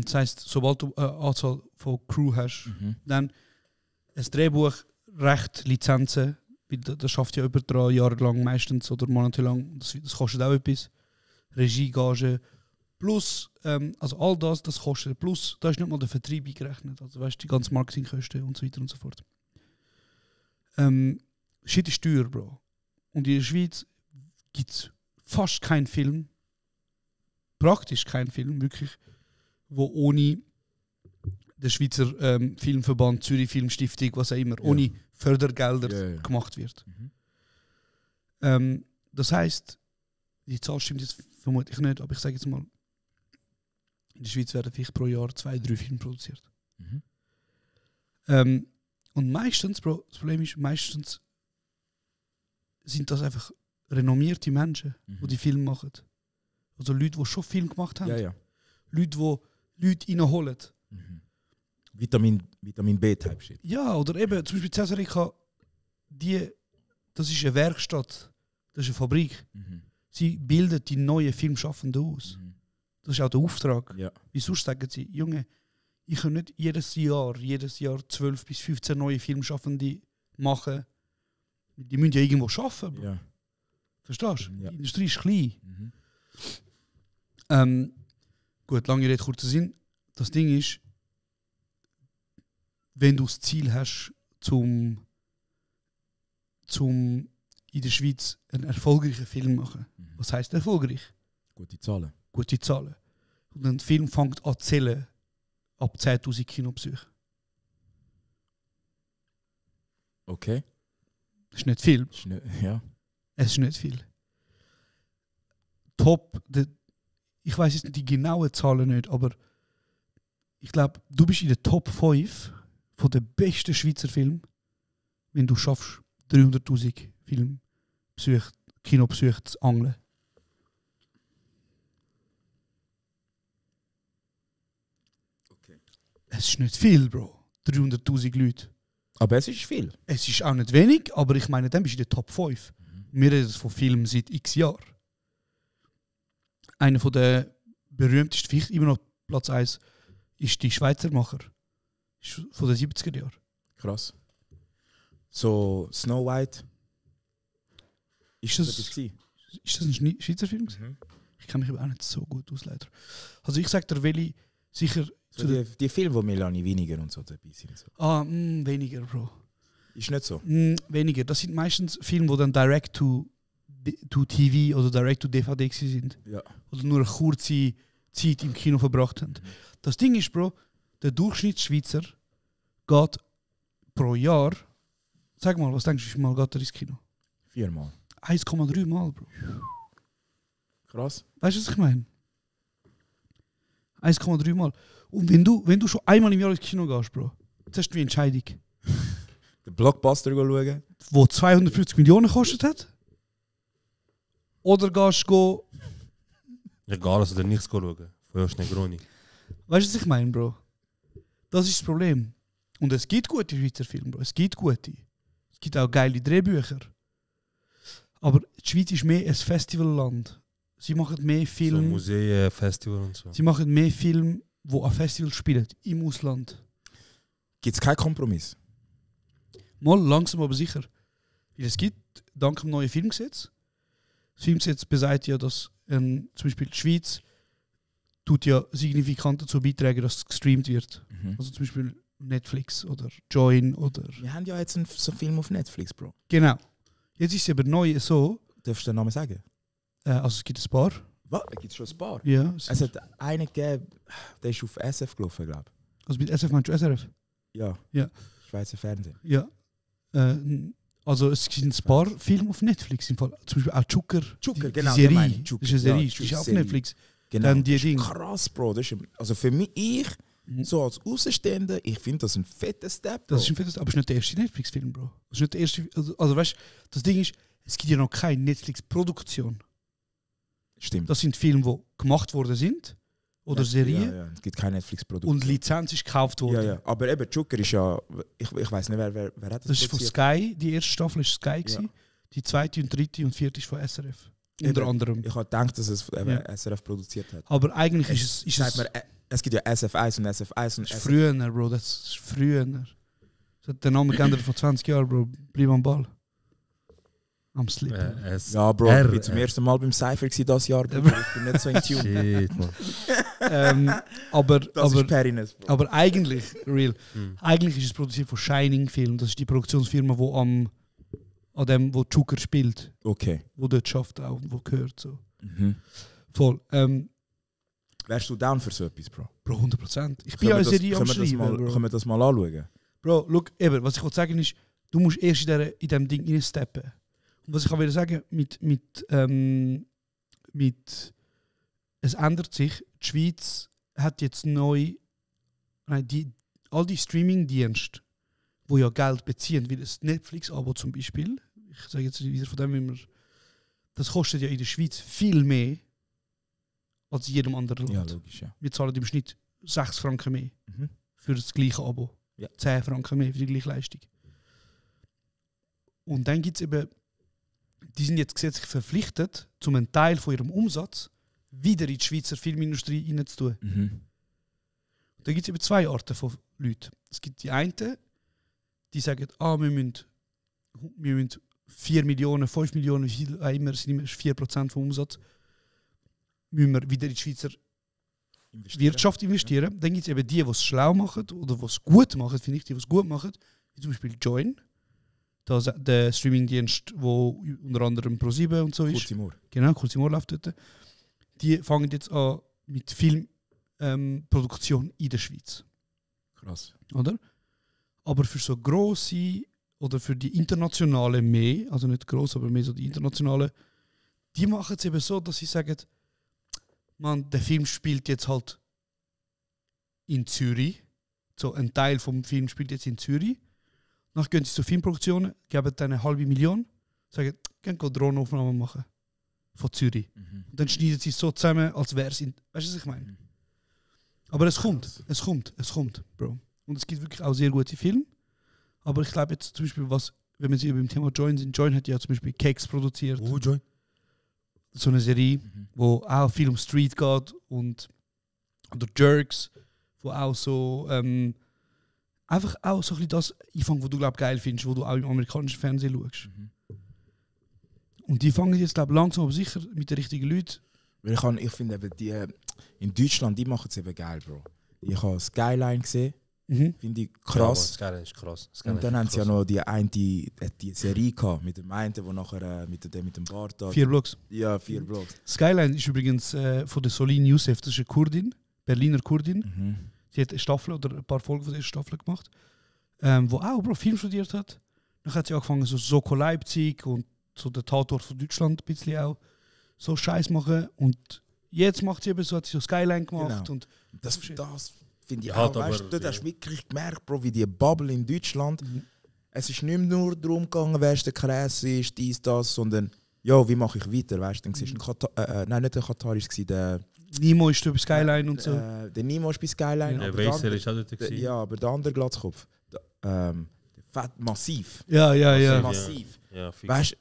Das heisst, sobald du eine Anzahl von Crew hast, dann ein Drehbuch, Recht, Lizenzen, das schafft ja über 3 Jahre lang meistens oder monatelang, das kostet auch etwas. Regiegage, plus, also all das kostet, plus, da ist nicht mal der Vertrieb eingerechnet, also weißt du, die ganzen Marketingkosten und so weiter und so fort. Shit ist teuer, Bro. Und in der Schweiz gibt es fast keinen Film, praktisch keinen Film, wirklich, wo ohne den Schweizer Filmverband, Zürich Filmstiftung, was auch immer, ohne Fördergelder gemacht wird. Das heisst, die Zahl stimmt jetzt vermutlich nicht, aber ich sage jetzt mal, in der Schweiz werden vielleicht pro Jahr 2-3 Filme produziert. Und meistens, Bro, das Problem ist, meistens sind das einfach renommierte Menschen, die Filme machen. Also Leute, die schon Film gemacht haben. Leute, die Leute reinholen. Vitamin B-Type-Shit. Ja, oder eben, zum Beispiel Cesarica, das ist eine Werkstatt, das ist eine Fabrik. Sie bildet die neuen Filmschaffenden aus. Das ist auch der Auftrag. Ja. Wie sonst sagen sie, Junge, ich kann nicht jedes Jahr 12 bis 15 neue Filmschaffende machen. Die müssen ja irgendwo arbeiten. Ja. Verstehst du? Ja. Die Industrie ist klein. Gut, lange Rede, kurzer Sinn. Das Ding ist, wenn du das Ziel hast, zum in der Schweiz einen erfolgreichen Film machen. Was heisst erfolgreich? Gute Zahlen. Gute Zahlen. Und ein Film fängt an zu zählen ab 10'000 Kinobesuche. Okay. Das ist nicht viel. Ja. Es ist nicht viel. Top, ich weiß jetzt die genauen Zahlen nicht, aber ich glaube, du bist in der Top 5 von den besten Schweizer Filmen, wenn du schaffst, 300'000 Kinobesuche zu angeln. Okay. Es ist nicht viel, Bro. 300'000 Leute. Aber es ist viel. Es ist auch nicht wenig, aber ich meine, dann bist du in der Top 5. Wir reden von Filmen seit x Jahren. Einer der berühmtesten, vielleicht immer noch Platz 1, ist die Schweizer Macher. Ist von den 70er Jahren. Krass. So, Snow White. Ist das ein Schweizer Film? Ich kenne mich aber auch nicht so gut aus, leider. Also ich sage dir, welche sicher... So die Filme, wo Melanie weniger und so dabei sind. So. Weniger, Bro. Ist nicht so? Weniger. Das sind meistens Filme, die dann direct to TV oder direct to DVD sind. Ja. Oder nur eine kurze Zeit im Kino verbracht haben. Das Ding ist, Bro, der Durchschnittsschweizer geht pro Jahr, sag mal, was denkst du, wie viel Mal geht er ins Kino? 4 Mal. 1,3 Mal, Bro. Krass. Weißt du, was ich meine? 1,3 Mal. Und wenn du schon einmal im Jahr ins Kino gehst, Bro, das ist die Entscheidung. den Blockbuster schauen. Wo 250 Millionen gekostet hat? Oder gehst du... Egal, also nichts schauen. Von Josh Negroni. Weißt du, was ich meine, Bro? Das ist das Problem. Und es gibt gute Schweizer Filme, Bro. Es gibt gute. Es gibt auch geile Drehbücher. Aber die Schweiz ist mehr ein Festivalland. Sie machen mehr Filme... So Museen, Festival und so. Sie machen mehr Filme, die an Festivals spielen, im Ausland. Gibt es keinen Kompromiss? Mal langsam, aber sicher. Weil es gibt, dank dem neuen Filmgesetz, das Filmgesetz besagt ja, dass zum Beispiel die Schweiz tut ja signifikant dazu beitragen, dass es gestreamt wird. Also zum Beispiel Netflix oder Join oder... Wir haben ja jetzt so einen Film auf Netflix, Bro. Genau. Jetzt ist es aber neu so... Darfst du den Namen sagen? Also es gibt ein paar. Was? Gibt es schon ein paar? Ja. Es hat einen gegeben, der ist auf SF gelaufen, glaube ich. Also mit SF meinst du SRF? Ja. Ja. Schweizer Fernsehen. Ja. Also es sind ein paar Filme auf Netflix. Im Fall. Zum Beispiel auch Zucker. Zucker, genau. Die Serie. meine ich. Zucker. Das ist eine Serie. Ja, die ist auf Serie. Netflix. Genau. Dann die das ist Dinge. krass, Bro. Das ist, also für mich, so als Außenstehender, ich finde das ein fetter Step, Bro. Das ist ein fettes, aber es ist nicht der erste Netflix-Film, Bro. Das ist nicht der erste. Also weißt du, das Ding ist, es gibt ja noch keine Netflix-Produktion. Stimmt. Das sind Filme, die gemacht worden sind. Oder Serien. Ja, ja. Es gibt keine Netflix-Produktion. Und Lizenz ist gekauft worden. Ja, ja. Aber eben, Joker ist ja... Ich weiß nicht, wer hat das Das ist von Sky. Die erste Staffel war Sky. Ja. Die zweite und dritte und vierte ist von SRF. Unter anderem. Ich habe gedacht, dass es SRF produziert hat. Aber eigentlich ist es... Sagt man, es gibt ja SF1 und SF1 und Das ist früher, Bro. Das ist früher. Das hat den Namen geändert vor 20 Jahren, Bro. Bleib am Ball. Am Slippen. Ja, Bro, ich war zum ersten Mal beim Cypher dieses Jahr. Bro. Ich bin nicht so in Tune. Shit, man. Das ist Perines, Bro. Aber eigentlich, real, eigentlich ist es produziert von Shining Film. Das ist die Produktionsfirma, die an dem, wo Zucker spielt. Okay. Wo dort schafft auch, wo gehört. So. Mhm. Voll. Wärst du down für so etwas, Bro? Bro, 100%. Ich bin ja eine Serie am Schreiben, Bro. Können wir das mal anschauen? Bro, look, eben, was ich wollte sagen ist, du musst erst in diesem Ding reinsteppen. Und was ich auch wieder sagen, es ändert sich. Die Schweiz hat jetzt neu, all die Streaming-Dienste, die ja Geld beziehen, wie das Netflix-Abo zum Beispiel, ich sage jetzt wieder von dem immer, das kostet ja in der Schweiz viel mehr als in jedem anderen Land. Ja, logisch, ja. Wir zahlen im Schnitt 6 Franken mehr für das gleiche Abo. Ja. 10 Franken mehr für die gleiche Leistung. Und dann gibt es eben, die sind jetzt gesetzlich verpflichtet, zum einen Teil von ihrem Umsatz wieder in die Schweizer Filmindustrie reinzutun. Da gibt es eben zwei Arten von Leuten. Es gibt die einen, die sagen, wir müssen 4 Millionen, 5 Millionen, wie viel auch immer, sind immer 4% vom Umsatz, müssen wir wieder in die Schweizer Wirtschaft investieren. Dann gibt es eben die es schlau machen oder die es gut machen, finde ich, die es gut machen, wie zum Beispiel Join. Das, der Streamingdienst, wo unter anderem Pro7 und so ist. Kurz Genau, Kurz im Ohr läuft dort. Die fangen jetzt an mit Filmproduktion in der Schweiz. Krass. Oder? Aber für so grosse oder für die internationale mehr, also nicht gross, aber mehr so die internationale, die machen es eben so, dass sie sagen, man, der Film spielt jetzt halt in Zürich. So ein Teil vom Film spielt jetzt in Zürich. Dann gehen sie zu Filmproduktionen, geben dann 500.000, sagen, gehen Drohnenaufnahmen machen. Von Zürich. Und dann schneiden sie es so zusammen, als wäre es in. Weißt du, was ich meine? Aber es kommt, Bro. Und es gibt wirklich auch sehr gute Filme. Aber ich glaube jetzt zum Beispiel, wenn wir sie beim Thema Join sind, Join hat ja zum Beispiel Keks produziert. Oh, Join. So eine Serie, wo auch viel um Street geht oder Jerks, wo auch so einfach auch so ein bisschen das einfangen, was du glaub geil findest, wo du auch im amerikanischen Fernsehen schaust. Und die fangen jetzt glaub langsam aber sicher mit den richtigen Leuten. Ich finde eben die in Deutschland, die machen es eben geil, Bro. Ich habe Skyline gesehen, finde ich krass. Ja, Skyline ist krass. Und dann haben sie ja noch die Serie gehabt, mit dem einen, der nachher mit dem Bart hat. 4 Blocks. Ja, 4 Blocks. Skyline ist übrigens von der Solin Youssef, das ist eine Kurdin, Berliner Kurdin. Sie hat eine Staffel oder ein paar Folgen von dieser Staffel gemacht, wo auch Bro, Film studiert hat. Dann hat sie angefangen, so Soko Leipzig und so der Tatort von Deutschland ein bisschen auch so Scheiß machen. Und jetzt macht sie eben so, hat sie so Skyline gemacht. Genau. Und das finde ich Halt auch. Weißt, dort hast du wirklich gemerkt, Bro, wie die Bubble in Deutschland Es ist nicht mehr nur darum gegangen, wer ist der krasseste, dies, das, sondern ja, wie mache ich weiter, weißt du? Dann siehst du nein, nicht der Katar, es war der... Nemo ist bei Skyline und so. Der Nemo ist bei Skyline. Der Weiser ist auch dort. Ja, aber der andere Glatzkopf. Fett massiv. Ja. Massiv. Ja, fix. Weißt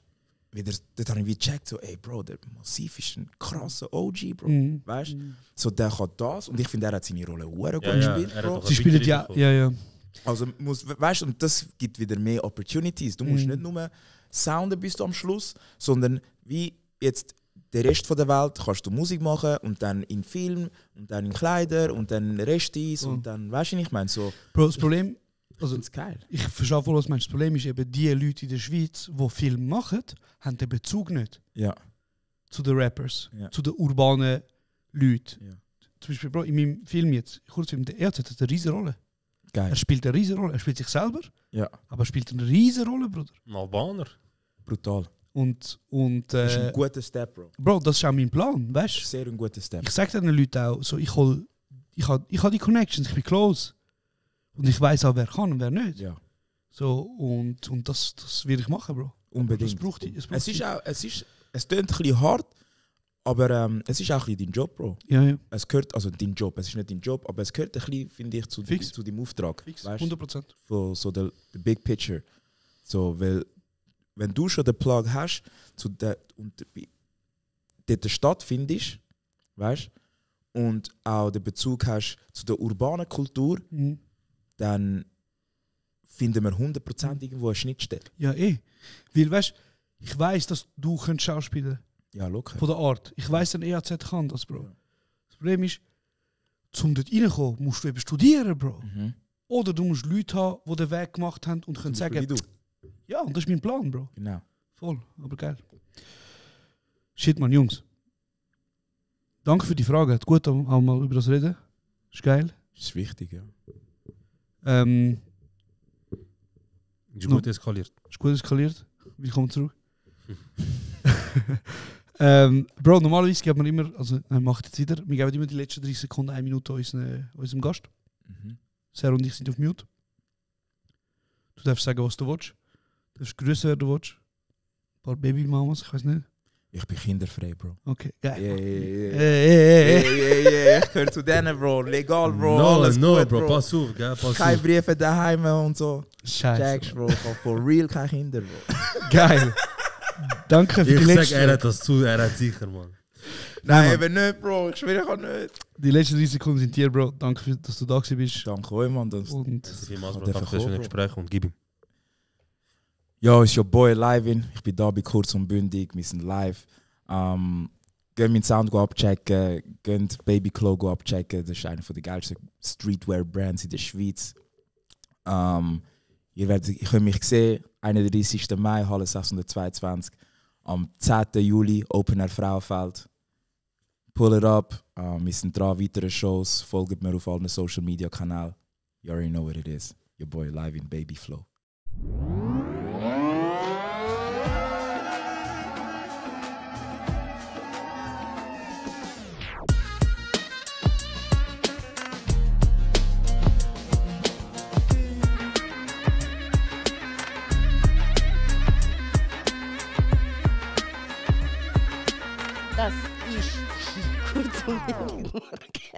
du, dort habe ich gecheckt, so, ey Bro, der Massiv ist ein krasser OG, Bro. Weißt du? So, der kann das und ich finde, er hat seine Rolle gut gespielt, Bro. Sie spielen ja. Also, weißt du, und das gibt wieder mehr Opportunities. Du musst nicht nur sounden bis du am Schluss, sondern wie jetzt der Rest der Welt kannst du Musik machen und dann in Film und dann in Kleider und dann Restis und dann, weißt du, ich meine so. Bro, das Problem, also das ist geil. Ich verstehe voll, was du meinst. Das Problem ist eben, die Leute in der Schweiz, die Film machen, haben den Bezug nicht zu den Rappers, zu den urbanen Leuten. Ja. Zum Beispiel, Bro, in meinem Film jetzt, Kurzfilm, der ERZ hat eine riesige Rolle. Geil. Er spielt eine riesige Rolle. Er spielt sich selber, aber er spielt eine riesige Rolle, Bruder. Ein Albaner. Brutal. Und das ist ein guter Step, Bro. Bro, das ist auch mein Plan, weißt du? Sehr ein guter Step. Ich sage den Leuten auch, so, ich habe die Connections, ich bin close. Und ich weiß auch, wer kann und wer nicht. Ja. So, und das will ich machen, Bro. Unbedingt. Es klingt ein bisschen hart, aber es ist auch ein bisschen dein Job, Bro. Ja. Es gehört, also dein Job, es ist nicht dein Job, aber es gehört ein bisschen, finde ich, zu deinem Auftrag. Fix, weißt? 100%. So der big picture. So, weil, wenn du schon den Plug hast, und dort stattfindest, weißt, und auch den Bezug hast zu der urbanen Kultur, dann finden wir 100% irgendwo eine Schnittstelle. Ja, Weil, weißt, ich weiss, dass du Schauspieler kannst. Ja, locker. Von der Art. Ich weiss, ein EAZ kann das, Bro. Ja. Das Problem ist, um dort reinzukommen, musst du eben studieren, Bro. Oder du musst Leute haben, die den Weg gemacht haben und können sagen, ja, und das ist mein Plan, Bro. Genau. Voll, aber geil. Shit, man, Jungs. Danke für die Frage. Hat gut, auch mal über das reden. Ist geil. Ist wichtig, ja. Ist gut eskaliert. Ist gut eskaliert. Willkommen zurück. Bro, normalerweise geben wir immer, also macht jetzt wieder, wir geben immer die letzten 30 Sekunden, 1 Minute unserem Gast. Sarah und ich sind auf Mute. Du darfst sagen, was du willst. Du darfst grüßen, wer du willst. Ein paar Babymamas, ich weiß nicht. Ich bin kinderfrei, Bro. Okay, geil. Ich gehöre zu denen, Bro. Legal, Bro. Alles gut, Bro. Pass auf, gell? Pass Keine auf. Briefe daheim und so. Scheiße. Checkst, Bro. For real, keine Kinder, Bro. Geil. Danke für die letzte. Ich sag, er hat das zu, er hat sicher, Mann. Nein, eben nicht, Bro. Ich schwöre, ich kann nicht. Die letzten 30 Sekunden sind dir, Bro. Danke, dass du da bist. Danke euch, Mann. Und vielmals, Bro. Danke für das schöne Gespräch und gib ihm. Ja, ist your boy Livin. Ich bin da bei Kurz und Bündig. Wir sind live. Gehen meinen Sound abchecken. Gehen Baby Clo abchecken. Das ist einer der geilsten Streetwear-Brands in der Schweiz. Ihr könnt mich sehen. 31. Mai, Halle 622. Am 10. Juli, Open Air Frauenfeld. Pull it up. Wir sind dran, weitere Shows. Folgt mir auf allen Social Media Kanälen. You already know what it is. Your boy Livin, Baby Flow. Das ist kurz und bündig.